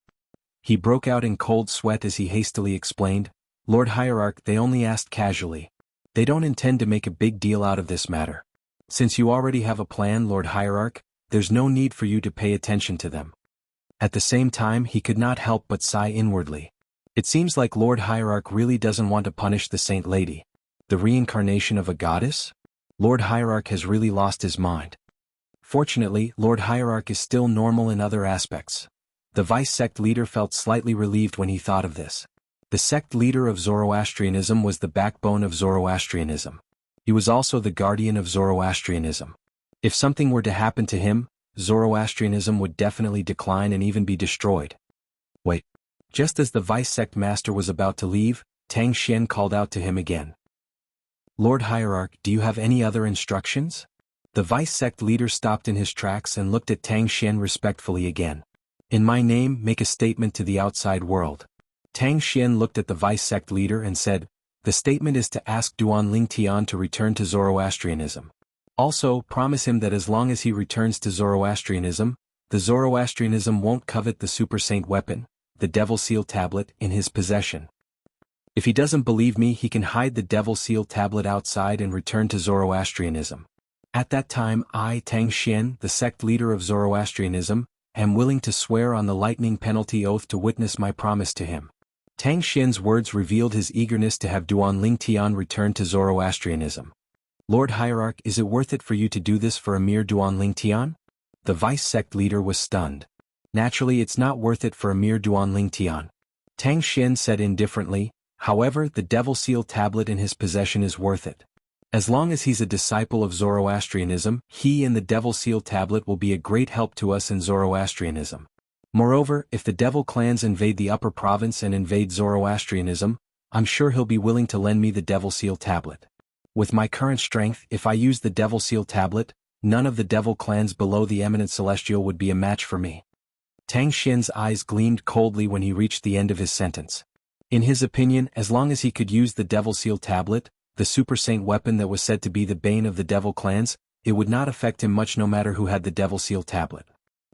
S1: He broke out in cold sweat as he hastily explained, Lord Hierarch, they only asked casually. They don't intend to make a big deal out of this matter. Since you already have a plan, Lord Hierarch, there's no need for you to pay attention to them. At the same time, he could not help but sigh inwardly. It seems like Lord Hierarch really doesn't want to punish the Saint Lady. The reincarnation of a goddess? Lord Hierarch has really lost his mind. Fortunately, Lord Hierarch is still normal in other aspects. The Vice Sect Leader felt slightly relieved when he thought of this. The sect leader of Zoroastrianism was the backbone of Zoroastrianism. He was also the guardian of Zoroastrianism. If something were to happen to him, Zoroastrianism would definitely decline and even be destroyed. Wait. Just as the Vice Sect Master was about to leave, Tang Xian called out to him again. Lord Hierarch, do you have any other instructions? The Vice Sect Leader stopped in his tracks and looked at Tang Xian respectfully again. In my name, make a statement to the outside world. Tang Xian looked at the Vice Sect Leader and said, the statement is to ask Duan Lingtian to return to Zoroastrianism. Also, promise him that as long as he returns to Zoroastrianism, the Zoroastrianism won't covet the Super Saint weapon, the Devil Seal Tablet, in his possession. If he doesn't believe me, he can hide the Devil Seal Tablet outside and return to Zoroastrianism. At that time, I, Tang Xian, the sect leader of Zoroastrianism, am willing to swear on the lightning penalty oath to witness my promise to him. Tang Xian's words revealed his eagerness to have Duan Lingtian return to Zoroastrianism. Lord Hierarch, is it worth it for you to do this for a mere Duan Lingtian? The Vice Sect Leader was stunned. Naturally, it's not worth it for a mere Duan Lingtian. Tang Xian said indifferently, however, the Devil Seal Tablet in his possession is worth it. As long as he's a disciple of Zoroastrianism, he and the Devil Seal Tablet will be a great help to us in Zoroastrianism. Moreover, if the Devil clans invade the upper province and invade Zoroastrianism, I'm sure he'll be willing to lend me the Devil Seal Tablet. With my current strength, if I use the Devil Seal Tablet, none of the Devil clans below the Eminent Celestial would be a match for me. Tang Xian's eyes gleamed coldly when he reached the end of his sentence. In his opinion, as long as he could use the Devil Seal Tablet, the Super Saint weapon that was said to be the bane of the Devil clans, it would not affect him much no matter who had the Devil Seal Tablet.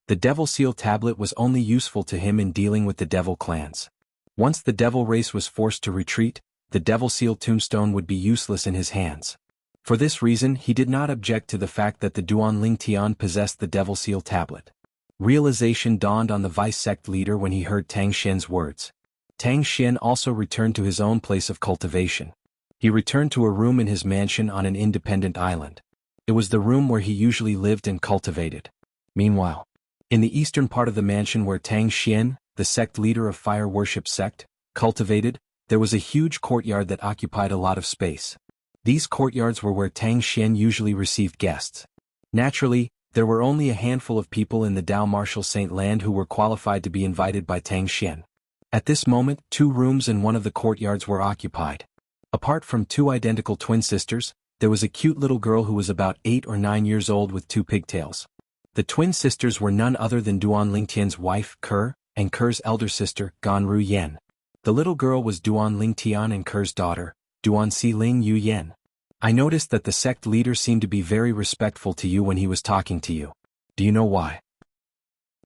S1: The Devil Seal Tablet was only useful to him in dealing with the Devil clans. Once the Devil race was forced to retreat, the Devil Seal Tombstone would be useless in his hands. For this reason, he did not object to the fact that the Duan Lingtian possessed the Devil Seal Tablet. Realization dawned on the Vice Sect Leader when he heard Tang Xian's words. Tang Xian also returned to his own place of cultivation. He returned to a room in his mansion on an independent island. It was the room where he usually lived and cultivated. Meanwhile, in the eastern part of the mansion where Tang Xian, the sect leader of Fire Worship Sect, cultivated, there was a huge courtyard that occupied a lot of space. These courtyards were where Tang Xian usually received guests. Naturally, there were only a handful of people in the Dao Martial Saint Land who were qualified to be invited by Tang Xian. At this moment, 2 rooms in one of the courtyards were occupied. Apart from 2 identical twin sisters, there was a cute little girl who was about 8 or 9 years old with 2 pigtails. The twin sisters were none other than Duan Lingtian's wife, Ke, and Ke's elder sister, Gan Ru Yan. The little girl was Duan Lingtian and Ke's daughter, Duan Si Ling Yu Yan. I noticed that the sect leader seemed to be very respectful to you when he was talking to you. Do you know why?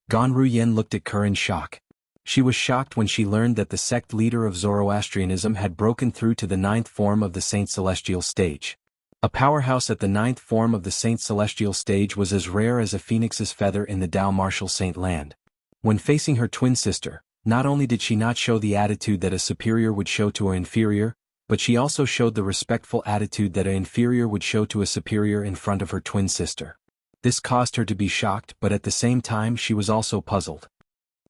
S1: Gan Ru Yan looked at Ke in shock. She was shocked when she learned that the sect leader of Zoroastrianism had broken through to the 9th form of the Saint Celestial stage. A powerhouse at the 9th form of the Saint Celestial stage was as rare as a phoenix's feather in the Dao Martial Saint Land. When facing her twin sister, not only did she not show the attitude that a superior would show to an inferior, but she also showed the respectful attitude that an inferior would show to a superior in front of her twin sister. This caused her to be shocked, but at the same time she was also puzzled.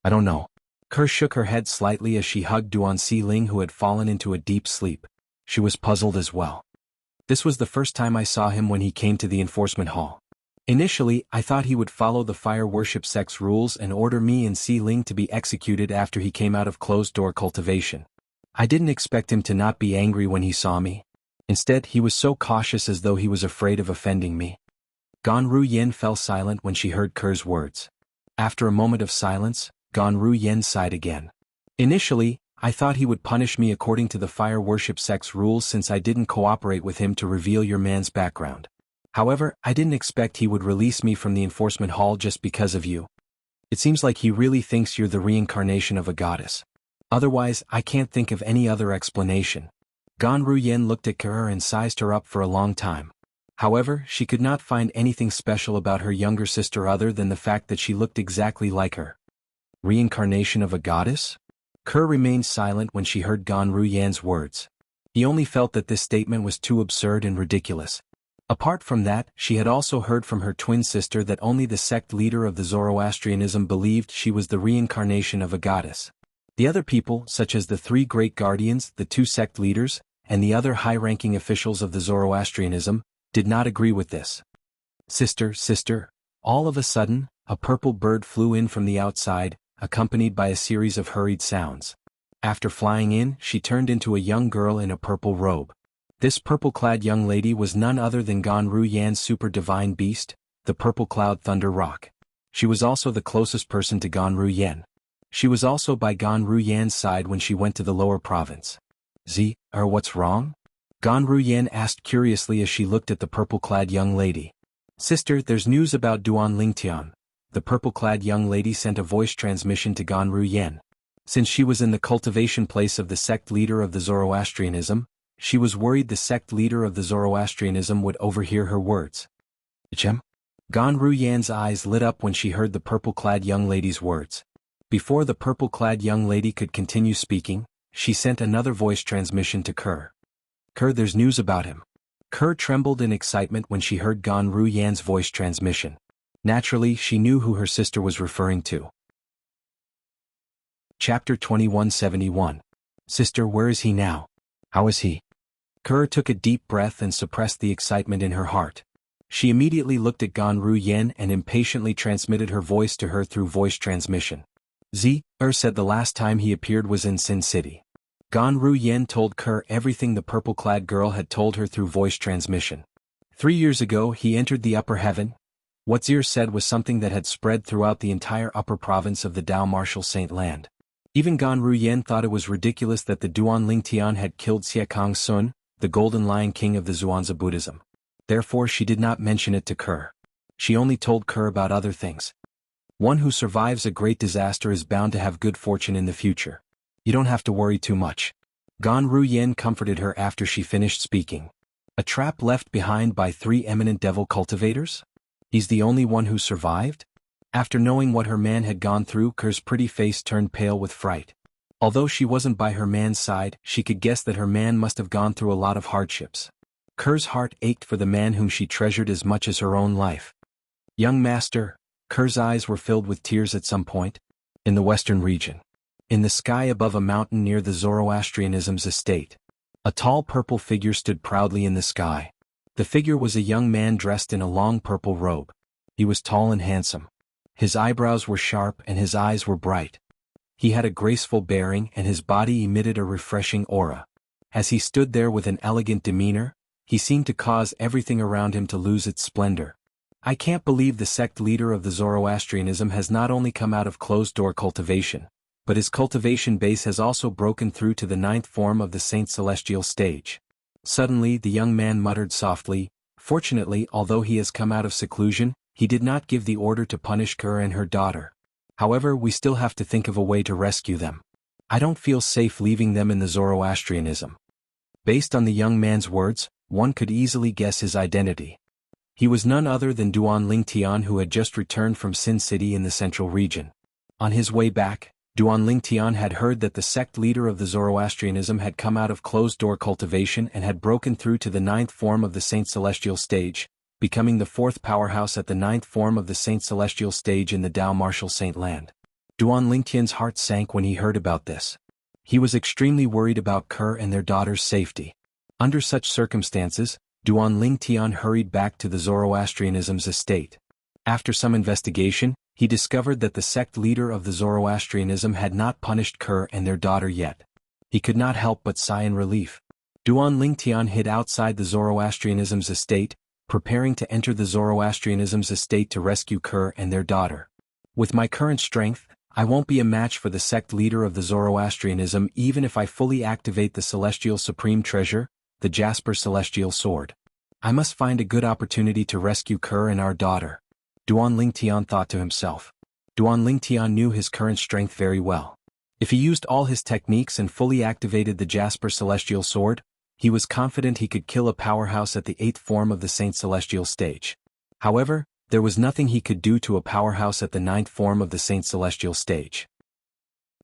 S1: I don't know. Ke shook her head slightly as she hugged Duan Si Ling, who had fallen into a deep sleep. She was puzzled as well. This was the first time I saw him when he came to the enforcement hall. Initially, I thought he would follow the fire worship sect's rules and order me and Si Ling to be executed after he came out of closed-door cultivation. I didn't expect him to not be angry when he saw me. Instead, he was so cautious as though he was afraid of offending me. Gan Ru Yan fell silent when she heard Ke's words. After a moment of silence, Gan Ru Yan sighed again. Initially, I thought he would punish me according to the fire worship sect's rules since I didn't cooperate with him to reveal your man's background. However, I didn't expect he would release me from the enforcement hall just because of you. It seems like he really thinks you're the reincarnation of a goddess. Otherwise, I can't think of any other explanation. Gan Ru Yan looked at Ke and sized her up for a long time. However, she could not find anything special about her younger sister other than the fact that she looked exactly like her. Reincarnation of a goddess? Ke remained silent when she heard Gan Ru Yan's words. He only felt that this statement was too absurd and ridiculous. Apart from that, she had also heard from her twin sister that only the sect leader of the Zoroastrianism believed she was the reincarnation of a goddess. The other people, such as the 3 great guardians, the 2 sect leaders, and the other high-ranking officials of the Zoroastrianism, did not agree with this. Sister, all of a sudden, a purple bird flew in from the outside, accompanied by a series of hurried sounds. After flying in, she turned into a young girl in a purple robe. This purple-clad young lady was none other than Gan Ru Yan's super divine beast, the Purple Cloud Thunder Rock. She was also the closest person to Gan Ru Yan. She was also by Gan Ru Yan's side when she went to the lower province. What's wrong? Gan Ru Yan asked curiously as she looked at the purple-clad young lady. Sister, there's news about Duan Lingtian. The purple-clad young lady sent a voice transmission to Gan Ru Yan. Since she was in the cultivation place of the sect leader of the Zoroastrianism, she was worried the sect leader of the Zoroastrianism would overhear her words. Gan Ru Yan's eyes lit up when she heard the purple-clad young lady's words. Before the purple-clad young lady could continue speaking, she sent another voice transmission to Ke. Ke, there's news about him. Ke trembled in excitement when she heard Gan Ru Yan's voice transmission. Naturally, she knew who her sister was referring to. Chapter 2171. Sister, where is he now? How is he? Ke took a deep breath and suppressed the excitement in her heart. She immediately looked at Gan Ru Yan and impatiently transmitted her voice to her through voice transmission. Said the last time he appeared was in Sin City. Gan Ru Yan told Ke everything the purple-clad girl had told her through voice transmission. 3 years ago he entered the upper heaven. What Zir said was something that had spread throughout the entire upper province of the Dao Martial Saint Land. Even Gan Ru Yan thought it was ridiculous that the Duan Lingtian had killed Siekang Sun, the Golden Lion King of the Zhuangzi Buddhism. Therefore she did not mention it to Ke. She only told Ke about other things. One who survives a great disaster is bound to have good fortune in the future. You don't have to worry too much. Gan Ru Yan comforted her after she finished speaking. A trap left behind by 3 eminent devil cultivators? He's the only one who survived? After knowing what her man had gone through, Ke's pretty face turned pale with fright. Although she wasn't by her man's side, she could guess that her man must have gone through a lot of hardships. Ke's heart ached for the man whom she treasured as much as her own life. Young master, Ke's eyes were filled with tears at some point. In the western region. In the sky above a mountain near the Zoroastrianism's estate, a tall purple figure stood proudly in the sky. The figure was a young man dressed in a long purple robe. He was tall and handsome. His eyebrows were sharp and his eyes were bright. He had a graceful bearing and his body emitted a refreshing aura. As he stood there with an elegant demeanor, he seemed to cause everything around him to lose its splendor. I can't believe the sect leader of the Zoroastrianism has not only come out of closed-door cultivation, but his cultivation base has also broken through to the 9th form of the Saint Celestial stage. Suddenly the young man muttered softly, "Fortunately, although he has come out of seclusion, he did not give the order to punish Kerr and her daughter. However, we still have to think of a way to rescue them. I don't feel safe leaving them in the Zoroastrianism." Based on the young man's words, one could easily guess his identity. He was none other than Duan Lingtian, who had just returned from Sin City in the central region. On his way back, Duan Lingtian had heard that the sect leader of the Zoroastrianism had come out of closed-door cultivation and had broken through to the 9th form of the Saint Celestial stage, becoming the 4th powerhouse at the 9th form of the Saint Celestial stage in the Dao Martial Saint Land. Duan Lingtian's heart sank when he heard about this. He was extremely worried about Kerr and their daughter's safety. Under such circumstances, Duan Lingtian hurried back to the Zoroastrianism's estate. After some investigation, he discovered that the sect leader of the Zoroastrianism had not punished Kerr and their daughter yet. He could not help but sigh in relief. Duan Lingtian hid outside the Zoroastrianism's estate, preparing to enter the Zoroastrianism's estate to rescue Kerr and their daughter. With my current strength, I won't be a match for the sect leader of the Zoroastrianism even if I fully activate the Celestial Supreme Treasure, the Jasper Celestial Sword. I must find a good opportunity to rescue Kerr and our daughter, Duan Lingtian thought to himself. Duan Lingtian knew his current strength very well. If he used all his techniques and fully activated the Jasper Celestial Sword, he was confident he could kill a powerhouse at the 8th form of the Saint Celestial stage. However, there was nothing he could do to a powerhouse at the 9th form of the Saint Celestial stage.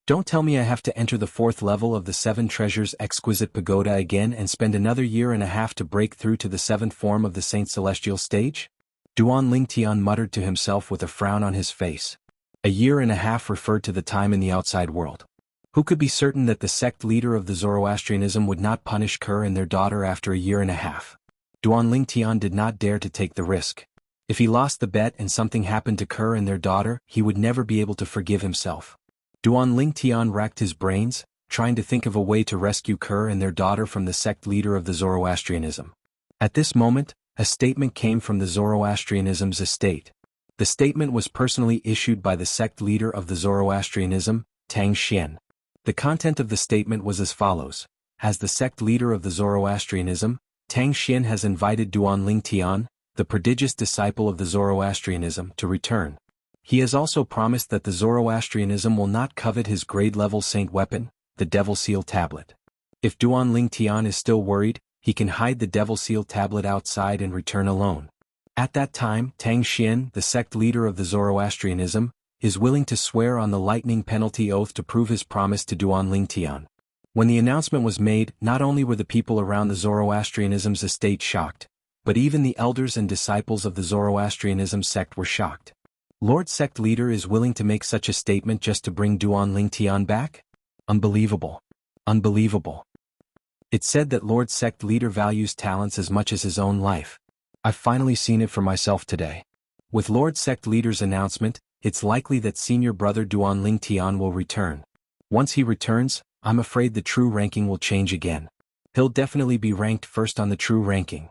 S1: Don't tell me I have to enter the 4th level of the 7 Treasures Exquisite Pagoda again and spend another year and a half to break through to the 7th form of the Saint Celestial stage? Duan Lingtian muttered to himself with a frown on his face. A year and a half referred to the time in the outside world. Who could be certain that the sect leader of the Zoroastrianism would not punish Kerr and their daughter after a year and a half? Duan Lingtian did not dare to take the risk. If he lost the bet and something happened to Kerr and their daughter, he would never be able to forgive himself. Duan Lingtian racked his brains, trying to think of a way to rescue Kerr and their daughter from the sect leader of the Zoroastrianism. At this moment, a statement came from the Zoroastrianism's estate. The statement was personally issued by the sect leader of the Zoroastrianism, Tang Xian. The content of the statement was as follows. As the sect leader of the Zoroastrianism, Tang Xian has invited Duan Lingtian, the prodigious disciple of the Zoroastrianism, to return. He has also promised that the Zoroastrianism will not covet his grade-level saint weapon, the Devil Seal Tablet. If Duan Lingtian is still worried, he can hide the Devil Seal Tablet outside and return alone. At that time, Tang Xian, the sect leader of the Zoroastrianism, is willing to swear on the lightning penalty oath to prove his promise to Duan Lingtian. When the announcement was made, not only were the people around the Zoroastrianism's estate shocked, but even the elders and disciples of the Zoroastrianism sect were shocked. Lord Sect Leader is willing to make such a statement just to bring Duan Lingtian back? Unbelievable. Unbelievable. It's said that Lord Sect Leader values talents as much as his own life. I've finally seen it for myself today. With Lord Sect Leader's announcement, it's likely that senior brother Duan Lingtian will return. Once he returns, I'm afraid the true ranking will change again. He'll definitely be ranked first on the true ranking.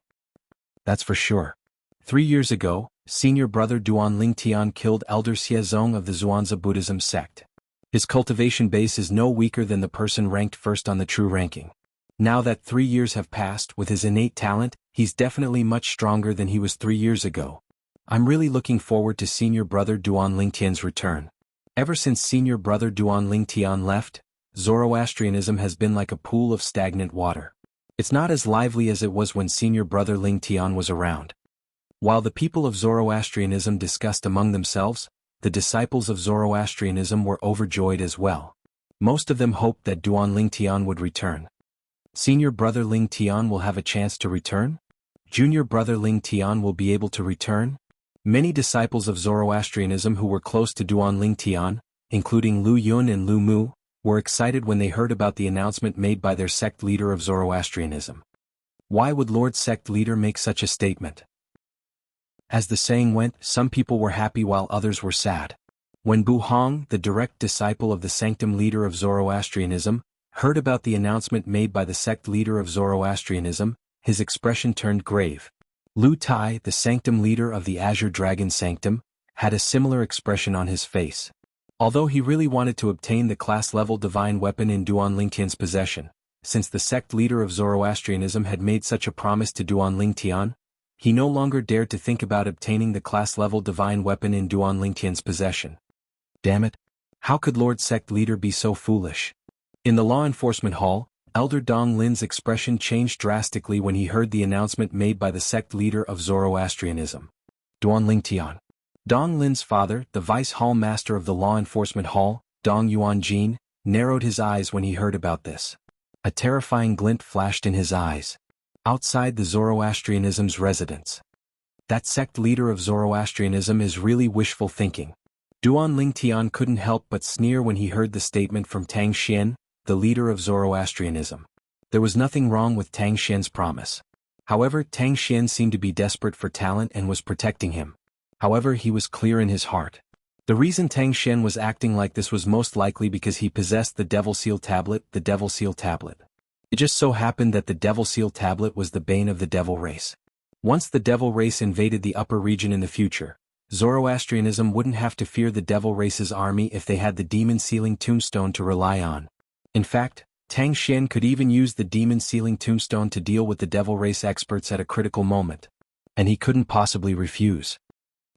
S1: That's for sure. 3 years ago, senior brother Duan Lingtian killed Elder Xiezong of the Zhuangzi Buddhism sect. His cultivation base is no weaker than the person ranked first on the true ranking. Now that 3 years have passed, with his innate talent, he's definitely much stronger than he was 3 years ago. I'm really looking forward to senior brother Duan Lingtian's return. Ever since senior brother Duan Lingtian left, Zoroastrianism has been like a pool of stagnant water. It's not as lively as it was when senior brother Lingtian was around. While the people of Zoroastrianism discussed among themselves, the disciples of Zoroastrianism were overjoyed as well. Most of them hoped that Duan Lingtian would return. Senior brother Lingtian will have a chance to return? Junior brother Lingtian will be able to return? Many disciples of Zoroastrianism who were close to Duan Lingtian, including Lu Yun and Lu Mu, were excited when they heard about the announcement made by their sect leader of Zoroastrianism. Why would Lord Sect Leader make such a statement? As the saying went, some people were happy while others were sad. When Bu Hong, the direct disciple of the sanctum leader of Zoroastrianism, heard about the announcement made by the sect leader of Zoroastrianism, his expression turned grave. Lu Tai, the sanctum leader of the Azure Dragon Sanctum, had a similar expression on his face. Although he really wanted to obtain the class-level divine weapon in Duan Lingtian's possession, since the sect leader of Zoroastrianism had made such a promise to Duan Lingtian, he no longer dared to think about obtaining the class-level divine weapon in Duan Lingtian's possession. Damn it! How could Lord Sect Leader be so foolish? In the law enforcement hall, Elder Dong Lin's expression changed drastically when he heard the announcement made by the sect leader of Zoroastrianism. Duan Lingtian. Dong Lin's father, the vice hall master of the law enforcement hall, Dong Yuanjin, narrowed his eyes when he heard about this. A terrifying glint flashed in his eyes. Outside the Zoroastrianism's residence. That sect leader of Zoroastrianism is really wishful thinking. Duan Lingtian couldn't help but sneer when he heard the statement from Tang Xian, the leader of Zoroastrianism. There was nothing wrong with Tang Xian's promise. However, Tang Xian seemed to be desperate for talent and was protecting him. However, he was clear in his heart. The reason Tang Xian was acting like this was most likely because he possessed the Devil Seal Tablet, the Devil Seal Tablet. It just so happened that the Devil Seal Tablet was the bane of the Devil race. Once the Devil race invaded the upper region in the future, Zoroastrianism wouldn't have to fear the Devil race's army if they had the Demon Sealing Tombstone to rely on. In fact, Tang Xian could even use the Demon Sealing Tombstone to deal with the Devil race experts at a critical moment. And he couldn't possibly refuse.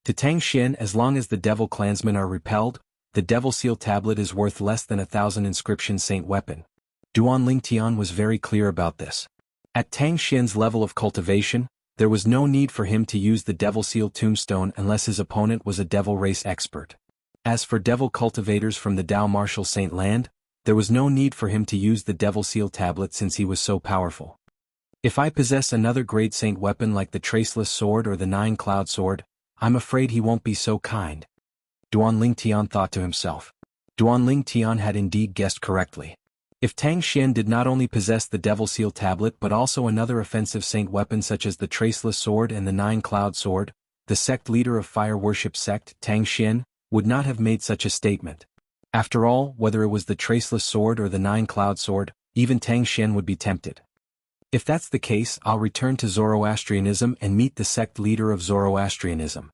S1: To Tang Xian, as long as the Devil clansmen are repelled, the Devil Seal Tablet is worth less than 1,000 inscription saint weapon. Duan Lingtian was very clear about this. At Tang Xian's level of cultivation, there was no need for him to use the Devil Seal Tombstone unless his opponent was a Devil race expert. As for Devil cultivators from the Dao Martial Saint Land, there was no need for him to use the Devil Seal Tablet since he was so powerful. If I possess another great saint weapon like the Traceless Sword or the Nine Cloud Sword, I'm afraid he won't be so kind. Duan Lingtian thought to himself. Duan Lingtian had indeed guessed correctly. If Tang Xian did not only possess the Devil Seal Tablet but also another offensive saint weapon such as the Traceless Sword and the Nine Cloud Sword, the sect leader of Fire Worship Sect, Tang Xian, would not have made such a statement. After all, whether it was the Traceless Sword or the Nine Cloud Sword, even Tang Xian would be tempted. If that's the case, I'll return to Zoroastrianism and meet the sect leader of Zoroastrianism.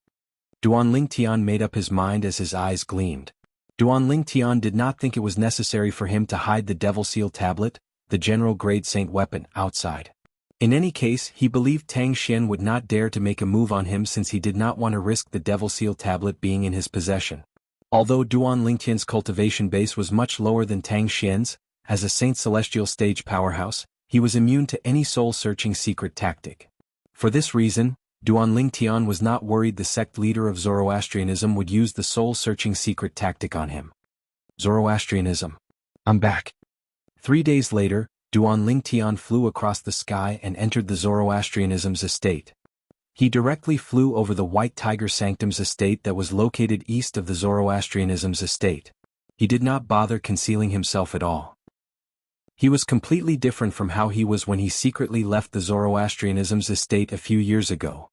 S1: Duan Lingtian made up his mind as his eyes gleamed. Duan Lingtian did not think it was necessary for him to hide the Devil Seal Tablet, the general-grade saint weapon, outside. In any case, he believed Tang Xian would not dare to make a move on him since he did not want to risk the Devil Seal Tablet being in his possession. Although Duan Lingtian's cultivation base was much lower than Tang Xian's, as a Saint Celestial stage powerhouse, he was immune to any soul-searching secret tactic. For this reason, Duan Lingtian was not worried the sect leader of Zoroastrianism would use the soul-searching secret tactic on him. Zoroastrianism. I'm back. 3 days later, Duan Lingtian flew across the sky and entered the Zoroastrianism's estate. He directly flew over the White Tiger Sanctum's estate that was located east of the Zoroastrianism's estate. He did not bother concealing himself at all. He was completely different from how he was when he secretly left the Zoroastrianism's estate a few years ago.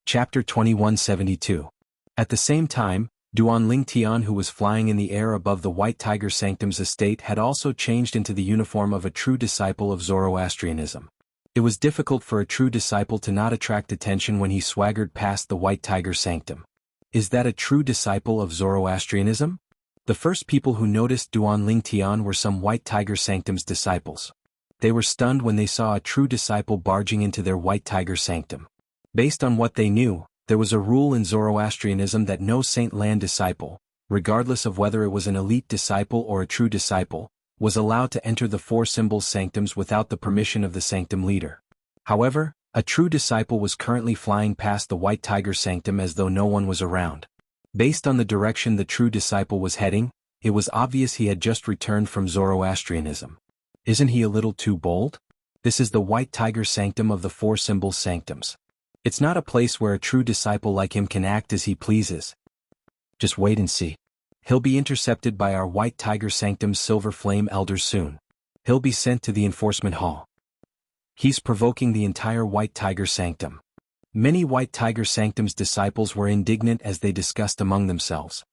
S1: Chapter 2172. At the same time, Duan Lingtian, who was flying in the air above the White Tiger Sanctum's estate, had also changed into the uniform of a true disciple of Zoroastrianism. It was difficult for a true disciple to not attract attention when he swaggered past the White Tiger Sanctum. Is that a true disciple of Zoroastrianism? The first people who noticed Duan Lingtian were some White Tiger Sanctum's disciples. They were stunned when they saw a true disciple barging into their White Tiger Sanctum. Based on what they knew, there was a rule in Zoroastrianism that no Saint Land disciple, regardless of whether it was an elite disciple or a true disciple, was allowed to enter the Four Symbols Sanctums without the permission of the sanctum leader. However, a true disciple was currently flying past the White Tiger Sanctum as though no one was around. Based on the direction the true disciple was heading, it was obvious he had just returned from Zoroastrianism. Isn't he a little too bold? This is the White Tiger Sanctum of the Four Symbols Sanctums. It's not a place where a true disciple like him can act as he pleases. Just wait and see. He'll be intercepted by our White Tiger Sanctum's Silver Flame elders soon. He'll be sent to the enforcement hall. He's provoking the entire White Tiger Sanctum. Many White Tiger Sanctum's disciples were indignant as they discussed among themselves.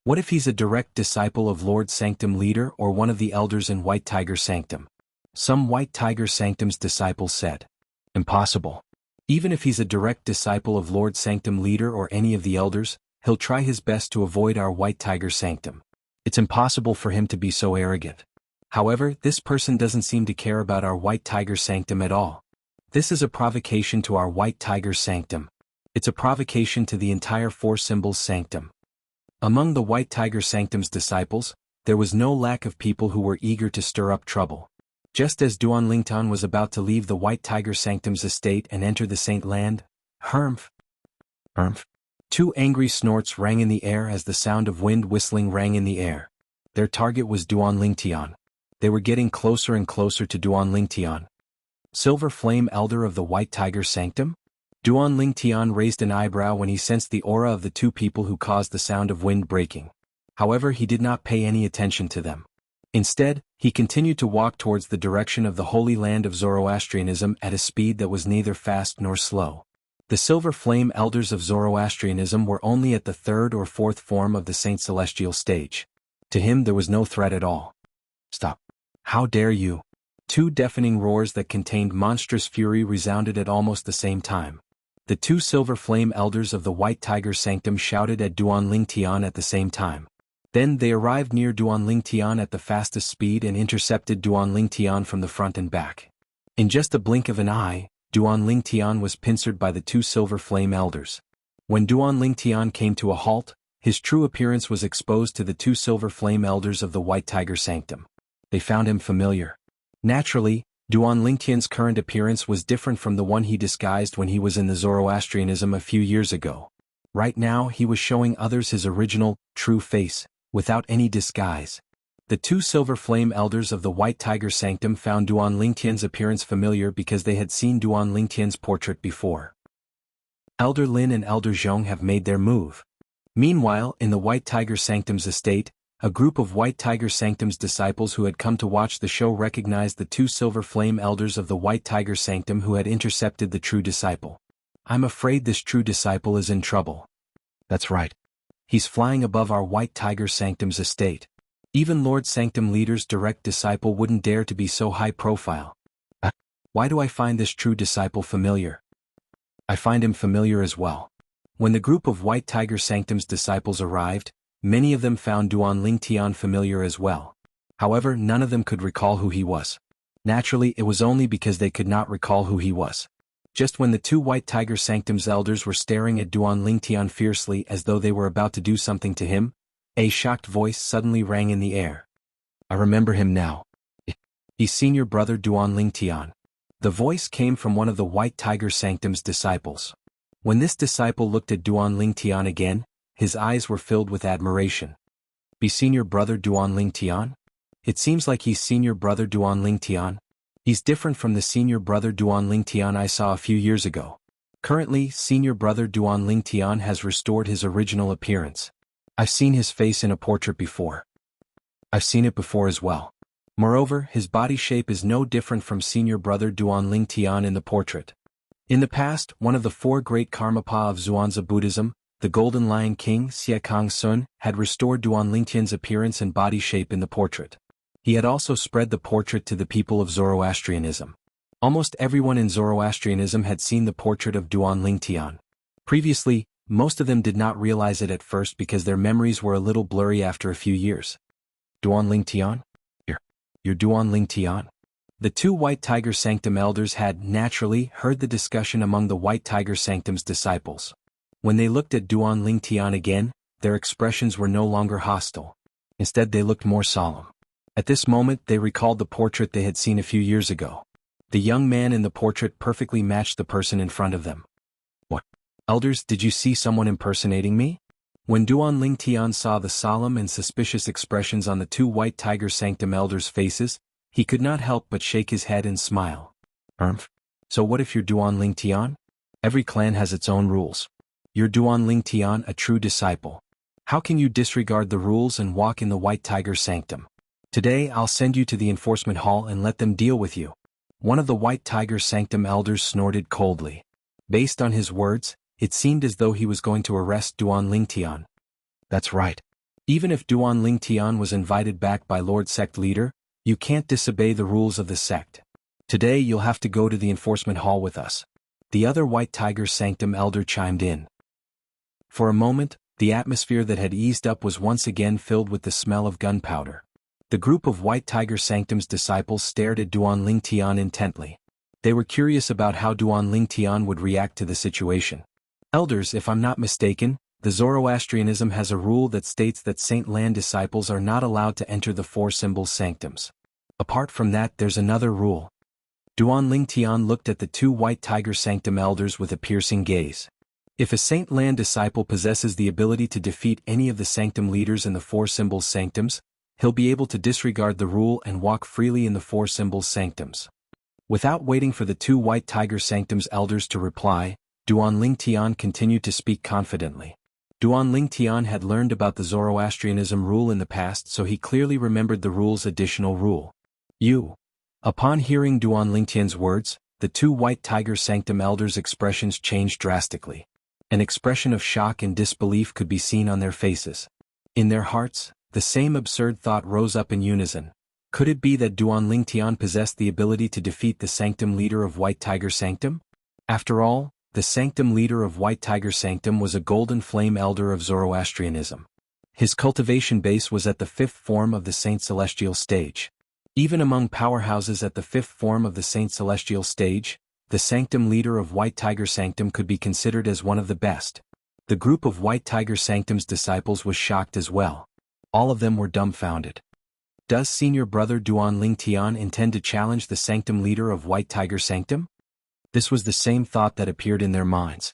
S1: What if he's a direct disciple of Lord Sanctum Leader or one of the elders in White Tiger Sanctum? Some White Tiger Sanctum's disciples said. Impossible. Even if he's a direct disciple of Lord Sanctum Leader or any of the elders, he'll try his best to avoid our White Tiger Sanctum. It's impossible for him to be so arrogant. However, this person doesn't seem to care about our White Tiger Sanctum at all. This is a provocation to our White Tiger Sanctum. It's a provocation to the entire Four Symbols Sanctum. Among the White Tiger Sanctum's disciples, there was no lack of people who were eager to stir up trouble. Just as Duan Lingtan was about to leave the White Tiger Sanctum's estate and enter the Saint Land, Hermf. Two angry snorts rang in the air as the sound of wind whistling rang in the air. Their target was Duan Lingtian. They were getting closer and closer to Duan Lingtian. Silver Flame Elder of the White Tiger Sanctum? Duan Lingtian raised an eyebrow when he sensed the aura of the two people who caused the sound of wind breaking. However, he did not pay any attention to them. Instead, he continued to walk towards the direction of the Holy Land of Zoroastrianism at a speed that was neither fast nor slow. The Silver Flame Elders of Zoroastrianism were only at the third or fourth form of the Saint Celestial stage. To him there was no threat at all. Stop. How dare you? Two deafening roars that contained monstrous fury resounded at almost the same time. The two Silver Flame Elders of the White Tiger Sanctum shouted at Duan Lingtian at the same time. Then they arrived near Duan Lingtian at the fastest speed and intercepted Duan Lingtian from the front and back. In just a blink of an eye, Duan Lingtian was pincered by the two Silver Flame Elders. When Duan Lingtian came to a halt, his true appearance was exposed to the two Silver Flame Elders of the White Tiger Sanctum. They found him familiar. Naturally, Duan Lingtian's current appearance was different from the one he disguised when he was in the Zoroastrianism a few years ago. Right now he was showing others his original, true face, without any disguise. The two Silver Flame Elders of the White Tiger Sanctum found Duan Lingtian's appearance familiar because they had seen Duan Lingtian's portrait before. Elder Lin and Elder Zhong have made their move. Meanwhile, in the White Tiger Sanctum's estate, a group of White Tiger Sanctum's disciples who had come to watch the show recognized the two Silver Flame Elders of the White Tiger Sanctum who had intercepted the true disciple. I'm afraid this true disciple is in trouble. That's right. He's flying above our White Tiger Sanctum's estate. Even Lord Sanctum Leader's direct disciple wouldn't dare to be so high profile. Why do I find this true disciple familiar? I find him familiar as well. When the group of White Tiger Sanctum's disciples arrived, many of them found Duan Lingtian familiar as well. However, none of them could recall who he was. Naturally, it was only because they could not recall who he was. Just when the two White Tiger Sanctum's elders were staring at Duan Lingtian fiercely as though they were about to do something to him, a shocked voice suddenly rang in the air. I remember him now. He's senior brother Duan Lingtian. The voice came from one of the White Tiger Sanctum's disciples. When this disciple looked at Duan Lingtian again, his eyes were filled with admiration. Be senior brother Duan Lingtian? It seems like he's senior brother Duan Lingtian. He's different from the senior brother Duan Lingtian I saw a few years ago. Currently, senior brother Duan Lingtian has restored his original appearance. I've seen his face in a portrait before. I've seen it before as well. Moreover, his body shape is no different from senior brother Duan Lingtian in the portrait. In the past, one of the four great Karmapa of Zhuangzi Buddhism, the Golden Lion King Xie Kang Sun, had restored Duan Lingtian's appearance and body shape in the portrait. He had also spread the portrait to the people of Zoroastrianism. Almost everyone in Zoroastrianism had seen the portrait of Duan Lingtian. Previously, most of them did not realize it at first because their memories were a little blurry after a few years. Duan Lingtian? You're Duan Lingtian? The two White Tiger Sanctum elders had, naturally, heard the discussion among the White Tiger Sanctum's disciples. When they looked at Duan Lingtian again, their expressions were no longer hostile. Instead they looked more solemn. At this moment they recalled the portrait they had seen a few years ago. The young man in the portrait perfectly matched the person in front of them. What? Elders, did you see someone impersonating me? When Duan Lingtian saw the solemn and suspicious expressions on the two White Tiger Sanctum elders' faces, he could not help but shake his head and smile. So what if you're Duan Lingtian? Every clan has its own rules. You're Duan Lingtian, a true disciple. How can you disregard the rules and walk in the White Tiger's sanctum? Today I'll send you to the enforcement hall and let them deal with you. One of the White Tiger's sanctum elders snorted coldly. Based on his words, it seemed as though he was going to arrest Duan Lingtian. That's right. Even if Duan Lingtian was invited back by Lord Sect Leader, you can't disobey the rules of the sect. Today you'll have to go to the enforcement hall with us. The other White Tiger's sanctum elder chimed in. For a moment, the atmosphere that had eased up was once again filled with the smell of gunpowder. The group of White Tiger Sanctum's disciples stared at Duan Lingtian intently. They were curious about how Duan Lingtian would react to the situation. Elders, if I'm not mistaken, the Zoroastrianism has a rule that states that Saint Lan disciples are not allowed to enter the four symbols sanctums. Apart from that, there's another rule. Duan Lingtian looked at the two White Tiger Sanctum elders with a piercing gaze. If a Saint Lan disciple possesses the ability to defeat any of the sanctum leaders in the four symbols sanctums, he'll be able to disregard the rule and walk freely in the four symbols sanctums. Without waiting for the two White Tiger Sanctum's elders to reply, Duan Lingtian continued to speak confidently. Duan Lingtian had learned about the Zoroastrianism rule in the past, so he clearly remembered the rule's additional rule. Upon hearing Duan Lingtian's words, the two White Tiger Sanctum elders' expressions changed drastically. An expression of shock and disbelief could be seen on their faces. In their hearts, the same absurd thought rose up in unison. Could it be that Duan Lingtian possessed the ability to defeat the sanctum leader of White Tiger Sanctum? After all, the sanctum leader of White Tiger Sanctum was a golden flame elder of Zoroastrianism. His cultivation base was at the fifth form of the Saint Celestial stage. Even among powerhouses at the fifth form of the Saint Celestial stage, the sanctum leader of White Tiger Sanctum could be considered as one of the best. The group of White Tiger Sanctum's disciples was shocked as well. All of them were dumbfounded. Does senior brother Duan Lingtian intend to challenge the sanctum leader of White Tiger Sanctum? This was the same thought that appeared in their minds.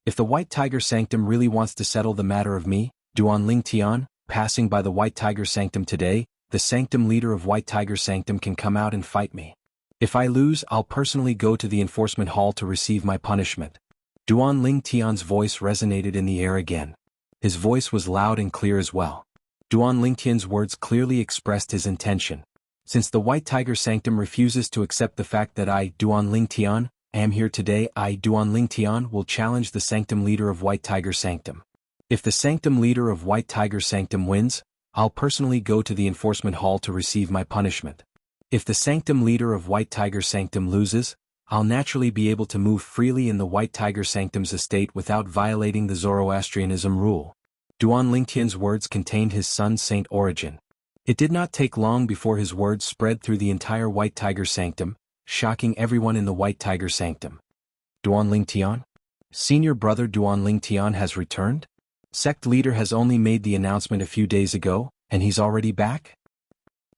S1: If the White Tiger Sanctum really wants to settle the matter of me, Duan Lingtian, passing by the White Tiger Sanctum today, the sanctum leader of White Tiger Sanctum can come out and fight me. If I lose, I'll personally go to the enforcement hall to receive my punishment. Duan Lingtian's voice resonated in the air again. His voice was loud and clear as well. Duan Lingtian's words clearly expressed his intention. Since the White Tiger Sanctum refuses to accept the fact that I, Duan Lingtian, am here today, I, Duan Lingtian, will challenge the sanctum leader of White Tiger Sanctum. If the sanctum leader of White Tiger Sanctum wins, I'll personally go to the enforcement hall to receive my punishment. If the sanctum leader of White Tiger Sanctum loses, I'll naturally be able to move freely in the White Tiger Sanctum's estate without violating the Zoroastrianism rule. Duan Lingtian's words contained his son's saint origin. It did not take long before his words spread through the entire White Tiger Sanctum, shocking everyone in the White Tiger Sanctum. Duan Lingtian? Senior brother Duan Lingtian has returned? Sect leader has only made the announcement a few days ago, and he's already back?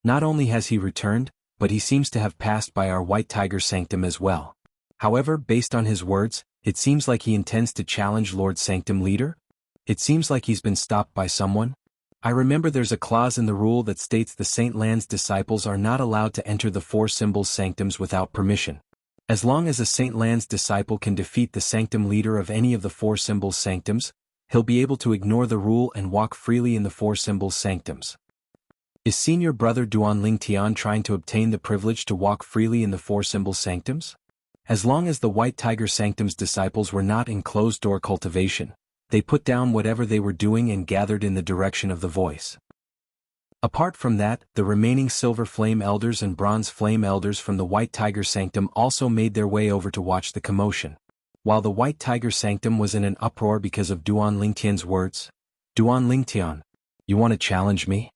S1: Not only has he returned, but he seems to have passed by our White Tiger Sanctum as well. However, based on his words, it seems like he intends to challenge Lord Sanctum Leader? It seems like he's been stopped by someone. I remember there's a clause in the rule that states the Saint Lan's disciples are not allowed to enter the four symbols sanctums without permission. As long as a Saint Lan's disciple can defeat the sanctum leader of any of the four symbols sanctums, he'll be able to ignore the rule and walk freely in the four symbols sanctums. Is senior brother Duan Lingtian trying to obtain the privilege to walk freely in the four symbols sanctums? As long as the White Tiger Sanctum's disciples were not in closed-door cultivation, they put down whatever they were doing and gathered in the direction of the voice. Apart from that, the remaining Silver Flame Elders and Bronze Flame Elders from the White Tiger Sanctum also made their way over to watch the commotion. While the White Tiger Sanctum was in an uproar because of Duan Lingtian's words, Duan Lingtian, you want to challenge me?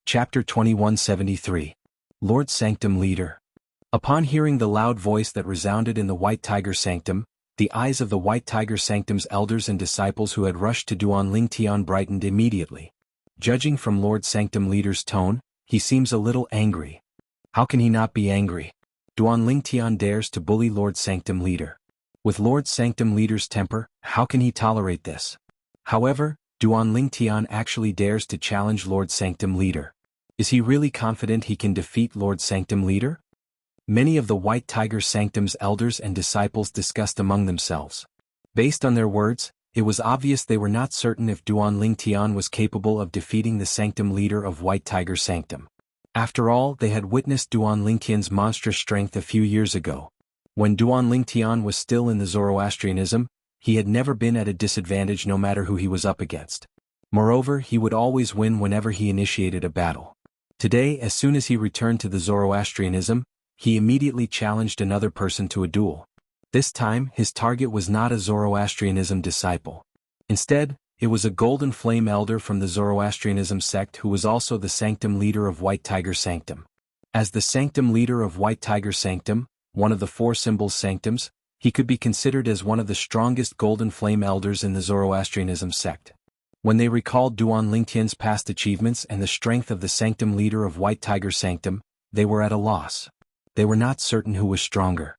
S1: Chapter 2173. Lord Sanctum Leader. Upon hearing the loud voice that resounded in the White Tiger Sanctum, the eyes of the White Tiger Sanctum's elders and disciples who had rushed to Duan Lingtian brightened immediately. Judging from Lord Sanctum Leader's tone, he seems a little angry. How can he not be angry? Duan Lingtian dares to bully Lord Sanctum Leader. With Lord Sanctum Leader's temper, how can he tolerate this? However, Duan Lingtian actually dares to challenge Lord Sanctum Leader. Is he really confident he can defeat Lord Sanctum Leader? Many of the White Tiger Sanctum's elders and disciples discussed among themselves. Based on their words, It was obvious they were not certain if Duan Lingtian was capable of defeating the Sanctum leader of White Tiger Sanctum. After all, they had witnessed Duan Lingtian's monstrous strength a few years ago. When Duan Lingtian was still in the Zoroastrianism, he had never been at a disadvantage no matter who he was up against. Moreover, he would always win whenever he initiated a battle. Today, as soon as he returned to the Zoroastrianism, he immediately challenged another person to a duel. This time, his target was not a Zoroastrianism disciple. Instead, it was a Golden Flame Elder from the Zoroastrianism sect who was also the Sanctum leader of White Tiger Sanctum. As the Sanctum leader of White Tiger Sanctum, one of the four symbols sanctums, he could be considered as one of the strongest Golden Flame Elders in the Zoroastrianism sect. When they recalled Duan Lingtian's past achievements and the strength of the Sanctum leader of White Tiger Sanctum, they were at a loss. They were not certain who was stronger.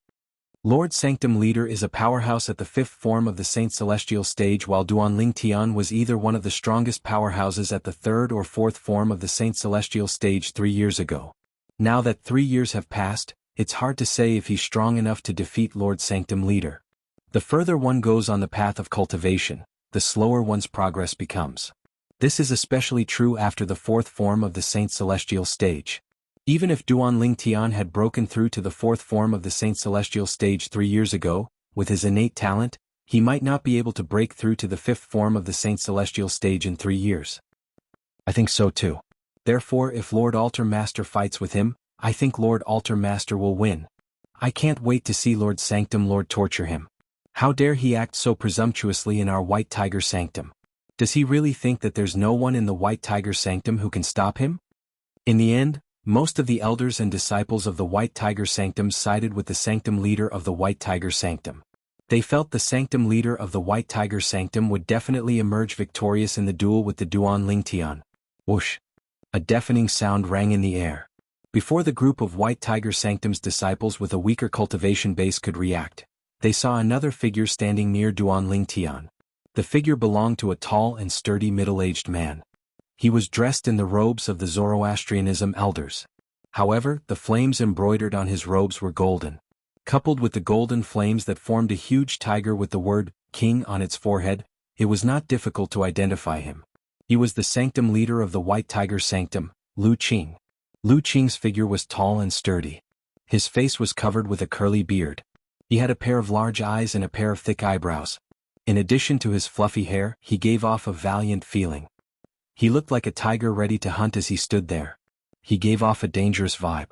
S1: Lord Sanctum leader is a powerhouse at the fifth form of the Saint Celestial stage, while Duan Lingtian was either one of the strongest powerhouses at the third or fourth form of the Saint Celestial stage 3 years ago. Now that 3 years have passed, it's hard to say if he's strong enough to defeat Lord Sanctum leader. The further one goes on the path of cultivation, the slower one's progress becomes. This is especially true after the fourth form of the Saint Celestial stage. Even if Duan Lingtian had broken through to the fourth form of the Saint Celestial stage 3 years ago, with his innate talent, he might not be able to break through to the fifth form of the Saint Celestial stage in 3 years. I think so too. Therefore, if Lord Altar Master fights with him, I think Lord Altar Master will win. I can't wait to see Lord Sanctum Lord torture him. How dare he act so presumptuously in our White Tiger Sanctum? Does he really think that there's no one in the White Tiger Sanctum who can stop him? In the end, most of the elders and disciples of the White Tiger Sanctum sided with the Sanctum leader of the White Tiger Sanctum. They felt the Sanctum leader of the White Tiger Sanctum would definitely emerge victorious in the duel with the Duan Lingtian. Whoosh! A deafening sound rang in the air. Before the group of White Tiger Sanctum's disciples with a weaker cultivation base could react, they saw another figure standing near Duan Lingtian. The figure belonged to a tall and sturdy middle-aged man. He was dressed in the robes of the Zoroastrianism elders. However, the flames embroidered on his robes were golden. Coupled with the golden flames that formed a huge tiger with the word King on its forehead, it was not difficult to identify him. He was the Sanctum leader of the White Tiger Sanctum, Lu Qing. Lu Qing's figure was tall and sturdy. His face was covered with a curly beard. He had a pair of large eyes and a pair of thick eyebrows. In addition to his fluffy hair, he gave off a valiant feeling. He looked like a tiger ready to hunt as he stood there. He gave off a dangerous vibe.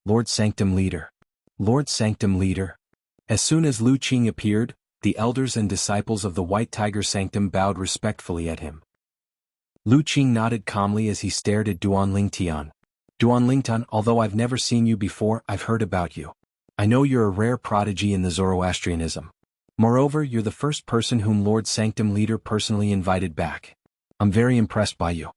S1: Lord Sanctum leader. Lord Sanctum leader. As soon as Lu Qing appeared, the elders and disciples of the White Tiger Sanctum bowed respectfully at him. Lu Qing nodded calmly as he stared at Duan Lingtian. Duan Lingtian, although I've never seen you before, I've heard about you. I know you're a rare prodigy in the Zoroastrianism. Moreover, you're the first person whom Lord Sanctum leader personally invited back. I'm very impressed by you.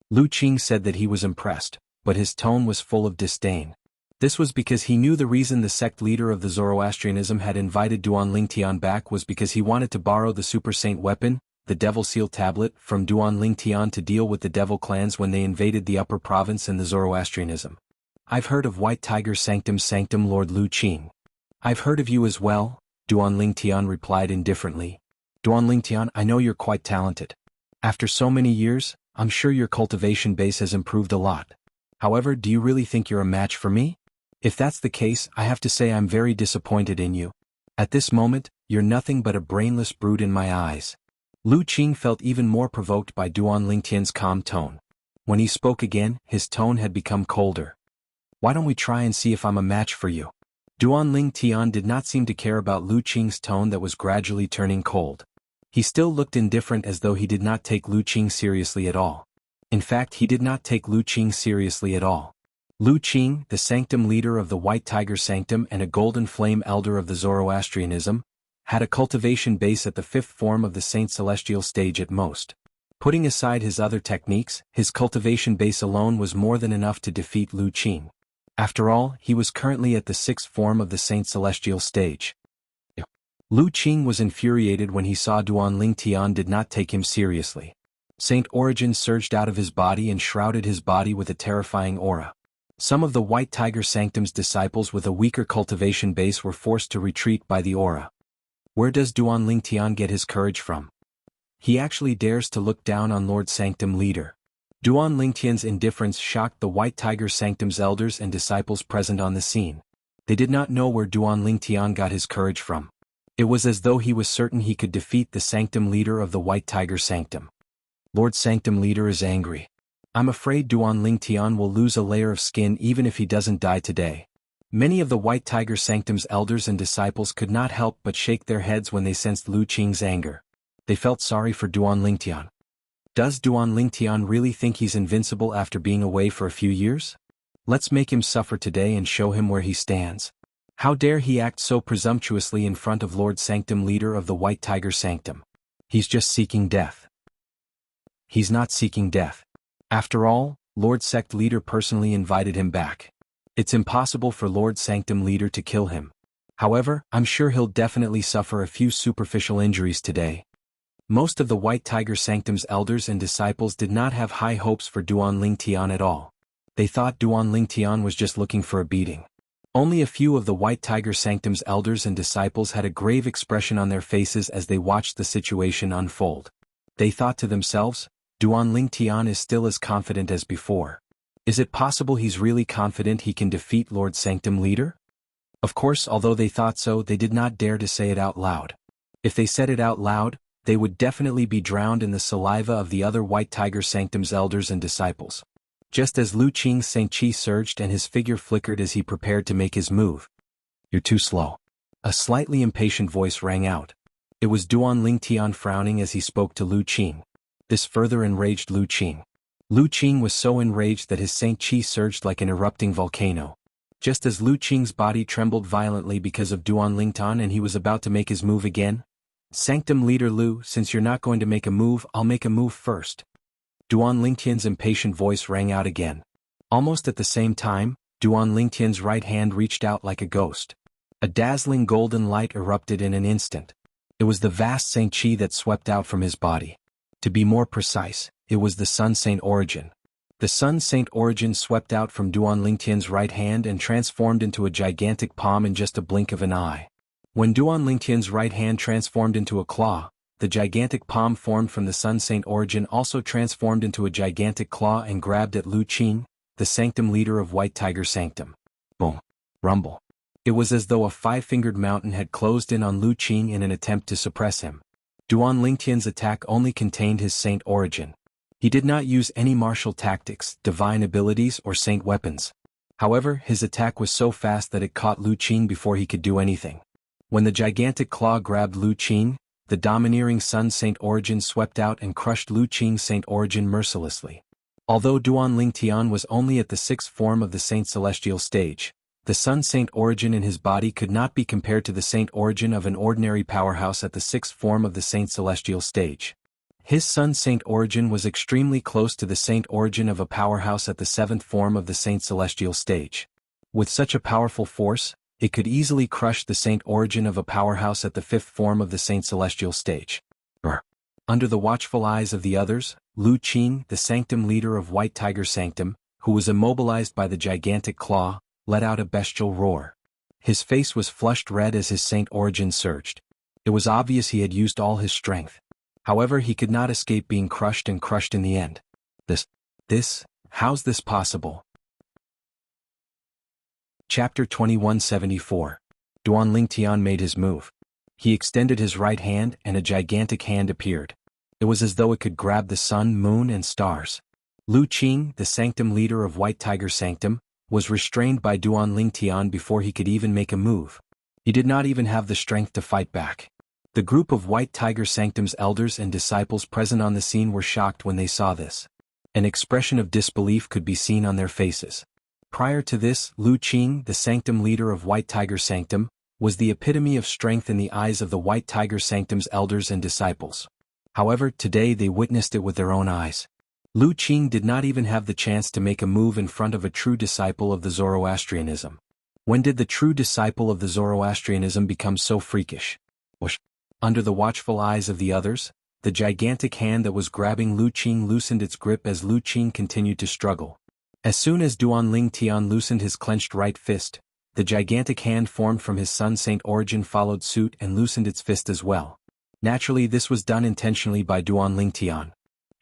S1: Lu Qing said that he was impressed, but his tone was full of disdain. This was because he knew the reason the sect leader of the Zoroastrianism had invited Duan Lingtian back was because he wanted to borrow the Super Saint weapon, the Devil Seal Tablet, from Duan Lingtian to deal with the Devil clans when they invaded the upper province in the Zoroastrianism. I've heard of White Tiger Sanctum Lord Lu Qing. I've heard of you as well, Duan Lingtian replied indifferently. Duan Lingtian, I know you're quite talented. After so many years, I'm sure your cultivation base has improved a lot. However, do you really think you're a match for me? If that's the case, I have to say I'm very disappointed in you. At this moment, you're nothing but a brainless brute in my eyes. Lu Qing felt even more provoked by Duan Lingtian's calm tone. When he spoke again, his tone had become colder. Why don't we try and see if I'm a match for you? Duan Lingtian did not seem to care about Lu Qing's tone that was gradually turning cold. He still looked indifferent as though he did not take Lu Qing seriously at all. In fact, he did not take Lu Qing seriously at all. Lu Qing, the Sanctum leader of the White Tiger Sanctum and a Golden Flame Elder of the Zoroastrianism, had a cultivation base at the fifth form of the Saint Celestial stage at most. Putting aside his other techniques, his cultivation base alone was more than enough to defeat Lu Qing. After all, he was currently at the sixth form of the Saint Celestial stage. Lu Qing was infuriated when he saw Duan Lingtian did not take him seriously. Saint Origin surged out of his body and shrouded his body with a terrifying aura. Some of the White Tiger Sanctum's disciples with a weaker cultivation base were forced to retreat by the aura. Where does Duan Lingtian get his courage from? He actually dares to look down on Lord Sanctum Leader. Duan Lingtian's indifference shocked the White Tiger Sanctum's elders and disciples present on the scene. They did not know where Duan Lingtian got his courage from. It was as though he was certain he could defeat the Sanctum Leader of the White Tiger Sanctum. Lord Sanctum Leader is angry. I'm afraid Duan Lingtian will lose a layer of skin even if he doesn't die today. Many of the White Tiger Sanctum's elders and disciples could not help but shake their heads when they sensed Lu Qing's anger. They felt sorry for Duan Lingtian. Does Duan Lingtian really think he's invincible after being away for a few years? Let's make him suffer today and show him where he stands. How dare he act so presumptuously in front of Lord Sanctum Leader of the White Tiger Sanctum? He's just seeking death. He's not seeking death. After all, Lord Sect Leader personally invited him back. It's impossible for Lord Sanctum Leader to kill him. However, I'm sure he'll definitely suffer a few superficial injuries today. Most of the White Tiger Sanctum's elders and disciples did not have high hopes for Duan Lingtian at all. They thought Duan Lingtian was just looking for a beating. Only a few of the White Tiger Sanctum's elders and disciples had a grave expression on their faces as they watched the situation unfold. They thought to themselves, Duan Lingtian is still as confident as before. Is it possible he's really confident he can defeat Lord Sanctum Leader? Of course, although they thought so, they did not dare to say it out loud. If they said it out loud, they would definitely be drowned in the saliva of the other White Tiger Sanctum's elders and disciples. Just as Lu Qing's Saint Qi surged and his figure flickered as he prepared to make his move. You're too slow. A slightly impatient voice rang out. It was Duan Lingtian frowning as he spoke to Lu Qing. This further enraged Lu Qing. Lu Qing was so enraged that his Saint Qi surged like an erupting volcano. Just as Lu Qing's body trembled violently because of Duan Lingtian and he was about to make his move again, Sanctum Leader Lu, since you're not going to make a move, I'll make a move first. Duan Lingtian's impatient voice rang out again. Almost at the same time, Duan Lingtian's right hand reached out like a ghost. A dazzling golden light erupted in an instant. It was the vast Saint Qi that swept out from his body. To be more precise, it was the Sun Saint Origin. The Sun Saint Origin swept out from Duan Lingtian's right hand and transformed into a gigantic palm in just a blink of an eye. When Duan Lingtian's right hand transformed into a claw, the gigantic palm formed from the Sun Saint Origin also transformed into a gigantic claw and grabbed at Lu Qing, the Sanctum Leader of White Tiger Sanctum. Boom. Rumble. It was as though a five-fingered mountain had closed in on Lu Qing in an attempt to suppress him. Duan Lingtian's attack only contained his Saint Origin. He did not use any martial tactics, divine abilities or saint weapons. However, his attack was so fast that it caught Lu Qing before he could do anything. When the gigantic claw grabbed Lu Qing, the domineering Sun Saint Origin swept out and crushed Lu Qing's Saint Origin mercilessly. Although Duan Lingtian was only at the sixth form of the Saint Celestial stage, the Sun Saint Origin in his body could not be compared to the Saint Origin of an ordinary powerhouse at the sixth form of the Saint Celestial stage. His Sun Saint Origin was extremely close to the Saint Origin of a powerhouse at the seventh form of the Saint Celestial stage. With such a powerful force, it could easily crush the Saint Origin of a powerhouse at the fifth form of the Saint Celestial stage. Under the watchful eyes of the others, Lu Qing, the Sanctum Leader of White Tiger Sanctum, who was immobilized by the gigantic claw, let out a bestial roar. His face was flushed red as his Saint Origin surged. It was obvious he had used all his strength. However, he could not escape being crushed and crushed in the end. How's this possible? Chapter 2174. Duan Lingtian made his move. He extended his right hand and a gigantic hand appeared. It was as though it could grab the sun, moon and stars. Lu Qing, the Sanctum Leader of White Tiger Sanctum, was restrained by Duan Lingtian before he could even make a move. He did not even have the strength to fight back. The group of White Tiger Sanctum's elders and disciples present on the scene were shocked when they saw this. An expression of disbelief could be seen on their faces. Prior to this, Lu Qing, the Sanctum Leader of White Tiger Sanctum, was the epitome of strength in the eyes of the White Tiger Sanctum's elders and disciples. However, today they witnessed it with their own eyes. Lu Qing did not even have the chance to make a move in front of a true disciple of the Zoroastrianism. When did the true disciple of the Zoroastrianism become so freakish? Under the watchful eyes of the others, the gigantic hand that was grabbing Lu Qing loosened its grip as Lu Qing continued to struggle. As soon as Duan Lingtian loosened his clenched right fist, the gigantic hand formed from his Sun Saint Origin followed suit and loosened its fist as well. Naturally, this was done intentionally by Duan Lingtian.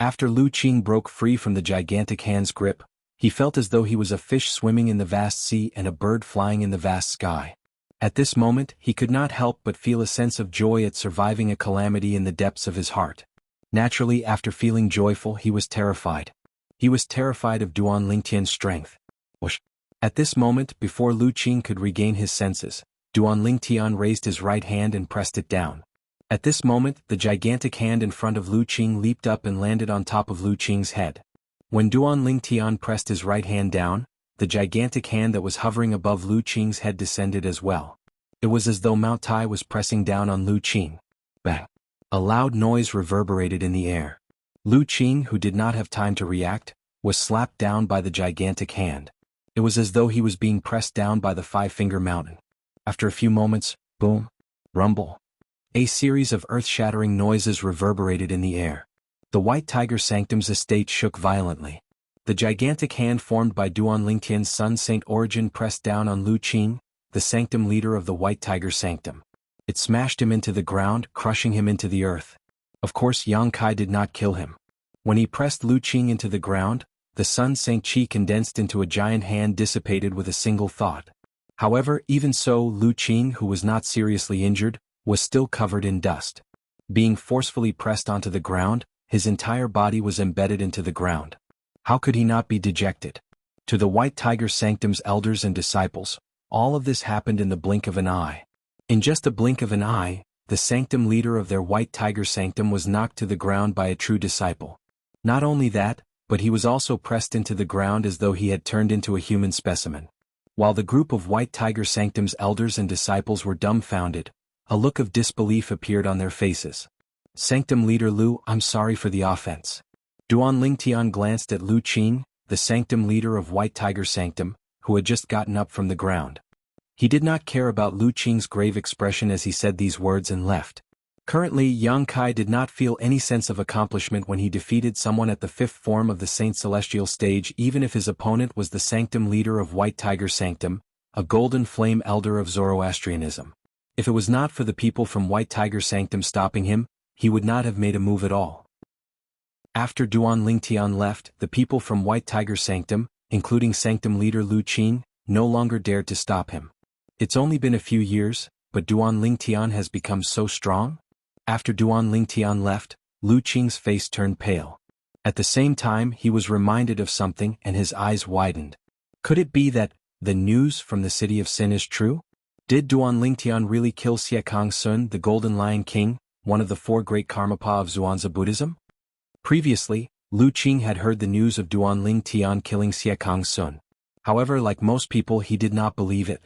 S1: After Lu Qing broke free from the gigantic hand's grip, he felt as though he was a fish swimming in the vast sea and a bird flying in the vast sky. At this moment, he could not help but feel a sense of joy at surviving a calamity in the depths of his heart. Naturally, after feeling joyful, he was terrified. He was terrified of Duan Lingtian's strength. Whoosh! At this moment, before Lu Qing could regain his senses, Duan Lingtian raised his right hand and pressed it down. At this moment, the gigantic hand in front of Lu Qing leaped up and landed on top of Lu Qing's head. When Duan Lingtian pressed his right hand down, the gigantic hand that was hovering above Lu Qing's head descended as well. It was as though Mount Tai was pressing down on Lu Qing. Bang! A loud noise reverberated in the air. Lu Qing, who did not have time to react, was slapped down by the gigantic hand. It was as though he was being pressed down by the five-finger mountain. After a few moments, boom, rumble. A series of earth-shattering noises reverberated in the air. The White Tiger Sanctum's estate shook violently. The gigantic hand formed by Duan Lingtian's son Saint Origin pressed down on Lu Qing, the sanctum leader of the White Tiger Sanctum. It smashed him into the ground, crushing him into the earth. Of course, Yang Kai did not kill him. When he pressed Lu Qing into the ground, the Sun Saint Qi condensed into a giant hand dissipated with a single thought. However, even so, Lu Qing, who was not seriously injured, was still covered in dust. Being forcefully pressed onto the ground, his entire body was embedded into the ground. How could he not be dejected? To the White Tiger Sanctum's elders and disciples, all of this happened in the blink of an eye. In just a blink of an eye, the sanctum leader of their White Tiger Sanctum was knocked to the ground by a true disciple. Not only that, but he was also pressed into the ground as though he had turned into a human specimen. While the group of White Tiger Sanctum's elders and disciples were dumbfounded, a look of disbelief appeared on their faces. Sanctum leader Lu, I'm sorry for the offense. Duan Lingtian glanced at Lu Qing, the sanctum leader of White Tiger Sanctum, who had just gotten up from the ground. He did not care about Lu Qing's grave expression as he said these words and left. Currently, Yang Kai did not feel any sense of accomplishment when he defeated someone at the fifth form of the Saint Celestial stage, even if his opponent was the sanctum leader of White Tiger Sanctum, a golden flame elder of Zoroastrianism. If it was not for the people from White Tiger Sanctum stopping him, he would not have made a move at all. After Duan Lingtian left, the people from White Tiger Sanctum, including sanctum leader Lu Qing, no longer dared to stop him. It's only been a few years, but Duan Lingtian has become so strong? After Duan Lingtian left, Lu Qing's face turned pale. At the same time, he was reminded of something and his eyes widened. Could it be that the news from the City of Sin is true? Did Duan Lingtian really kill Siekang Sun, the Golden Lion King, one of the four great Karmapa of Zhuangzi Buddhism? Previously, Lu Qing had heard the news of Duan Lingtian killing Siekang Sun. However, like most people, he did not believe it.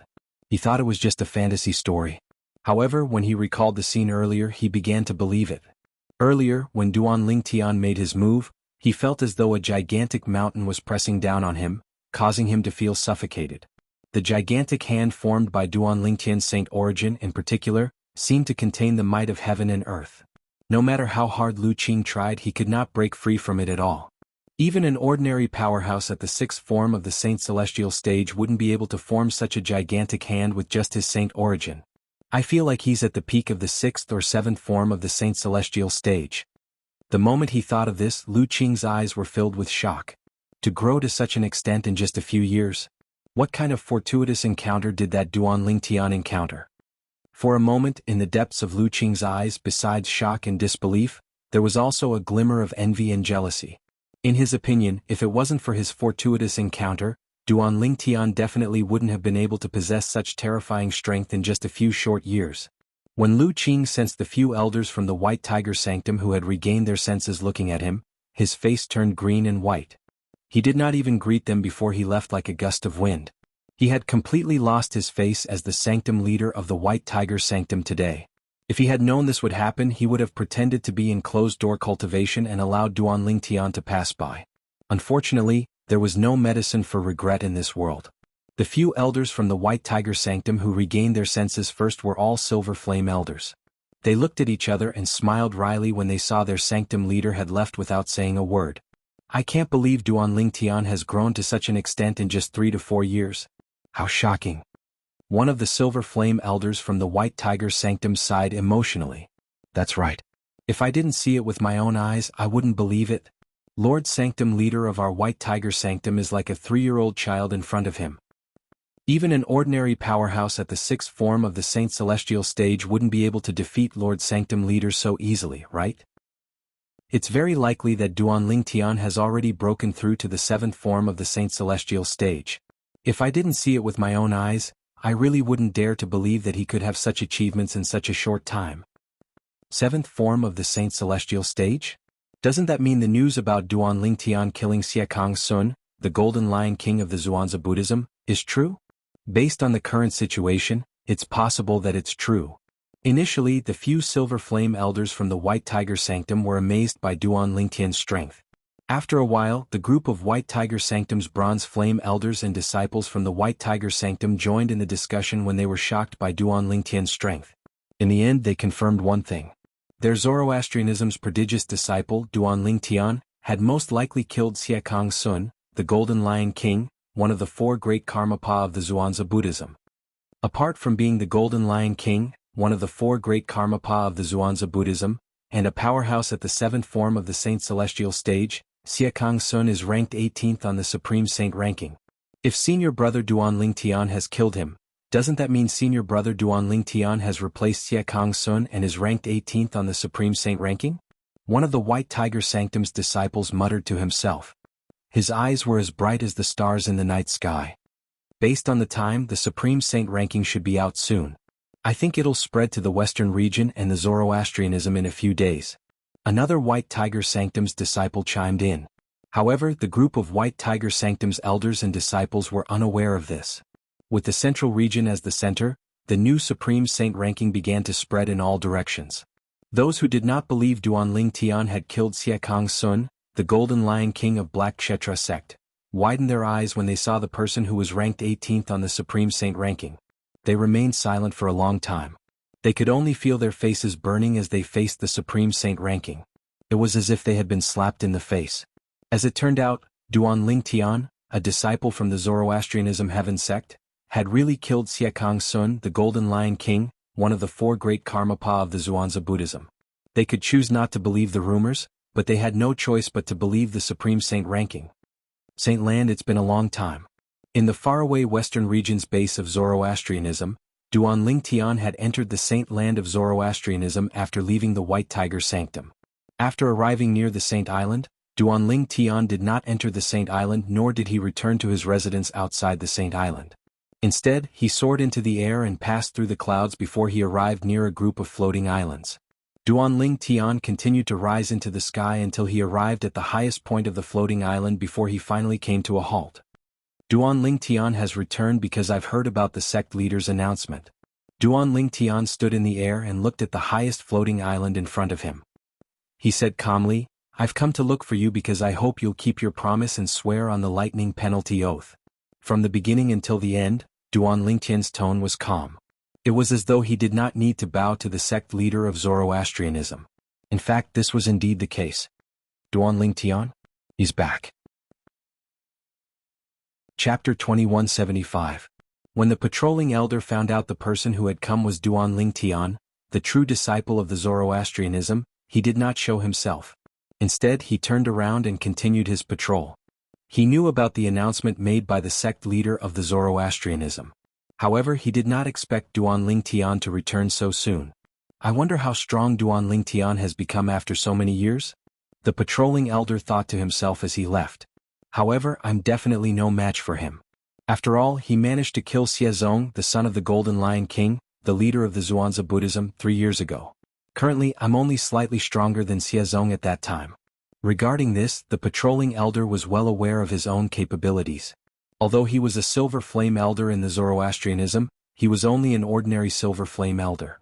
S1: He thought it was just a fantasy story. However, when he recalled the scene earlier, he began to believe it. Earlier, when Duan Lingtian made his move, he felt as though a gigantic mountain was pressing down on him, causing him to feel suffocated. The gigantic hand formed by Duan Lingtian's Saint Origin in particular, seemed to contain the might of heaven and earth. No matter how hard Lu Qing tried, he could not break free from it at all. Even an ordinary powerhouse at the sixth form of the Saint Celestial stage wouldn't be able to form such a gigantic hand with just his Saint Origin. I feel like he's at the peak of the sixth or seventh form of the Saint Celestial stage. The moment he thought of this, Lu Qing's eyes were filled with shock. To grow to such an extent in just a few years? What kind of fortuitous encounter did that Duan Lingtian encounter? For a moment, in the depths of Lu Qing's eyes, besides shock and disbelief, there was also a glimmer of envy and jealousy. In his opinion, if it wasn't for his fortuitous encounter, Duan Lingtian definitely wouldn't have been able to possess such terrifying strength in just a few short years. When Lu Qing sensed the few elders from the White Tiger Sanctum who had regained their senses looking at him, his face turned green and white. He did not even greet them before he left like a gust of wind. He had completely lost his face as the sanctum leader of the White Tiger Sanctum today. If he had known this would happen, he would have pretended to be in closed-door cultivation and allowed Duan Lingtian to pass by. Unfortunately, there was no medicine for regret in this world. The few elders from the White Tiger Sanctum who regained their senses first were all Silver Flame elders. They looked at each other and smiled wryly when they saw their sanctum leader had left without saying a word. I can't believe Duan Lingtian has grown to such an extent in just 3 to 4 years. How shocking. One of the Silver Flame elders from the White Tiger Sanctum sighed emotionally. That's right. If I didn't see it with my own eyes, I wouldn't believe it. Lord Sanctum, leader of our White Tiger Sanctum, is like a 3-year-old child in front of him. Even an ordinary powerhouse at the 6th form of the Saint Celestial stage wouldn't be able to defeat Lord Sanctum leader so easily, right? It's very likely that Duanling Tian has already broken through to the 7th form of the Saint Celestial stage. If I didn't see it with my own eyes, I really wouldn't dare to believe that he could have such achievements in such a short time. 7th form of the Saint Celestial stage? Doesn't that mean the news about Duanling Tian killing Xiekang Sun, the Golden Lion King of the Zhuangzi Buddhism, is true? Based on the current situation, it's possible that it's true. Initially, the few Silver Flame Elders from the White Tiger Sanctum were amazed by Duanling Tian's strength. After a while, the group of White Tiger Sanctum's Bronze Flame Elders and disciples from the White Tiger Sanctum joined in the discussion when they were shocked by Duanling Tian's strength. In the end, they confirmed one thing. Their Zoroastrianism's prodigious disciple, Duanling Tian, had most likely killed Xiekang Sun, the Golden Lion King, one of the 4 great Karmapa of the Zhuangzi Buddhism. Apart from being the Golden Lion King, one of the 4 great Karmapa of the Zhuangzi Buddhism, and a powerhouse at the 7th form of the Saint Celestial stage, Xiekang Sun is ranked 18th on the Supreme Saint ranking. If senior brother Duanling Tian has killed him, doesn't that mean senior brother Duanling Tian has replaced Xiekang Sun and is ranked 18th on the Supreme Saint ranking? One of the White Tiger Sanctum's disciples muttered to himself. His eyes were as bright as the stars in the night sky. Based on the time, the Supreme Saint ranking should be out soon. I think it'll spread to the Western region and the Zoroastrianism in a few days. Another White Tiger Sanctum's disciple chimed in. However, the group of White Tiger Sanctum's elders and disciples were unaware of this. With the central region as the center, the new Supreme Saint ranking began to spread in all directions. Those who did not believe Duanling Tian had killed Xiekang Sun, the Golden Lion King of Black Kshetra sect, widened their eyes when they saw the person who was ranked 18th on the Supreme Saint ranking. They remained silent for a long time. They could only feel their faces burning as they faced the Supreme Saint ranking. It was as if they had been slapped in the face. As it turned out, Duanling Tian, a disciple from the Zoroastrianism Heaven sect, had really killed Xiekang Sun, the Golden Lion King, one of the 4 great Karmapa of the Zhuangzi Buddhism. They could choose not to believe the rumors, but they had no choice but to believe the Supreme Saint ranking. Saint Land, it's been a long time. In the faraway western region's base of Zoroastrianism, Duanling Tian had entered the Saint Land of Zoroastrianism after leaving the White Tiger Sanctum. After arriving near the Saint Island, Duanling Tian did not enter the Saint Island nor did he return to his residence outside the Saint Island. Instead, he soared into the air and passed through the clouds before he arrived near a group of floating islands. Duanling Tian continued to rise into the sky until he arrived at the highest point of the floating island before he finally came to a halt. Duanling Tian has returned because I've heard about the sect leader's announcement. Duanling Tian stood in the air and looked at the highest floating island in front of him. He said calmly, "I've come to look for you because I hope you'll keep your promise and swear on the lightning penalty oath." From the beginning until the end, Duanling Tian's tone was calm. It was as though he did not need to bow to the sect leader of Zoroastrianism. In fact, this was indeed the case. Duanling Tian? He's back. Chapter 2175. When the patrolling elder found out the person who had come was Duanling Tian, the true disciple of the Zoroastrianism, he did not show himself. Instead, he turned around and continued his patrol. He knew about the announcement made by the sect leader of the Zoroastrianism. However, he did not expect Duanling Tian to return so soon. I wonder how strong Duanling Tian has become after so many years? The patrolling elder thought to himself as he left. However, I'm definitely no match for him. After all, he managed to kill Xiezong, the son of the Golden Lion King, the leader of the Zhuangzi Buddhism, 3 years ago. Currently, I'm only slightly stronger than Xiezong at that time. Regarding this, the patrolling elder was well aware of his own capabilities. Although he was a Silver Flame Elder in the Zoroastrianism, he was only an ordinary Silver Flame Elder.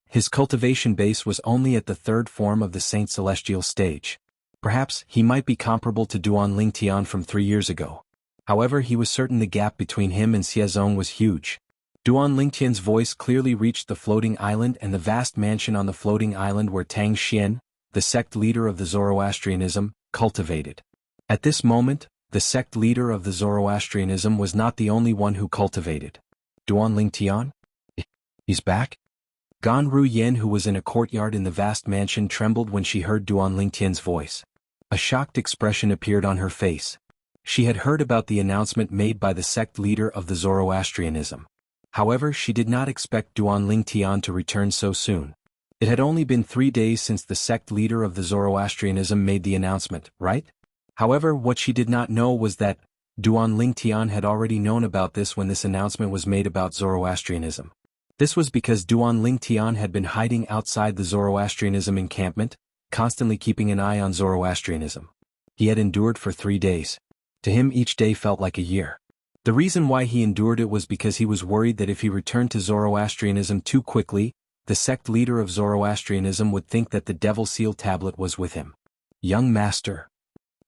S1: His cultivation base was only at the 3rd form of the Saint Celestial stage. Perhaps he might be comparable to Duanling Tian from 3 years ago. However, he was certain the gap between him and Xiezong was huge. Duanling Tian's voice clearly reached the floating island and the vast mansion on the floating island where Tang Xian, the sect leader of the Zoroastrianism, cultivated. At this moment, the sect leader of the Zoroastrianism was not the only one who cultivated. Duanling Tian? He's back? Gan Ruyen, who was in a courtyard in the vast mansion, trembled when she heard Duan Lingtian's voice. A shocked expression appeared on her face. She had heard about the announcement made by the sect leader of the Zoroastrianism. However, she did not expect Duan Lingtian to return so soon. It had only been 3 days since the sect leader of the Zoroastrianism made the announcement, right? However, what she did not know was that Duan Lingtian had already known about this when this announcement was made about Zoroastrianism. This was because Duan Lingtian had been hiding outside the Zoroastrianism encampment, constantly keeping an eye on Zoroastrianism. He had endured for 3 days. To him each day felt like a year. The reason why he endured it was because he was worried that if he returned to Zoroastrianism too quickly, the sect leader of Zoroastrianism would think that the Devil Seal tablet was with him. Young master.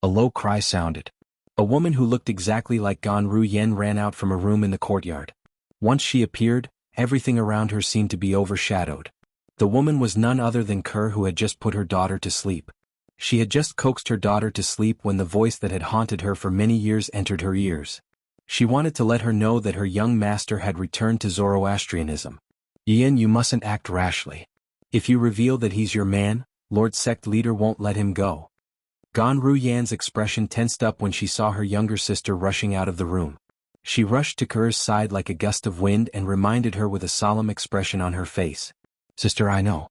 S1: A low cry sounded. A woman who looked exactly like Gan Ruyen ran out from a room in the courtyard. Once she appeared, everything around her seemed to be overshadowed. The woman was none other than Kerr, who had just put her daughter to sleep. She had just coaxed her daughter to sleep when the voice that had haunted her for many years entered her ears. She wanted to let her know that her young master had returned to Zoroastrianism. Yin, you mustn't act rashly. If you reveal that he's your man, Lord Sect Leader won't let him go. Gan Ruyan's expression tensed up when she saw her younger sister rushing out of the room. She rushed to Kerr's side like a gust of wind and reminded her with a solemn expression on her face. Sister, I know.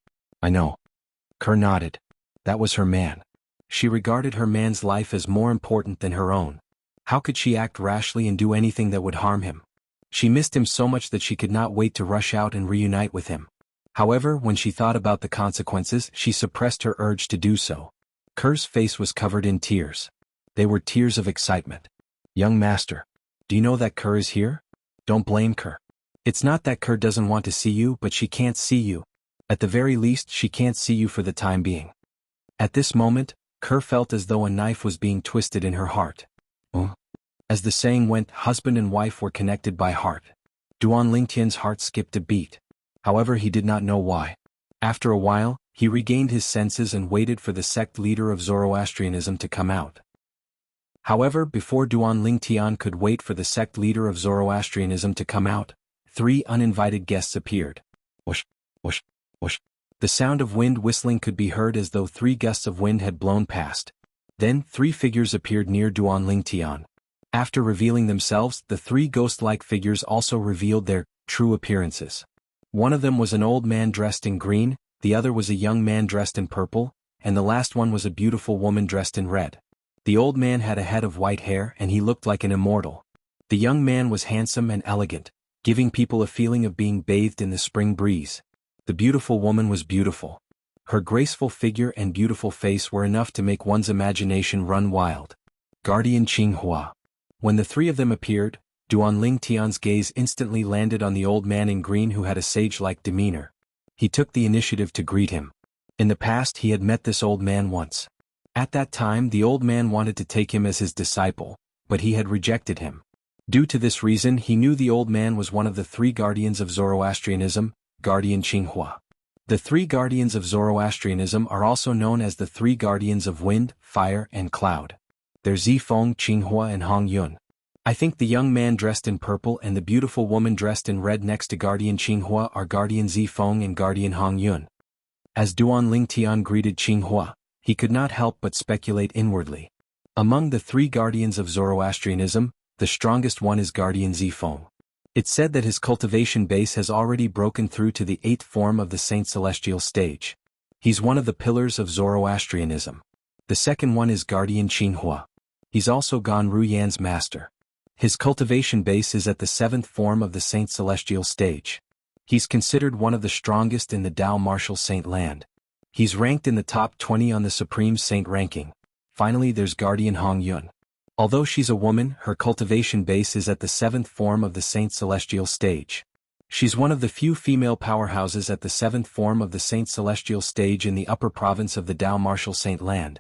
S1: Kerr nodded. That was her man. She regarded her man's life as more important than her own. How could she act rashly and do anything that would harm him? She missed him so much that she could not wait to rush out and reunite with him. However, when she thought about the consequences, she suppressed her urge to do so. Kerr's face was covered in tears. They were tears of excitement. Young master, do you know that Kerr is here? Don't blame Kerr. It's not that Kerr doesn't want to see you, but she can't see you. At the very least, she can't see you for the time being. At this moment, Kerr felt as though a knife was being twisted in her heart. As the saying went, husband and wife were connected by heart. Duan Lingtian's heart skipped a beat. However, he did not know why. After a while, he regained his senses and waited for the sect leader of Zoroastrianism to come out. However, before Duan Lingtian could wait for the sect leader of Zoroastrianism to come out, 3 uninvited guests appeared. Whoosh, whoosh, whoosh. The sound of wind whistling could be heard as though 3 gusts of wind had blown past. Then 3 figures appeared near Duan Lingtian. After revealing themselves, the 3 ghost-like figures also revealed their true appearances. One of them was an old man dressed in green, the other was a young man dressed in purple, and the last one was a beautiful woman dressed in red. The old man had a head of white hair and he looked like an immortal. The young man was handsome and elegant, giving people a feeling of being bathed in the spring breeze. The beautiful woman was beautiful. Her graceful figure and beautiful face were enough to make one's imagination run wild. Guardian Qinghua. When the 3 of them appeared, Duan Lingtian's gaze instantly landed on the old man in green who had a sage-like demeanor. He took the initiative to greet him. In the past he had met this old man once. At that time the old man wanted to take him as his disciple, but he had rejected him. Due to this reason he knew the old man was one of the 3 guardians of Zoroastrianism, Guardian Qinghua. The 3 guardians of Zoroastrianism are also known as the 3 guardians of wind, fire, and cloud. They're Zifeng, Qinghua and Hong Yun. I think the young man dressed in purple and the beautiful woman dressed in red next to Guardian Qinghua are Guardian Zifeng and Guardian Hong Yun. As Duan Lingtian greeted Qinghua, he could not help but speculate inwardly. Among the 3 guardians of Zoroastrianism, the strongest one is Guardian Zifeng. It's said that his cultivation base has already broken through to the 8th form of the Saint Celestial stage. He's one of the pillars of Zoroastrianism. The second one is Guardian Qinghua. He's also Gan Ruyan's master. His cultivation base is at the 7th form of the Saint Celestial stage. He's considered one of the strongest in the Tao Martial Saint land. He's ranked in the top 20 on the Supreme Saint ranking. Finally, there's Guardian Hong Yun. Although she's a woman, her cultivation base is at the 7th form of the Saint Celestial stage. She's one of the few female powerhouses at the 7th form of the Saint Celestial stage in the upper province of the Tao Martial Saint land.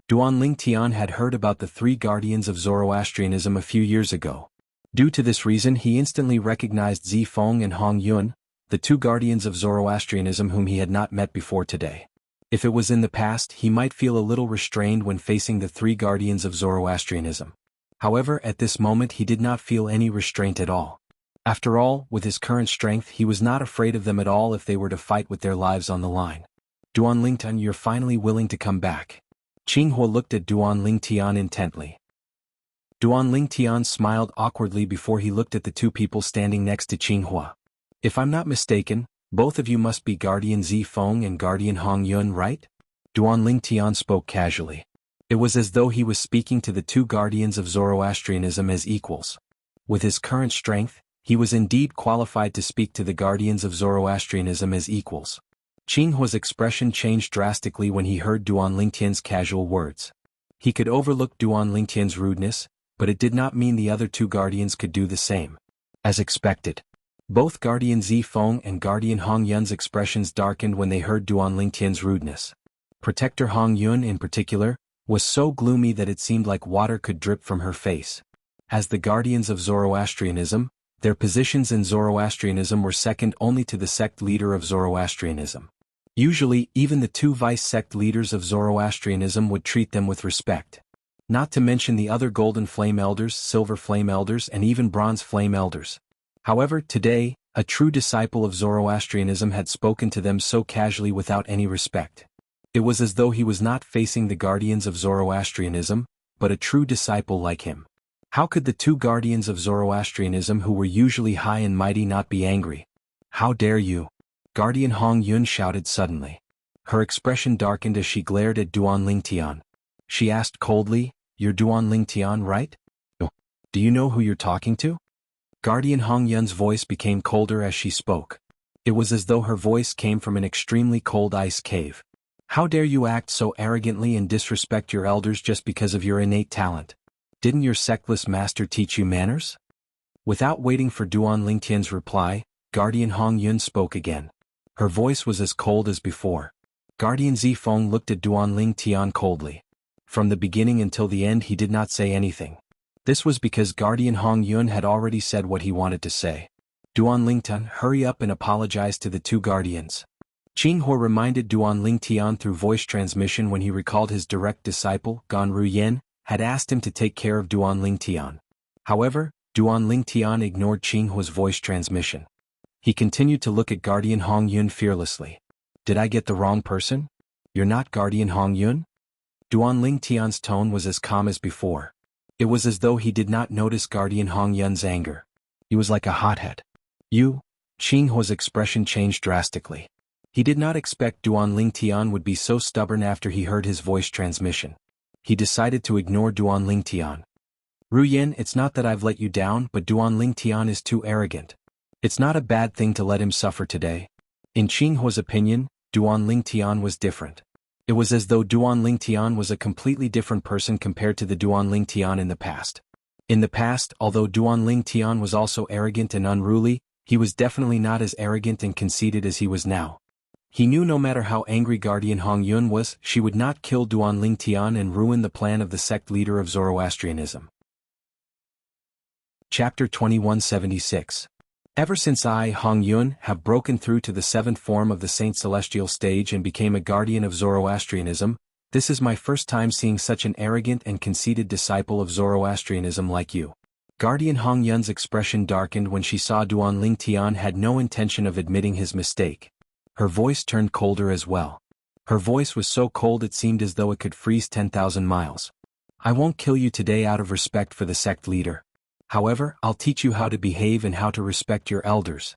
S1: Duan Lingtian had heard about the 3 guardians of Zoroastrianism a few years ago. Due to this reason he instantly recognized Zifeng and Hong Yun, the 2 guardians of Zoroastrianism whom he had not met before today. If it was in the past he might feel a little restrained when facing the 3 guardians of Zoroastrianism. However, at this moment he did not feel any restraint at all. After all, with his current strength he was not afraid of them at all if they were to fight with their lives on the line. Duan Lingtian, you're finally willing to come back. Qinghua looked at Duan Lingtian intently. Duan Lingtian smiled awkwardly before he looked at the two people standing next to Qinghua. If I'm not mistaken, both of you must be Guardian Zifeng and Guardian Hongyun, right? Duan Lingtian spoke casually. It was as though he was speaking to the two guardians of Zoroastrianism as equals. With his current strength, he was indeed qualified to speak to the guardians of Zoroastrianism as equals. Qinghua's expression changed drastically when he heard Duan Lingtian's casual words. He could overlook Duan Lingtian's rudeness, but it did not mean the other two guardians could do the same. As expected, both Guardian Zifeng and Guardian Hongyun's expressions darkened when they heard Duan Lingtian's rudeness. Protector Hongyun in particular was so gloomy that it seemed like water could drip from her face. As the guardians of Zoroastrianism, their positions in Zoroastrianism were second only to the sect leader of Zoroastrianism. Usually, even the two vice-sect leaders of Zoroastrianism would treat them with respect. Not to mention the other Golden Flame Elders, Silver Flame Elders, and even Bronze Flame Elders. However, today, a true disciple of Zoroastrianism had spoken to them so casually without any respect. It was as though he was not facing the guardians of Zoroastrianism, but a true disciple like him. How could the two guardians of Zoroastrianism who were usually high and mighty not be angry? How dare you? Guardian Hongyun shouted suddenly. Her expression darkened as she glared at Duan Lingtian. She asked coldly, "You're Duan Lingtian, right? Do you know who you're talking to?" Guardian Hongyun's voice became colder as she spoke. It was as though her voice came from an extremely cold ice cave. How dare you act so arrogantly and disrespect your elders just because of your innate talent? Didn't your sectless master teach you manners? Without waiting for Duan Lingtian's reply, Guardian Hongyun spoke again. Her voice was as cold as before. Guardian Zifeng looked at Duan Lingtian coldly. From the beginning until the end he did not say anything. This was because Guardian Hongyun had already said what he wanted to say. Duan Lingtian, hurry up and apologize to the two guardians. Qinghua reminded Duan Lingtian through voice transmission when he recalled his direct disciple, Gan Ruyen, had asked him to take care of Duan Lingtian. However, Duan Lingtian ignored Qinghua's voice transmission. He continued to look at Guardian Hongyun fearlessly. Did I get the wrong person? You're not Guardian Hongyun? Duan Lingtian's tone was as calm as before. It was as though he did not notice Guardian Hongyun's anger. He was like a hothead. You? Qinghua's expression changed drastically. He did not expect Duan Lingtian would be so stubborn after he heard his voice transmission. He decided to ignore Duan Lingtian. Ruyen, it's not that I've let you down, but Duan Lingtian is too arrogant. It's not a bad thing to let him suffer today. In Qinghua's opinion, Duan Lingtian was different. It was as though Duan Lingtian was a completely different person compared to the Duan Lingtian in the past. In the past, although Duan Lingtian was also arrogant and unruly, he was definitely not as arrogant and conceited as he was now. He knew no matter how angry Guardian Hongyun was, she would not kill Duan Lingtian and ruin the plan of the sect leader of Zoroastrianism. Chapter 2176. Ever since I, Hongyun, have broken through to the seventh form of the Saint Celestial stage and became a guardian of Zoroastrianism, this is my first time seeing such an arrogant and conceited disciple of Zoroastrianism like you. Guardian Hongyun's expression darkened when she saw Duan Lingtian had no intention of admitting his mistake. Her voice turned colder as well. Her voice was so cold it seemed as though it could freeze 10,000 miles. I won't kill you today out of respect for the sect leader. However, I'll teach you how to behave and how to respect your elders.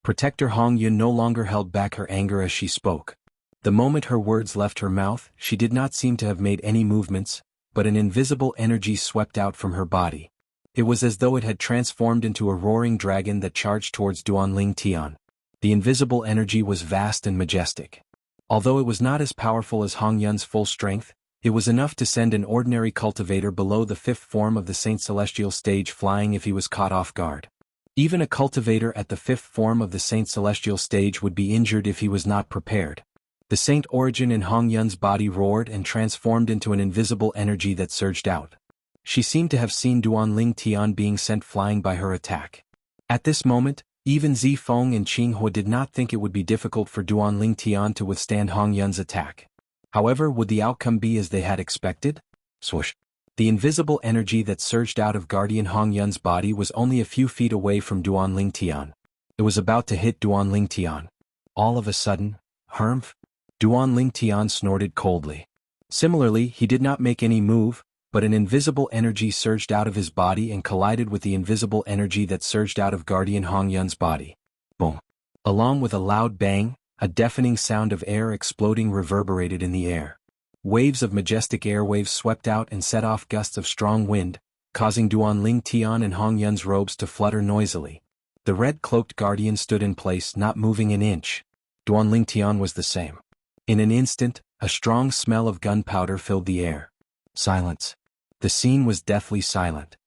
S1: Protector Hongyun no longer held back her anger as she spoke. The moment her words left her mouth, she did not seem to have made any movements, but an invisible energy swept out from her body. It was as though it had transformed into a roaring dragon that charged towards Duan Lingtian. The invisible energy was vast and majestic. Although it was not as powerful as Hongyun's full strength, it was enough to send an ordinary cultivator below the fifth form of the Saint Celestial stage flying if he was caught off guard. Even a cultivator at the fifth form of the Saint Celestial stage would be injured if he was not prepared. The Saint origin in Hongyun's body roared and transformed into an invisible energy that surged out. She seemed to have seen Duan Lingtian being sent flying by her attack. At this moment, even Zifeng and Qinghua did not think it would be difficult for Duan Lingtian to withstand Hongyun's attack. However, would the outcome be as they had expected? Swoosh! The invisible energy that surged out of Guardian Hong Yun's body was only a few feet away from Duan Lingtian. It was about to hit Duan Lingtian. All of a sudden, "Harmf?" Duan Lingtian snorted coldly. Similarly, he did not make any move, but an invisible energy surged out of his body and collided with the invisible energy that surged out of Guardian Hong Yun's body. Boom! Along with a loud bang, a deafening sound of air exploding reverberated in the air. Waves of majestic airwaves swept out and set off gusts of strong wind, causing Duan Lingtian and Hong Yun's robes to flutter noisily. The red-cloaked guardian stood in place, not moving an inch. Duan Lingtian was the same. In an instant, a strong smell of gunpowder filled the air. Silence. The scene was deathly silent.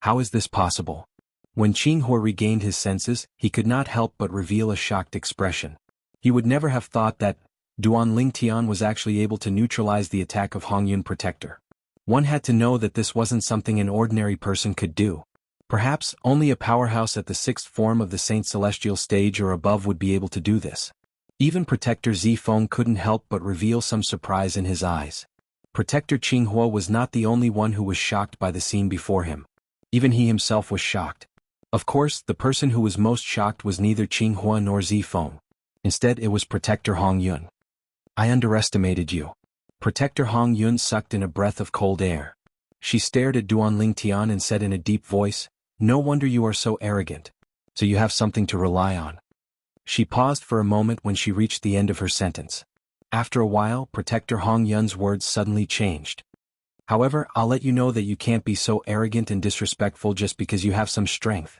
S1: How is this possible? When Jianghu regained his senses, he could not help but reveal a shocked expression. He would never have thought that Duan Lingtian was actually able to neutralize the attack of Hong Yun Protector. One had to know that this wasn't something an ordinary person could do. Perhaps only a powerhouse at the 6th form of the Saint Celestial stage or above would be able to do this. Even Protector Zifeng couldn't help but reveal some surprise in his eyes. Protector Jianghu was not the only one who was shocked by the scene before him. Even he himself was shocked. Of course, the person who was most shocked was neither Jianghu nor Zifeng. Instead, it was Protector Hong Yun. "I underestimated you." Protector Hong Yun sucked in a breath of cold air. She stared at Duan Lingtian and said in a deep voice, "No wonder you are so arrogant. So you have something to rely on." She paused for a moment when she reached the end of her sentence. After a while, Protector Hong Yun's words suddenly changed. "However, I'll let you know that you can't be so arrogant and disrespectful just because you have some strength."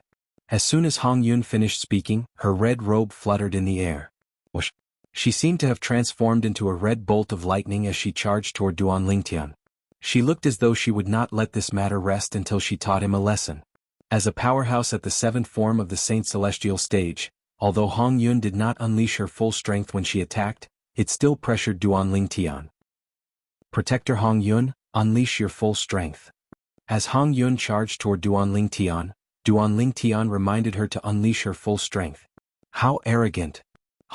S1: As soon as Hong Yun finished speaking, her red robe fluttered in the air. Whoosh! She seemed to have transformed into a red bolt of lightning as she charged toward Duan Lingtian. She looked as though she would not let this matter rest until she taught him a lesson. As a powerhouse at the 7th form of the Saint Celestial stage, although Hong Yun did not unleash her full strength when she attacked, it still pressured Duan Lingtian. "Protector Hong Yun, unleash your full strength." As Hong Yun charged toward Duan Lingtian reminded her to unleash her full strength. How arrogant!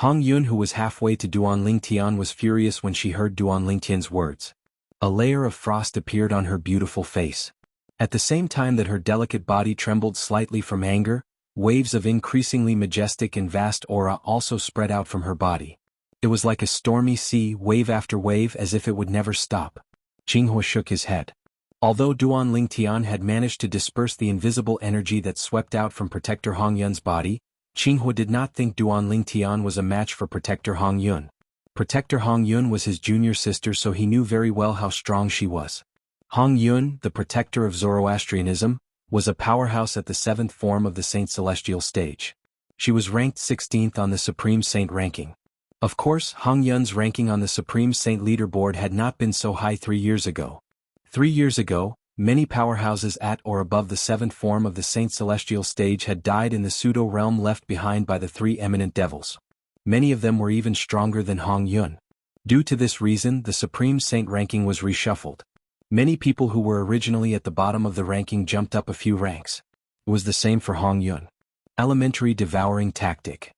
S1: Hong Yun, who was halfway to Duan Lingtian, was furious when she heard Duan Lingtian's words. A layer of frost appeared on her beautiful face. At the same time that her delicate body trembled slightly from anger, waves of increasingly majestic and vast aura also spread out from her body. It was like a stormy sea, wave after wave, as if it would never stop. Jianghu shook his head. Although Duan Lingtian had managed to disperse the invisible energy that swept out from Protector Hong Yun's body, Jianghu did not think Duan Lingtian was a match for Protector Hong Yun. Protector Hong Yun was his junior sister, so he knew very well how strong she was. Hong Yun, the protector of Zoroastrianism, was a powerhouse at the 7th form of the Saint Celestial stage. She was ranked 16th on the Supreme Saint ranking. Of course, Hong Yun's ranking on the Supreme Saint leaderboard had not been so high 3 years ago. 3 years ago, many powerhouses at or above the 7th form of the Saint Celestial stage had died in the pseudo-realm left behind by the 3 eminent devils. Many of them were even stronger than Hong Yun. Due to this reason, the Supreme Saint ranking was reshuffled. Many people who were originally at the bottom of the ranking jumped up a few ranks. It was the same for Hong Yun. Elementary devouring tactic.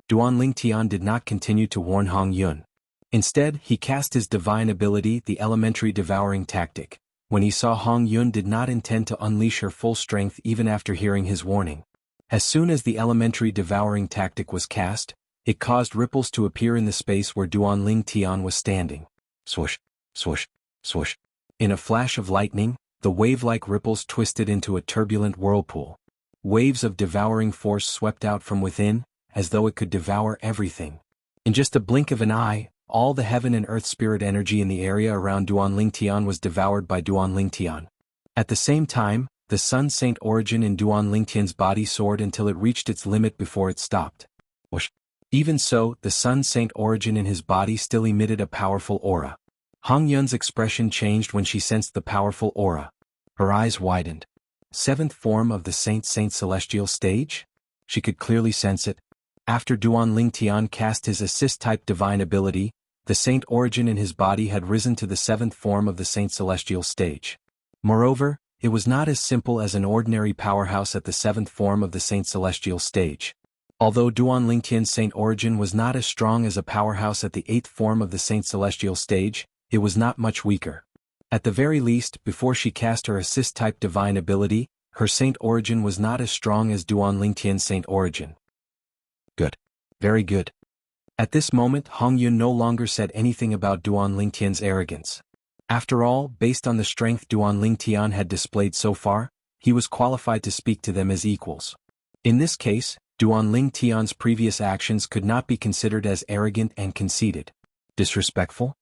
S1: Duan Lingtian did not continue to warn Hong Yun. Instead, he cast his divine ability, the elementary devouring tactic, when he saw Hong Yun did not intend to unleash her full strength even after hearing his warning. As soon as the elementary devouring tactic was cast, it caused ripples to appear in the space where Duan Lingtian was standing. Swoosh, swoosh, swoosh. In a flash of lightning, the wave-like ripples twisted into a turbulent whirlpool. Waves of devouring force swept out from within, as though it could devour everything. In just a blink of an eye, all the heaven and earth spirit energy in the area around Duan Lingtian was devoured by Duan Lingtian. At the same time, the Sun Saint origin in Duan Lingtian's body soared until it reached its limit before it stopped. Whoosh. Even so, the Sun Saint origin in his body still emitted a powerful aura. Hong Yun's expression changed when she sensed the powerful aura. Her eyes widened. 7th form of the Saint Celestial stage? She could clearly sense it. After Duan Lingtian cast his assist-type divine ability, the Saint origin in his body had risen to the 7th form of the Saint Celestial stage. Moreover, it was not as simple as an ordinary powerhouse at the 7th form of the Saint Celestial stage. Although Duan Lingtian's Saint origin was not as strong as a powerhouse at the 8th form of the Saint Celestial stage, it was not much weaker. At the very least, before she cast her assist-type divine ability, her saint origin was not as strong as Duan Lingtian's saint origin. Good. Very good. At this moment Hong Yun no longer said anything about Duan Lingtian's arrogance. After all, based on the strength Duan Lingtian had displayed so far, he was qualified to speak to them as equals. In this case, Duan Lingtian's previous actions could not be considered as arrogant and conceited. Disrespectful?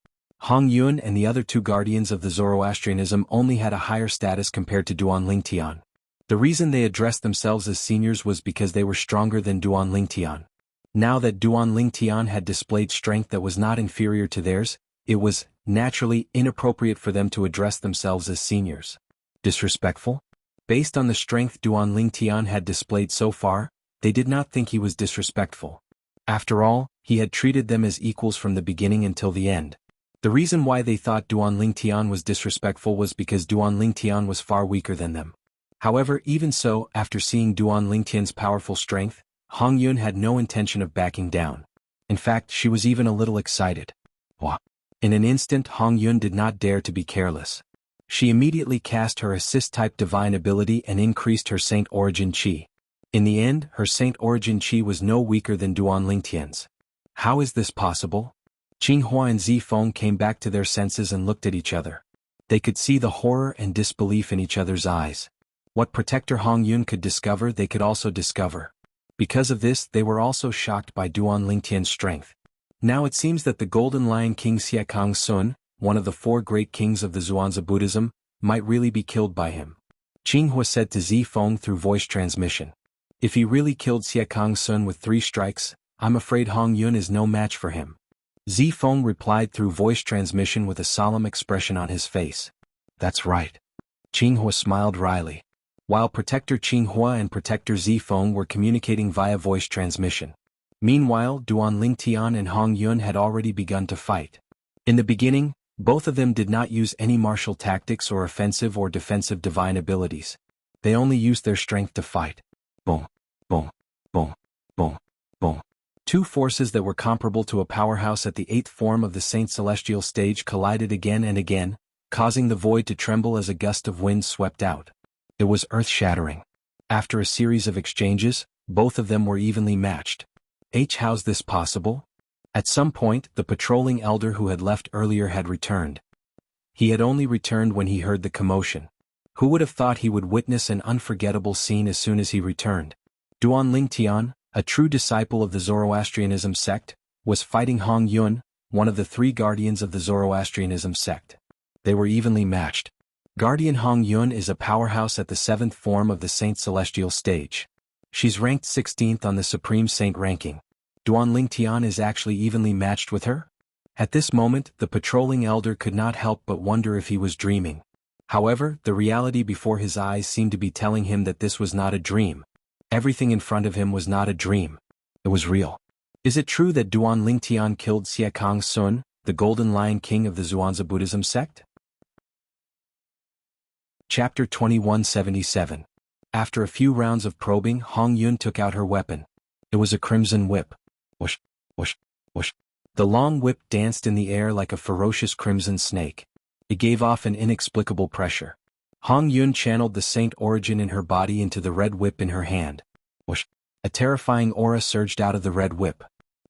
S1: Hong Yun and the other two guardians of the Zoroastrianism only had a higher status compared to Duan Lingtian. The reason they addressed themselves as seniors was because they were stronger than Duan Lingtian. Now that Duan Lingtian had displayed strength that was not inferior to theirs, it was, naturally, inappropriate for them to address themselves as seniors. Disrespectful? Based on the strength Duan Lingtian had displayed so far, they did not think he was disrespectful. After all, he had treated them as equals from the beginning until the end. The reason why they thought Duan Lingtian was disrespectful was because Duan Lingtian was far weaker than them. However, even so, after seeing Duan Lingtian's powerful strength, Hong Yun had no intention of backing down. In fact, she was even a little excited. Wah! In an instant Hong Yun did not dare to be careless. She immediately cast her assist-type divine ability and increased her saint origin chi. In the end, her saint origin chi was no weaker than Duan Lingtian's. How is this possible? Qinghua and Zifeng came back to their senses and looked at each other. They could see the horror and disbelief in each other's eyes. What Protector Hong Yun could discover they could also discover. Because of this they were also shocked by Duan Lingtian's strength. Now it seems that the Golden Lion King Xiekang Sun, one of the four great kings of the Zhuangzi Buddhism, might really be killed by him. Qinghua said to Zifeng through voice transmission. If he really killed Xiekang Sun with 3 strikes, I'm afraid Hong Yun is no match for him. Zifeng replied through voice transmission with a solemn expression on his face. That's right. Qinghua smiled wryly. While Protector Qinghua and Protector Zifeng were communicating via voice transmission. Meanwhile, Duan Lingtian and Hong Yun had already begun to fight. In the beginning, both of them did not use any martial tactics or offensive or defensive divine abilities. They only used their strength to fight. Boom, boom, boom, boom, boom. Two forces that were comparable to a powerhouse at the 8th form of the Saint Celestial stage collided again and again, causing the void to tremble as a gust of wind swept out. It was earth-shattering. After a series of exchanges, both of them were evenly matched. How's this possible? At some point, the patrolling elder who had left earlier had returned. He had only returned when he heard the commotion. Who would have thought he would witness an unforgettable scene as soon as he returned? Duan Lingtian, a true disciple of the Zoroastrianism sect, was fighting Hong Yun, one of the 3 guardians of the Zoroastrianism sect. They were evenly matched. Guardian Hong Yun is a powerhouse at the 7th form of the Saint Celestial stage. She's ranked 16th on the Supreme Saint ranking. Duan Lingtian is actually evenly matched with her? At this moment, the patrolling elder could not help but wonder if he was dreaming. However, the reality before his eyes seemed to be telling him that this was not a dream. Everything in front of him was not a dream. It was real. Is it true that Duan Lingtian killed Xiekang Sun, the Golden Lion King of the Zhuangzi Buddhism sect? Chapter 2177. After a few rounds of probing, Hong Yun took out her weapon. It was a crimson whip. Whoosh, whoosh, whoosh. The long whip danced in the air like a ferocious crimson snake. It gave off an inexplicable pressure. Hong Yun channeled the saint origin in her body into the red whip in her hand. Whoosh. A terrifying aura surged out of the red whip.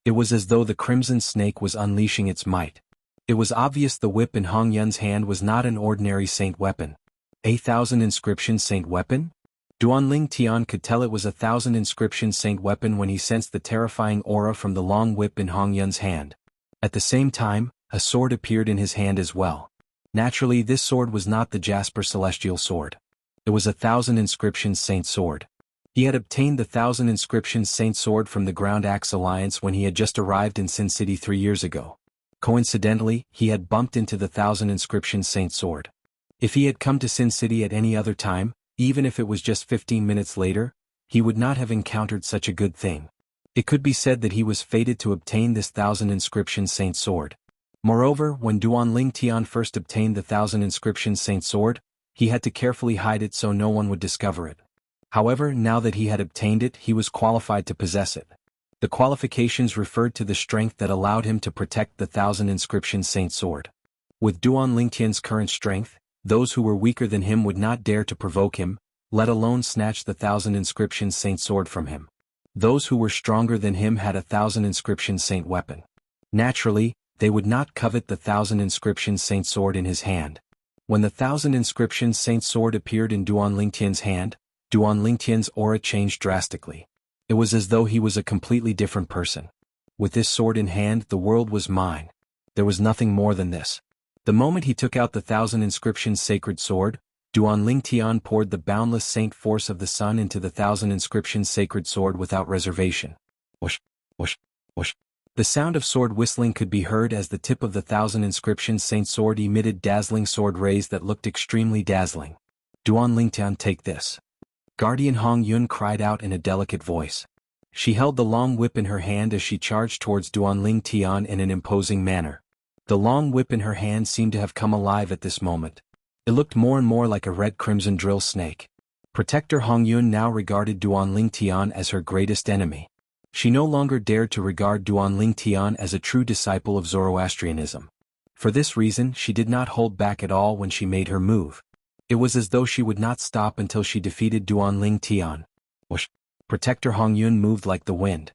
S1: It was as though the crimson snake was unleashing its might. It was obvious the whip in Hong Yun's hand was not an ordinary saint weapon. 1,000 inscription saint weapon? Duan Lingtian could tell it was 1,000 inscription saint weapon when he sensed the terrifying aura from the long whip in Hong Yun's hand. At the same time, a sword appeared in his hand as well. Naturally, this sword was not the Jasper Celestial sword. It was 1,000 inscription saint sword. He had obtained the 1,000 inscription saint sword from the Ground Axe Alliance when he had just arrived in Sin City 3 years ago. Coincidentally, he had bumped into the 1,000 inscription saint sword. If he had come to Sin City at any other time, even if it was just 15 minutes later, he would not have encountered such a good thing. It could be said that he was fated to obtain this 1,000 inscription saint sword. Moreover, when Duan Lingtian first obtained the 1,000 inscription saint sword, he had to carefully hide it so no one would discover it. However, now that he had obtained it, he was qualified to possess it. The qualifications referred to the strength that allowed him to protect the 1,000 inscription saint sword. With Duan Lingtian's current strength, those who were weaker than him would not dare to provoke him, let alone snatch the 1,000 inscription saint sword from him. Those who were stronger than him had 1,000 inscription saint weapon. Naturally, they would not covet the 1,000 inscription saint sword in his hand. When the 1,000 inscription saint sword appeared in Duan Lingtian's hand, Duan Lingtian's aura changed drastically. It was as though he was a completely different person. With this sword in hand, the world was mine. There was nothing more than this. The moment he took out the 1,000 inscription sacred sword, Duan Lingtian poured the boundless saint force of the sun into the 1,000 inscription sacred sword without reservation. Whoosh, whoosh, whoosh. The sound of sword whistling could be heard as the tip of the 1,000 inscription saint sword emitted dazzling sword rays that looked extremely dazzling. Duan Lingtian, take this. Guardian Hong Yun cried out in a delicate voice. She held the long whip in her hand as she charged towards Duan Lingtian in an imposing manner. The long whip in her hand seemed to have come alive at this moment. It looked more and more like a red-crimson drill snake. Protector Hong Yun now regarded Duan Lingtian as her greatest enemy. She no longer dared to regard Duan Lingtian as a true disciple of Zoroastrianism. For this reason, she did not hold back at all when she made her move. It was as though she would not stop until she defeated Duan Lingtian. Whoosh! Protector Hong Yun moved like the wind.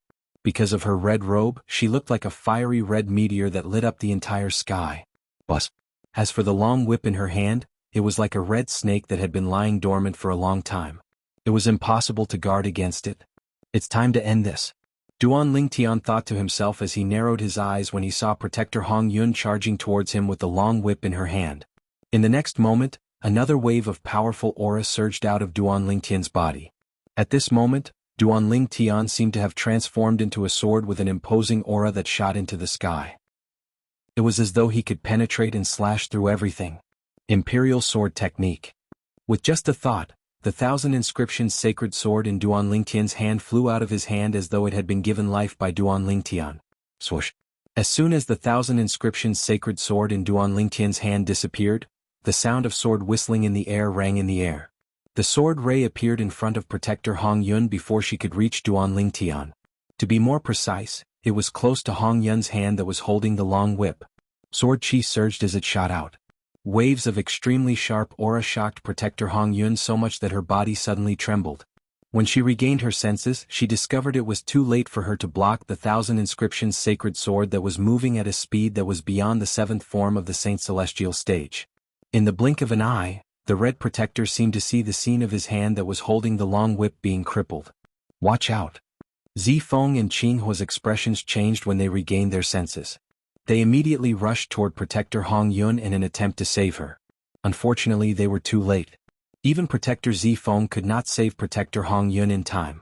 S1: Because of her red robe, she looked like a fiery red meteor that lit up the entire sky. Buzz! As for the long whip in her hand, it was like a red snake that had been lying dormant for a long time. It was impossible to guard against it. It's time to end this. Duan Lingtian thought to himself as he narrowed his eyes when he saw Protector Hong Yun charging towards him with the long whip in her hand. In the next moment, another wave of powerful aura surged out of Duan Lingtian's body. At this moment, Duan Lingtian seemed to have transformed into a sword with an imposing aura that shot into the sky. It was as though he could penetrate and slash through everything. Imperial sword technique. With just a thought, the 1,000 inscription sacred sword in Duan Lingtian's hand flew out of his hand as though it had been given life by Duan Lingtian. Swoosh! As soon as the 1,000 inscription sacred sword in Duan Lingtian's hand disappeared, the sound of sword whistling in the air rang in the air. The sword ray appeared in front of Protector Hong Yun before she could reach Duan Lingtian. To be more precise, it was close to Hong Yun's hand that was holding the long whip. Sword chi surged as it shot out. Waves of extremely sharp aura shocked Protector Hong Yun so much that her body suddenly trembled. When she regained her senses, she discovered it was too late for her to block the 1,000 inscription sacred sword that was moving at a speed that was beyond the 7th form of the Saint Celestial stage. In the blink of an eye, the Red Protector seemed to see the scene of his hand that was holding the long whip being crippled. Watch out! Zifeng and Qinghua's expressions changed when they regained their senses. They immediately rushed toward Protector Hong Yun in an attempt to save her. Unfortunately, they were too late. Even Protector Zifeng could not save Protector Hong Yun in time.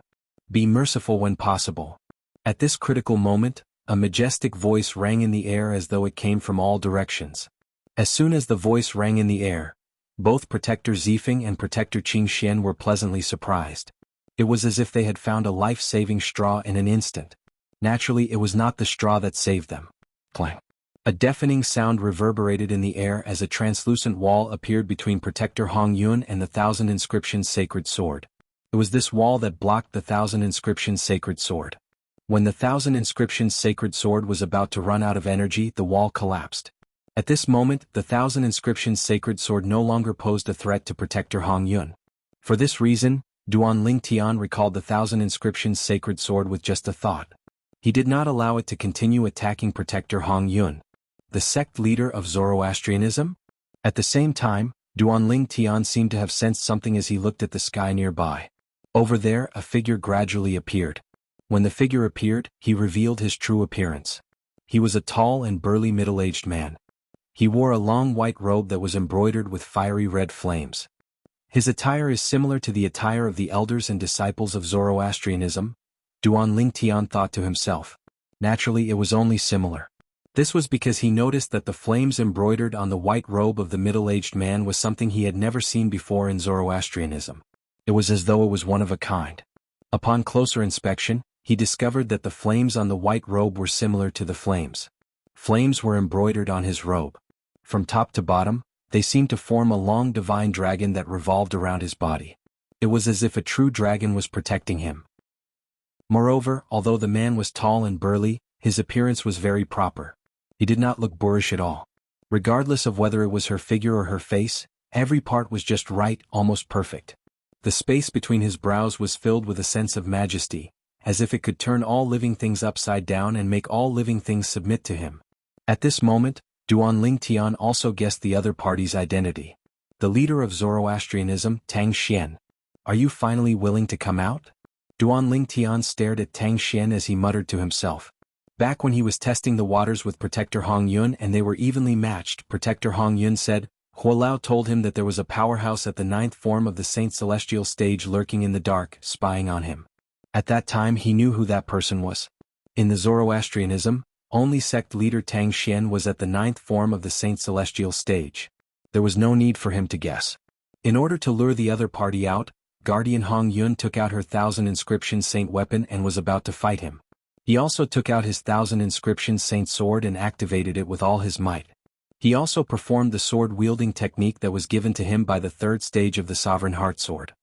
S1: Be merciful when possible. At this critical moment, a majestic voice rang in the air as though it came from all directions. As soon as the voice rang in the air, both Protector Zifeng and Protector Qingxian were pleasantly surprised. It was as if they had found a life-saving straw in an instant. Naturally, it was not the straw that saved them. Clang. A deafening sound reverberated in the air as a translucent wall appeared between Protector Hong Yun and the 1,000 inscription sacred sword. It was this wall that blocked the 1,000 inscription sacred sword. When the 1,000 inscription sacred sword was about to run out of energy, the wall collapsed. At this moment, the 1,000 inscription sacred sword no longer posed a threat to Protector Hong Yun. For this reason, Duan Lingtian recalled the 1,000 inscription sacred sword with just a thought. He did not allow it to continue attacking Protector Hong Yun, the sect leader of Zoroastrianism. At the same time, Duan Lingtian seemed to have sensed something as he looked at the sky nearby. Over there, a figure gradually appeared. When the figure appeared, he revealed his true appearance. He was a tall and burly middle-aged man. He wore a long white robe that was embroidered with fiery red flames. His attire is similar to the attire of the elders and disciples of Zoroastrianism, Duan Lingtian thought to himself. Naturally, it was only similar. This was because he noticed that the flames embroidered on the white robe of the middle-aged man was something he had never seen before in Zoroastrianism. It was as though it was one of a kind. Upon closer inspection, he discovered that the flames on the white robe were similar to the flames. Flames were embroidered on his robe. From top to bottom, they seemed to form a long divine dragon that revolved around his body. It was as if a true dragon was protecting him. Moreover, although the man was tall and burly, his appearance was very proper. He did not look boorish at all. Regardless of whether it was her figure or her face, every part was just right, almost perfect. The space between his brows was filled with a sense of majesty, as if it could turn all living things upside down and make all living things submit to him. At this moment, Duan Lingtian also guessed the other party's identity. The leader of Zoroastrianism, Tang Xian. Are you finally willing to come out? Duan Lingtian stared at Tang Xian as he muttered to himself. Back when he was testing the waters with Protector Hong Yun and they were evenly matched, Protector Hong Yun said, Huolao told him that there was a powerhouse at the 9th form of the Saint Celestial stage lurking in the dark, spying on him. At that time he knew who that person was. In the Zoroastrianism, only sect leader Tang Xian was at the 9th form of the Saint Celestial stage. There was no need for him to guess. In order to lure the other party out, Guardian Hong Yun took out her 1,000 inscription saint weapon and was about to fight him. He also took out his 1,000 inscription saint sword and activated it with all his might. He also performed the sword-wielding technique that was given to him by the 3rd stage of the Sovereign Heart Sword.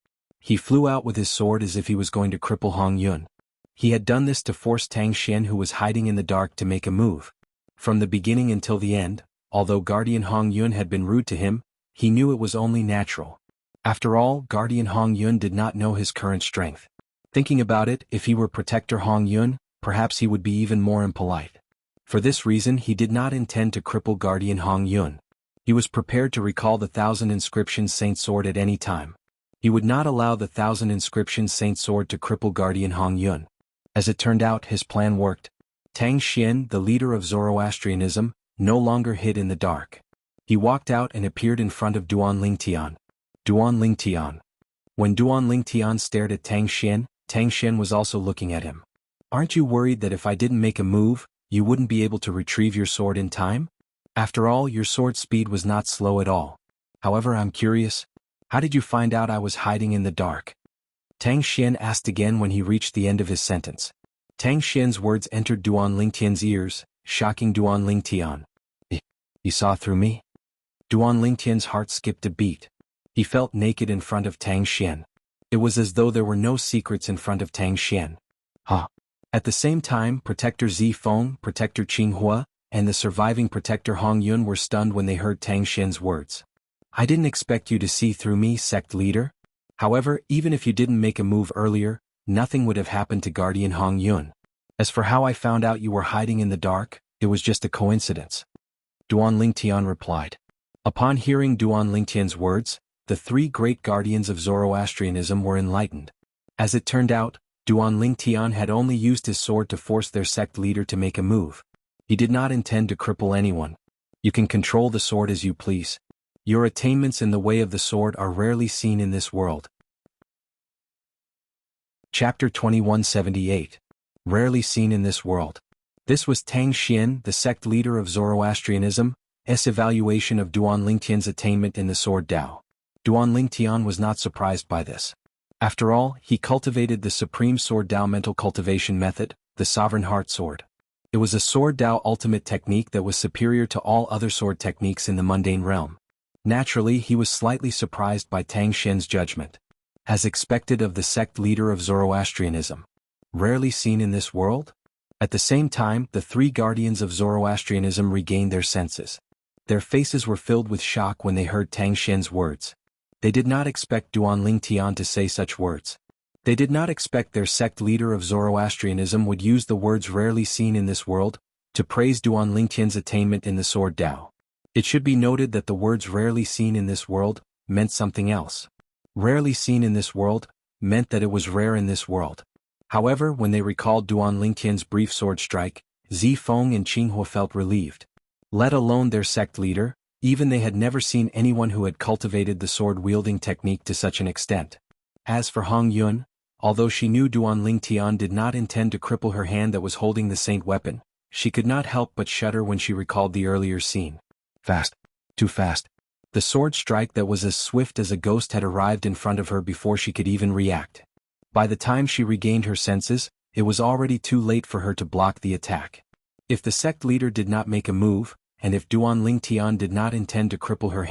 S1: He flew out with his sword as if he was going to cripple Hong Yun. He had done this to force Tang Xian, who was hiding in the dark, to make a move. From the beginning until the end, although Guardian Hong Yun had been rude to him, he knew it was only natural. After all, Guardian Hong Yun did not know his current strength. Thinking about it, if he were Protector Hong Yun, perhaps he would be even more impolite. For this reason he did not intend to cripple Guardian Hong Yun. He was prepared to recall the 1,000 inscription saint sword at any time. He would not allow the 1,000 inscription saint sword to cripple Guardian Hong Yun. As it turned out, his plan worked. Tang Xian, the leader of Zoroastrianism, no longer hid in the dark. He walked out and appeared in front of Duan Lingtian. Duan Lingtian. When Duan Lingtian stared at Tang Xian was also looking at him. Aren't you worried that if I didn't make a move, you wouldn't be able to retrieve your sword in time? After all, your sword speed was not slow at all. However, I'm curious. How did you find out I was hiding in the dark? Tang Xian asked again when he reached the end of his sentence. Tang Xian's words entered Duan Lingtian's ears, shocking Duan Lingtian. You saw through me? Duan Lingtian's heart skipped a beat. He felt naked in front of Tang Xian. It was as though there were no secrets in front of Tang Xian. Huh. At the same time, Protector Zifeng, Protector Qinghua, and the surviving Protector Hong Yun were stunned when they heard Tang Xian's words. I didn't expect you to see through me, sect leader. However, even if you didn't make a move earlier, nothing would have happened to Guardian Hong Yun. As for how I found out you were hiding in the dark, it was just a coincidence. Duan Lingtian replied. Upon hearing Duan Lingtian's words, the 3 great guardians of Zoroastrianism were enlightened. As it turned out, Duan Lingtian had only used his sword to force their sect leader to make a move. He did not intend to cripple anyone. You can control the sword as you please. Your attainments in the way of the sword are rarely seen in this world. Chapter 2178. Rarely seen in this world. This was Tang Xian, the sect leader of Zoroastrianism's evaluation of Duan Lingtian's attainment in the sword Dao. Duan Lingtian was not surprised by this. After all, he cultivated the supreme sword Dao mental cultivation method, the Sovereign Heart Sword. It was a sword Dao ultimate technique that was superior to all other sword techniques in the mundane realm. Naturally, he was slightly surprised by Tang Xian's judgment. As expected of the sect leader of Zoroastrianism. Rarely seen in this world? At the same time, the 3 guardians of Zoroastrianism regained their senses. Their faces were filled with shock when they heard Tang Xian's words. They did not expect Duan Lingtian to say such words. They did not expect their sect leader of Zoroastrianism would use the words rarely seen in this world to praise Duan Lingtian's attainment in the sword Dao. It should be noted that the words rarely seen in this world meant something else. Rarely seen in this world meant that it was rare in this world. However, when they recalled Duan Lingtian's brief sword strike, Zifeng and Qinghua felt relieved. Let alone their sect leader, even they had never seen anyone who had cultivated the sword-wielding technique to such an extent. As for Hong Yun, although she knew Duan Lingtian did not intend to cripple her hand that was holding the saint weapon, she could not help but shudder when she recalled the earlier scene. Fast. Too fast. The sword strike that was as swift as a ghost had arrived in front of her before she could even react. By the time she regained her senses, it was already too late for her to block the attack. If the sect leader did not make a move, and if Duan Lingtian did not intend to cripple her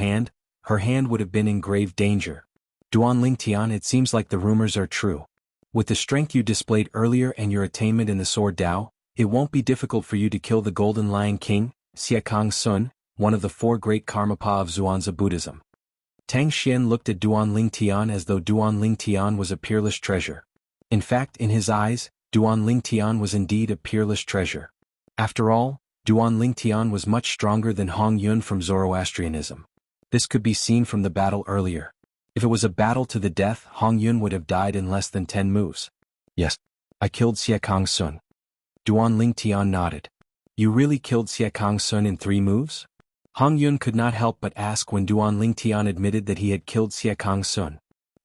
S1: hand would have been in grave danger. Duan Lingtian, it seems like the rumors are true. With the strength you displayed earlier and your attainment in the sword Dao, it won't be difficult for you to kill the Golden Lion King, Xie Kong Sun, one of the four great Karmapa of Zhuangzi Buddhism. Tang Xian looked at Duan Ling Tian as though Duan Ling Tian was a peerless treasure. In fact, in his eyes, Duan Ling Tian was indeed a peerless treasure. After all, Duan Ling Tian was much stronger than Hong Yun from Zoroastrianism. This could be seen from the battle earlier. If it was a battle to the death, Hong Yun would have died in less than 10 moves. Yes, I killed Xie Kang Sun. Duan Ling Tian nodded. You really killed Xie Kang Sun in 3 moves? Hong Yun could not help but ask when Duan Ling Tian admitted that he had killed Xie Kang Sun.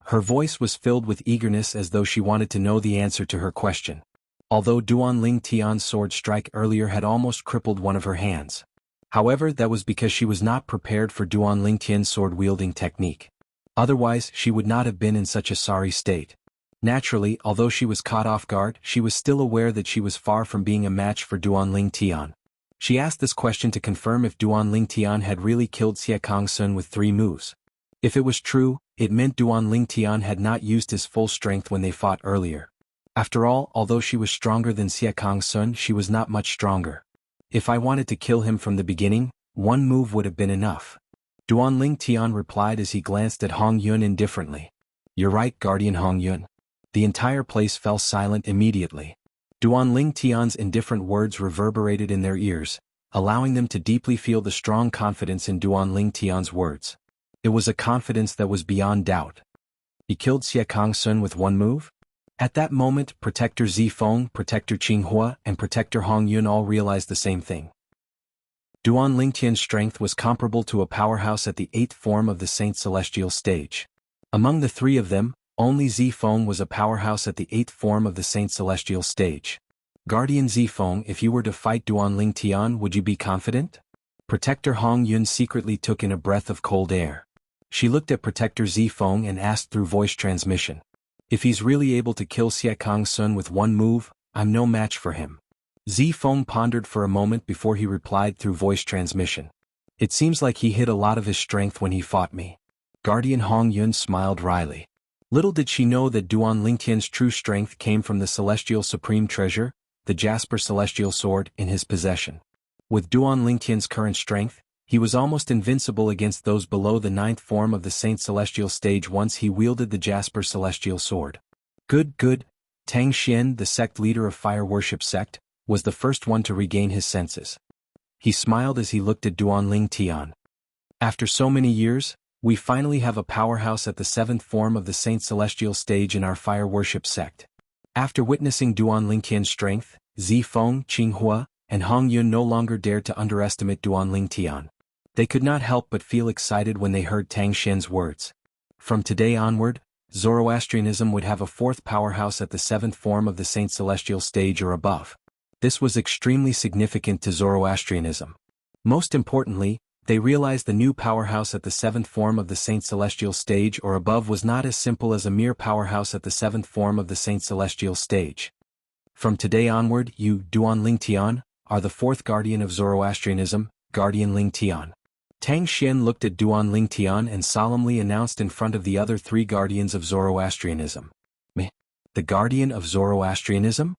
S1: Her voice was filled with eagerness as though she wanted to know the answer to her question. Although Duan Ling Tian's sword strike earlier had almost crippled one of her hands. However, that was because she was not prepared for Duan Ling Tian's sword-wielding technique. Otherwise, she would not have been in such a sorry state. Naturally, although she was caught off guard, she was still aware that she was far from being a match for Duan Ling Tian. She asked this question to confirm if Duan Ling Tian had really killed Xie Kang Sun with 3 moves. If it was true, it meant Duan Ling Tian had not used his full strength when they fought earlier. After all, although she was stronger than Xie Kang Sun, she was not much stronger. If I wanted to kill him from the beginning, 1 move would have been enough. Duan Ling Tian replied as he glanced at Hong Yun indifferently. You're right, Guardian Hong Yun. The entire place fell silent immediately. Duan Ling Tian's indifferent words reverberated in their ears, allowing them to deeply feel the strong confidence in Duan Ling Tian's words. It was a confidence that was beyond doubt. He killed Xie Kang Sun with 1 move? At that moment, Protector Zifeng, Protector Qinghua, and Protector Hong Yun all realized the same thing. Duan Ling Tian's strength was comparable to a powerhouse at the 8th form of the Saint Celestial stage. Among the 3 of them, only Zifeng was a powerhouse at the 8th form of the Saint Celestial stage. Guardian Zifeng, if you were to fight Duan Ling Tian, would you be confident? Protector Hong Yun secretly took in a breath of cold air. She looked at Protector Zifeng and asked through voice transmission. If he's really able to kill Xie Kang Sun with 1 move, I'm no match for him. Zifeng pondered for a moment before he replied through voice transmission. It seems like he hid a lot of his strength when he fought me. Guardian Hong Yun smiled wryly. Little did she know that Duan Ling Tian's true strength came from the Celestial Supreme Treasure, the Jasper Celestial Sword, in his possession. With Duan Ling Tian's current strength, he was almost invincible against those below the 9th form of the Saint Celestial stage once he wielded the Jasper Celestial Sword. Good. Tang Xian, the sect leader of Fire Worship Sect, was the first one to regain his senses. He smiled as he looked at Duan Ling Tian. After so many years, we finally have a powerhouse at the 7th form of the Saint Celestial stage in our Fire Worship Sect. After witnessing Duan Ling Tian's strength, Zifeng, Qinghua, and Hong Yun no longer dared to underestimate Duan Ling Tian. They could not help but feel excited when they heard Tang Xian's words. From today onward, Zoroastrianism would have a 4th powerhouse at the 7th form of the Saint Celestial stage or above. This was extremely significant to Zoroastrianism. Most importantly, they realized the new powerhouse at the 7th form of the Saint Celestial stage or above was not as simple as a mere powerhouse at the 7th form of the Saint Celestial stage. From today onward, you, Duan Ling Tian, are the 4th guardian of Zoroastrianism, Guardian Ling Tian. Tang Xian looked at Duan Ling Tian and solemnly announced in front of the other 3 guardians of Zoroastrianism. Me? The guardian of Zoroastrianism?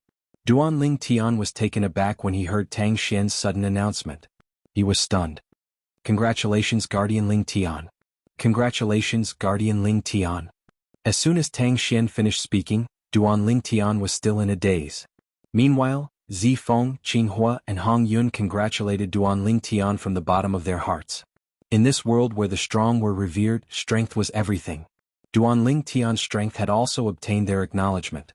S1: Duan Ling Tian was taken aback when he heard Tang Xian's sudden announcement. He was stunned. Congratulations, Guardian Ling Tian. Congratulations, Guardian Ling Tian. As soon as Tang Xian finished speaking, Duan Ling Tian was still in a daze. Meanwhile, Zifeng, Qinghua, and Hong Yun congratulated Duan Ling Tian from the bottom of their hearts. In this world where the strong were revered, strength was everything. Duan Ling Tian's strength had also obtained their acknowledgement.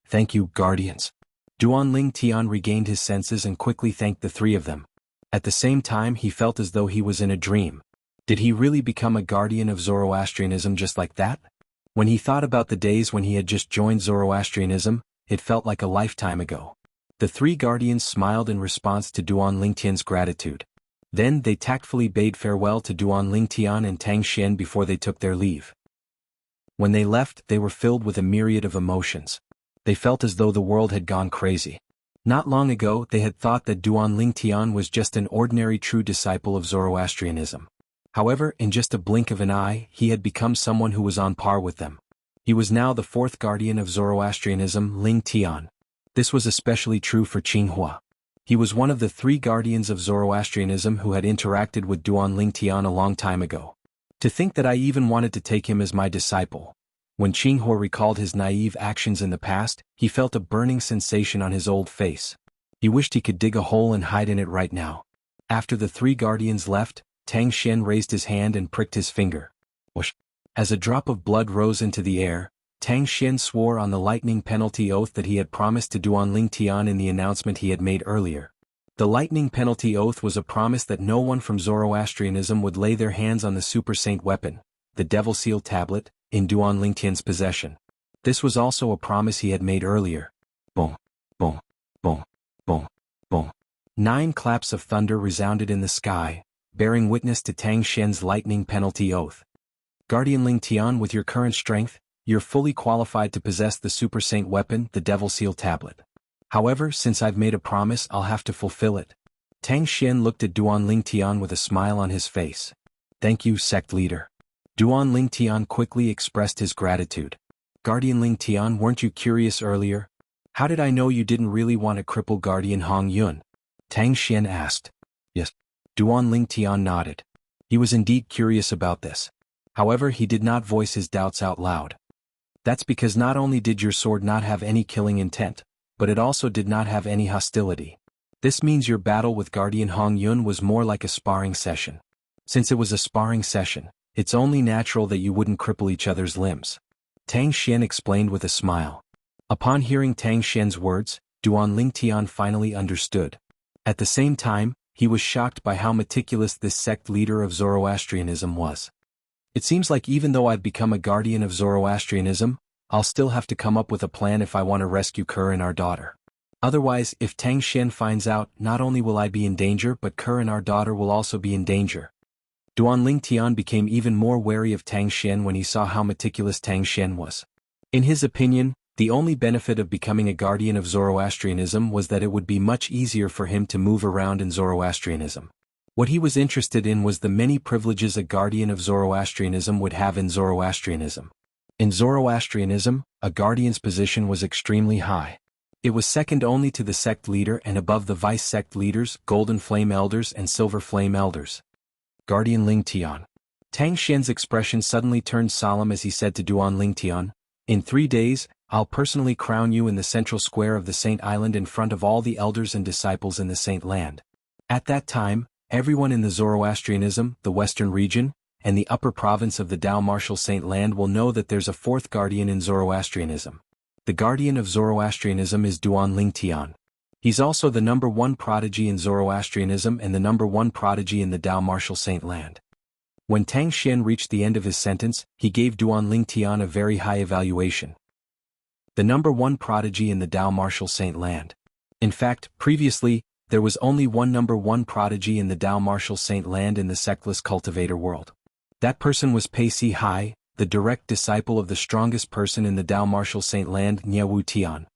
S1: Thank you, Guardians. Duan Ling Tian regained his senses and quickly thanked the 3 of them. At the same time, he felt as though he was in a dream. Did he really become a guardian of Zoroastrianism just like that? When he thought about the days when he had just joined Zoroastrianism, it felt like a lifetime ago. The 3 guardians smiled in response to Duan Ling Tian's gratitude. Then they tactfully bade farewell to Duan Ling Tian and Tang Xian before they took their leave. When they left, they were filled with a myriad of emotions. They felt as though the world had gone crazy. Not long ago, they had thought that Duan Ling Tian was just an ordinary true disciple of Zoroastrianism. However, in just a blink of an eye, he had become someone who was on par with them. He was now the 4th guardian of Zoroastrianism, Ling Tian. This was especially true for Qinghua. He was one of the 3 guardians of Zoroastrianism who had interacted with Duan Lingtian a long time ago. To think that I even wanted to take him as my disciple. When Jianghu recalled his naive actions in the past, he felt a burning sensation on his old face. He wished he could dig a hole and hide in it right now. After the 3 guardians left, Tang Xian raised his hand and pricked his finger. Whoosh! As a drop of blood rose into the air, Tang Xian swore on the lightning penalty oath that he had promised to Duan Lingtian in the announcement he had made earlier. The lightning penalty oath was a promise that no one from Zoroastrianism would lay their hands on the super saint weapon, the Devil Seal tablet, in Duan Lingtian's possession. This was also a promise he had made earlier. Boom, boom, boom, boom, boom. 9 claps of thunder resounded in the sky, bearing witness to Tang Xian's lightning penalty oath. Guardian Lingtian, with your current strength, you're fully qualified to possess the super saint weapon, the Devil Seal tablet. However, since I've made a promise, I'll have to fulfill it. Tang Xian looked at Duan Lingtian with a smile on his face. Thank you, sect leader. Duan Lingtian quickly expressed his gratitude. Guardian Lingtian, weren't you curious earlier? How did I know you didn't really want to cripple Guardian Hong Yun? Tang Xian asked. Yes. Duan Lingtian nodded. He was indeed curious about this. However, he did not voice his doubts out loud. That's because not only did your sword not have any killing intent, but it also did not have any hostility. This means your battle with Guardian Hong Yun was more like a sparring session. Since it was a sparring session, it's only natural that you wouldn't cripple each other's limbs. Tang Xian explained with a smile. Upon hearing Tang Xian's words, Duan Lingtian finally understood. At the same time, he was shocked by how meticulous this sect leader of Zoroastrianism was. It seems like even though I've become a guardian of Zoroastrianism, I'll still have to come up with a plan if I want to rescue Kerr and our daughter. Otherwise, if Tang Xian finds out, not only will I be in danger but Kerr and our daughter will also be in danger. Duan Lingtian became even more wary of Tang Xian when he saw how meticulous Tang Xian was. In his opinion, the only benefit of becoming a guardian of Zoroastrianism was that it would be much easier for him to move around in Zoroastrianism. What he was interested in was the many privileges a guardian of Zoroastrianism would have in Zoroastrianism. In Zoroastrianism, a guardian's position was extremely high. It was second only to the sect leader and above the vice-sect leaders, Golden Flame Elders and Silver Flame Elders. Guardian Lingtian. Tang Xian's expression suddenly turned solemn as he said to Duan Lingtian, "In 3 days, I'll personally crown you in the central square of the Saint Island in front of all the elders and disciples in the Saint Land. At that time, everyone in the Zoroastrianism, the Western region, and the upper province of the Dao Martial Saint Land will know that there's a 4th guardian in Zoroastrianism. The guardian of Zoroastrianism is Duan Lingtian. He's also the number 1 prodigy in Zoroastrianism and the number 1 prodigy in the Dao Martial Saint Land." When Tang Xian reached the end of his sentence, he gave Duan Lingtian a very high evaluation. The number 1 prodigy in the Dao Martial Saint Land. In fact, previously, there was only one number 1 prodigy in the Dao Martial Saint Land in the sectless cultivator world. That person was Pei Si Hai, the direct disciple of the strongest person in the Dao Martial Saint Land, Jianghu Tian.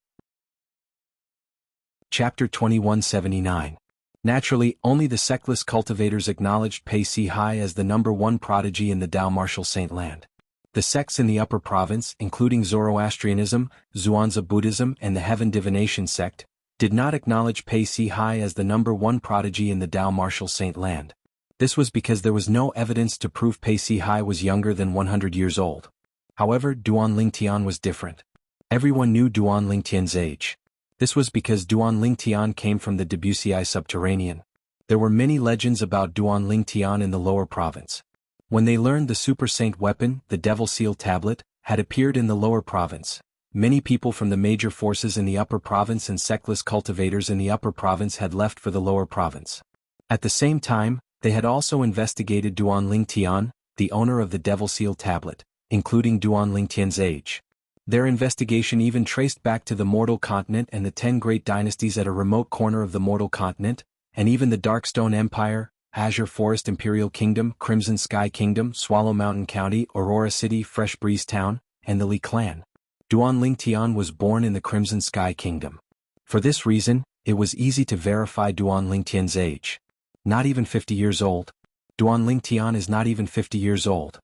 S1: Chapter 2179. Naturally, only the sectless cultivators acknowledged Pei Si Hai as the number 1 prodigy in the Dao Martial Saint Land. The sects in the upper province, including Zoroastrianism, Zhuangzi Buddhism and the Heaven Divination sect, did not acknowledge Pei Si Hai as the number 1 prodigy in the Dao Martial Saint Land. This was because there was no evidence to prove Pei Si Hai was younger than 100 years old. However, Duan Lingtian was different. Everyone knew Duan Lingtian's age. This was because Duan Lingtian came from the Debussyi subterranean. There were many legends about Duan Lingtian in the lower province. When they learned the super saint weapon, the Devil Seal tablet, had appeared in the lower province, many people from the major forces in the upper province and sectless cultivators in the upper province had left for the lower province. At the same time, they had also investigated Duan Lingtian, the owner of the Devil Seal tablet, including Duan Lingtian's age. Their investigation even traced back to the Mortal Continent and the 10 great dynasties at a remote corner of the Mortal Continent, and even the Darkstone Empire, Azure Forest Imperial Kingdom, Crimson Sky Kingdom, Swallow Mountain County, Aurora City, Fresh Breeze Town, and the Li clan. Duan Lingtian was born in the Crimson Sky Kingdom. For this reason, it was easy to verify Duan Lingtian's age. Not even 50 years old. Duan Lingtian is not even 50 years old.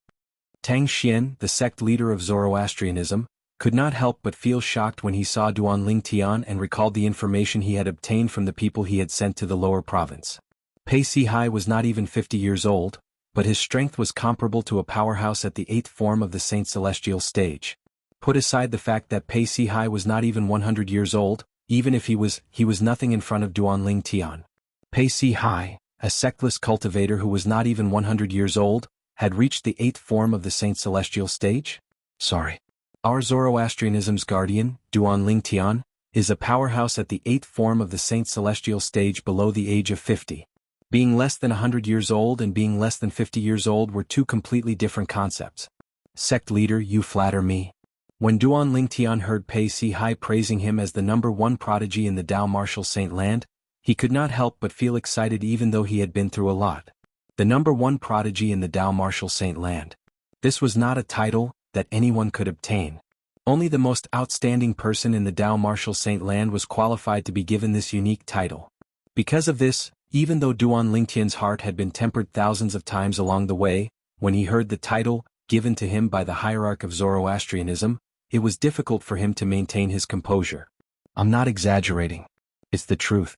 S1: Tang Xian, the sect leader of Zoroastrianism, could not help but feel shocked when he saw Duanling Tian and recalled the information he had obtained from the people he had sent to the lower province. Pei Sihai was not even 50 years old, but his strength was comparable to a powerhouse at the 8th form of the Saint Celestial stage. Put aside the fact that Pei Sihai was not even 100 years old, even if he was nothing in front of Duanling Tian. Pei Sihai, a sectless cultivator who was not even 100 years old, had reached the 8th form of the Saint Celestial stage? Sorry. Our Zoroastrianism's guardian, Duanling Tian, is a powerhouse at the 8th form of the Saint Celestial stage below the age of 50. Being less than 100 years old and being less than 50 years old were two completely different concepts. Sect leader, you flatter me. When Duanling Tian heard Pei Sihai praising him as the #1 prodigy in the Dao Martial Saint Land, he could not help but feel excited even though he had been through a lot. The #1 prodigy in the Dao Martial Saint Land. This was not a title that anyone could obtain. Only the most outstanding person in the Dao Martial Saint Land was qualified to be given this unique title. Because of this, even though Duanling Tian's heart had been tempered thousands of times along the way, when he heard the title given to him by the hierarch of Zoroastrianism, it was difficult for him to maintain his composure. I'm not exaggerating. It's the truth,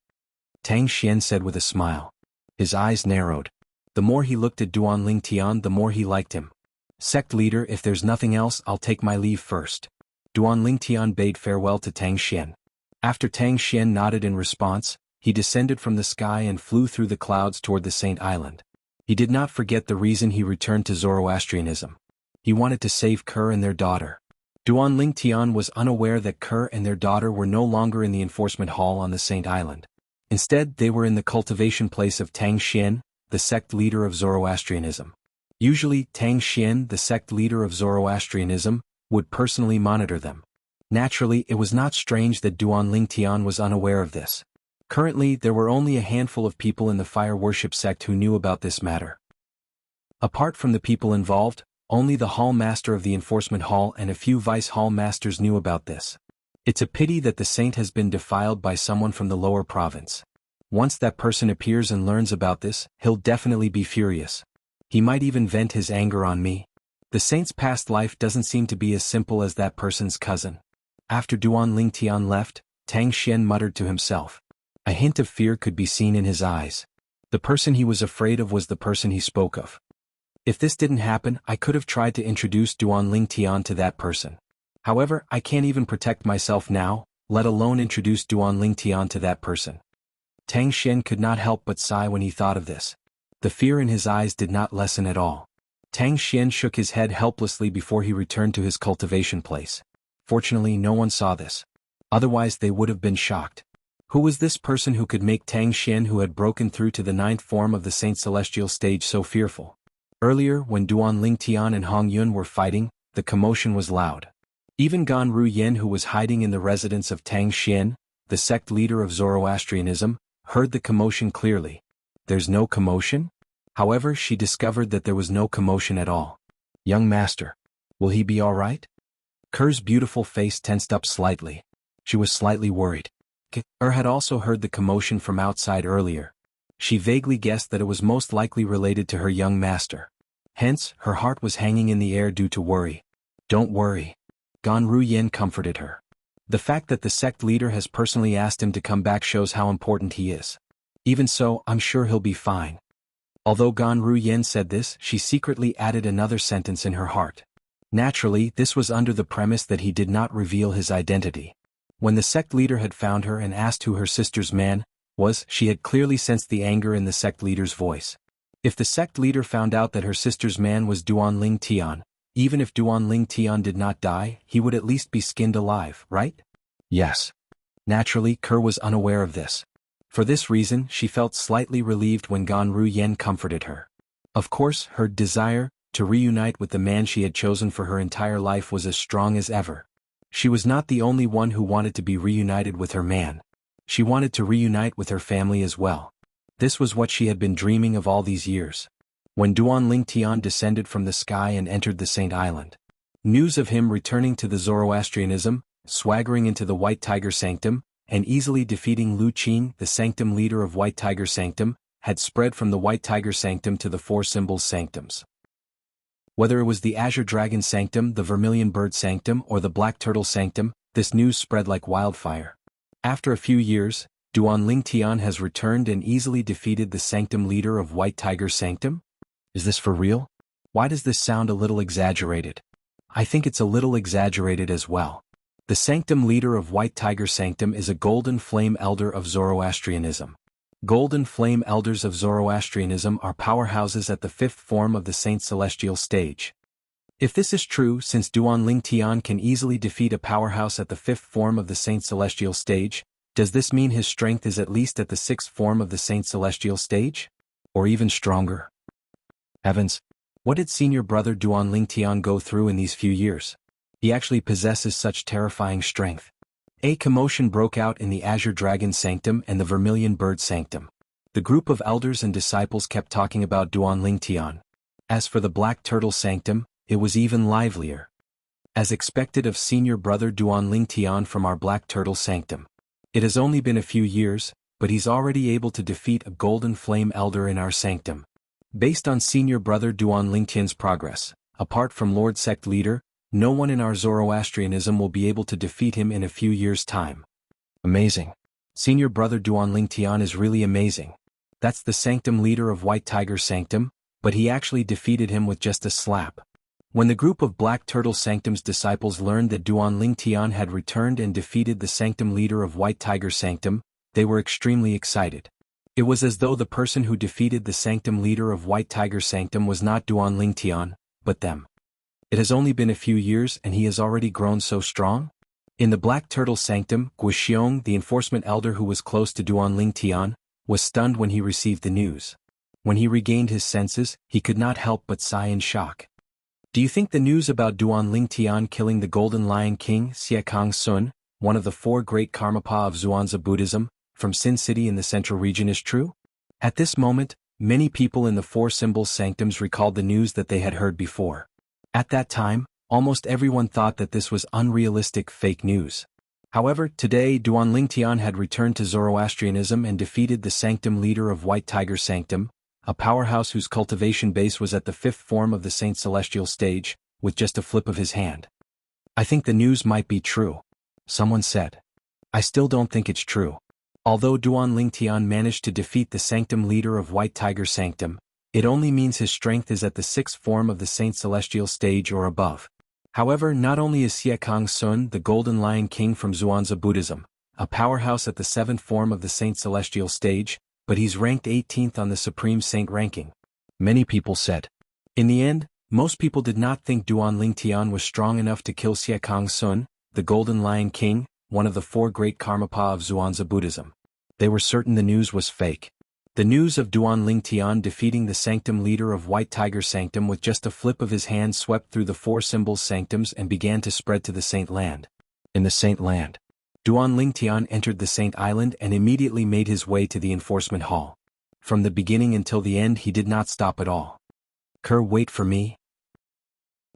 S1: Tang Xian said with a smile. His eyes narrowed. The more he looked at Duanling Tian, the more he liked him. Sect leader, if there's nothing else, I'll take my leave first. Duanling Tian bade farewell to Tang Xian. After Tang Xian nodded in response, he descended from the sky and flew through the clouds toward the Saint Island. He did not forget the reason he returned to Zoroastrianism. He wanted to save Kerr and their daughter. Duanling Tian was unaware that Kerr and their daughter were no longer in the enforcement hall on the Saint Island. Instead, they were in the cultivation place of Tang Xian, the sect leader of Zoroastrianism. Usually, Tang Xian, the sect leader of Zoroastrianism, would personally monitor them. Naturally, it was not strange that Duanling Tian was unaware of this. Currently, there were only a handful of people in the fire worship sect who knew about this matter. Apart from the people involved, only the hall master of the enforcement hall and a few vice hall masters knew about this. It's a pity that the saint has been defiled by someone from the lower province. Once that person appears and learns about this, he'll definitely be furious. He might even vent his anger on me. The saint's past life doesn't seem to be as simple as that person's cousin. After Duanling Tian left, Tang Xian muttered to himself. A hint of fear could be seen in his eyes. The person he was afraid of was the person he spoke of. If this didn't happen, I could have tried to introduce Duanling Tian to that person. However, I can't even protect myself now, let alone introduce Duanling Tian to that person. Tang Xian could not help but sigh when he thought of this. The fear in his eyes did not lessen at all. Tang Xian shook his head helplessly before he returned to his cultivation place. Fortunately, no one saw this. Otherwise, they would have been shocked. Who was this person who could make Tang Xian, who had broken through to the 9th form of the Saint Celestial stage, so fearful? Earlier, when Duanling Tian and Hong Yun were fighting, the commotion was loud. Even Gan Ru Yen, who was hiding in the residence of Tang Xian, the sect leader of Zoroastrianism, heard the commotion clearly. There's no commotion? However, she discovered that there was no commotion at all. Young master, will he be all right? Kerr's beautiful face tensed up slightly. She was slightly worried. Kerr had also heard the commotion from outside earlier. She vaguely guessed that it was most likely related to her young master. Hence, her heart was hanging in the air due to worry. Don't worry. Gan Ru Yen comforted her. The fact that the sect leader has personally asked him to come back shows how important he is. Even so, I'm sure he'll be fine. Although Gan Ru Yen said this, she secretly added another sentence in her heart. Naturally, this was under the premise that he did not reveal his identity. When the sect leader had found her and asked who her sister's man was, she had clearly sensed the anger in the sect leader's voice. If the sect leader found out that her sister's man was Duanling Tian, even if Duanling Tian did not die, he would at least be skinned alive, right? Yes. Naturally, Kerr was unaware of this. For this reason, she felt slightly relieved when Gan Ru Yen comforted her. Of course, her desire to reunite with the man she had chosen for her entire life was as strong as ever. She was not the only one who wanted to be reunited with her man. She wanted to reunite with her family as well. This was what she had been dreaming of all these years. When Duanling Tian descended from the sky and entered the Saint Island, news of him returning to the Zoroastrianism, swaggering into the White Tiger Sanctum, and easily defeating Lu Qin, the sanctum leader of White Tiger Sanctum, had spread from the White Tiger Sanctum to the Four Symbols Sanctums. Whether it was the Azure Dragon Sanctum, the Vermilion Bird Sanctum, or the Black Turtle Sanctum, this news spread like wildfire. After a few years, Duan Lingtian has returned and easily defeated the Sanctum leader of White Tiger Sanctum? Is this for real? Why does this sound a little exaggerated? I think it's a little exaggerated as well. The Sanctum leader of White Tiger Sanctum is a Golden Flame Elder of Zoroastrianism. Golden Flame Elders of Zoroastrianism are powerhouses at the fifth form of the Saint Celestial stage. If this is true, since Duan Lingtian can easily defeat a powerhouse at the fifth form of the Saint Celestial stage, does this mean his strength is at least at the sixth form of the Saint Celestial stage? Or even stronger? Heavens! What did senior brother Duan Lingtian go through in these few years? He actually possesses such terrifying strength. A commotion broke out in the Azure Dragon Sanctum and the Vermilion Bird Sanctum. The group of elders and disciples kept talking about Duan Lingtian. As for the Black Turtle Sanctum, it was even livelier. As expected of senior brother Duan Lingtian from our Black Turtle Sanctum. It has only been a few years, but he's already able to defeat a Golden Flame Elder in our sanctum. Based on senior brother Duan Lingtian's progress, apart from Lord Sect Leader, no one in our Zoroastrianism will be able to defeat him in a few years' time. Amazing. Senior brother Duan Lingtian is really amazing. That's the Sanctum leader of White Tiger Sanctum, but he actually defeated him with just a slap. When the group of Black Turtle Sanctum's disciples learned that Duan Lingtian had returned and defeated the Sanctum leader of White Tiger Sanctum, they were extremely excited. It was as though the person who defeated the Sanctum leader of White Tiger Sanctum was not Duan Lingtian, but them. It has only been a few years and he has already grown so strong? In the Black Turtle Sanctum, Guxiong, the enforcement elder who was close to Duan Lingtian, was stunned when he received the news. When he regained his senses, he could not help but sigh in shock. Do you think the news about Duan Lingtian killing the Golden Lion King, Siekang Sun, one of the four great Karmapa of Zhuangzi Buddhism, from Sin City in the central region is true? At this moment, many people in the Four Symbols Sanctums recalled the news that they had heard before. At that time, almost everyone thought that this was unrealistic fake news. However, today Duan Lingtian had returned to Zoroastrianism and defeated the Sanctum leader of White Tiger Sanctum, a powerhouse whose cultivation base was at the fifth form of the Saint Celestial stage, with just a flip of his hand. I think the news might be true. Someone said. I still don't think it's true. Although Duan Lingtian managed to defeat the Sanctum leader of White Tiger Sanctum, it only means his strength is at the sixth form of the Saint Celestial stage or above. However, not only is Siekang Sun the Golden Lion King from Zhuangzi Buddhism, a powerhouse at the seventh form of the Saint Celestial stage, but he's ranked 18th on the Supreme Saint ranking. Many people said. In the end, most people did not think Duan Lingtian was strong enough to kill Siekang Sun, the Golden Lion King, one of the four great Karmapa of Zhuangzi Buddhism. They were certain the news was fake. The news of Duan Lingtian defeating the Sanctum leader of White Tiger Sanctum with just a flip of his hand swept through the Four Symbols Sanctums and began to spread to the Saint Land. In the Saint Land, Duan Lingtian entered the Saint Island and immediately made his way to the Enforcement Hall. From the beginning until the end he did not stop at all. Wait for me.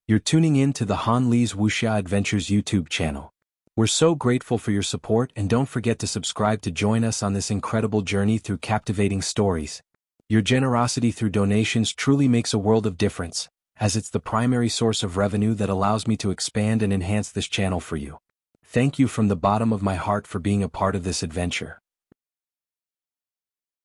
S1: You're tuning in to the Han Li's Wuxia Adventures YouTube channel. We're so grateful for your support and don't forget to subscribe to join us on this incredible journey through captivating stories. Your generosity through donations truly makes a world of difference, as it's the primary source of revenue that allows me to expand and enhance this channel for you. Thank you from the bottom of my heart for being a part of this adventure.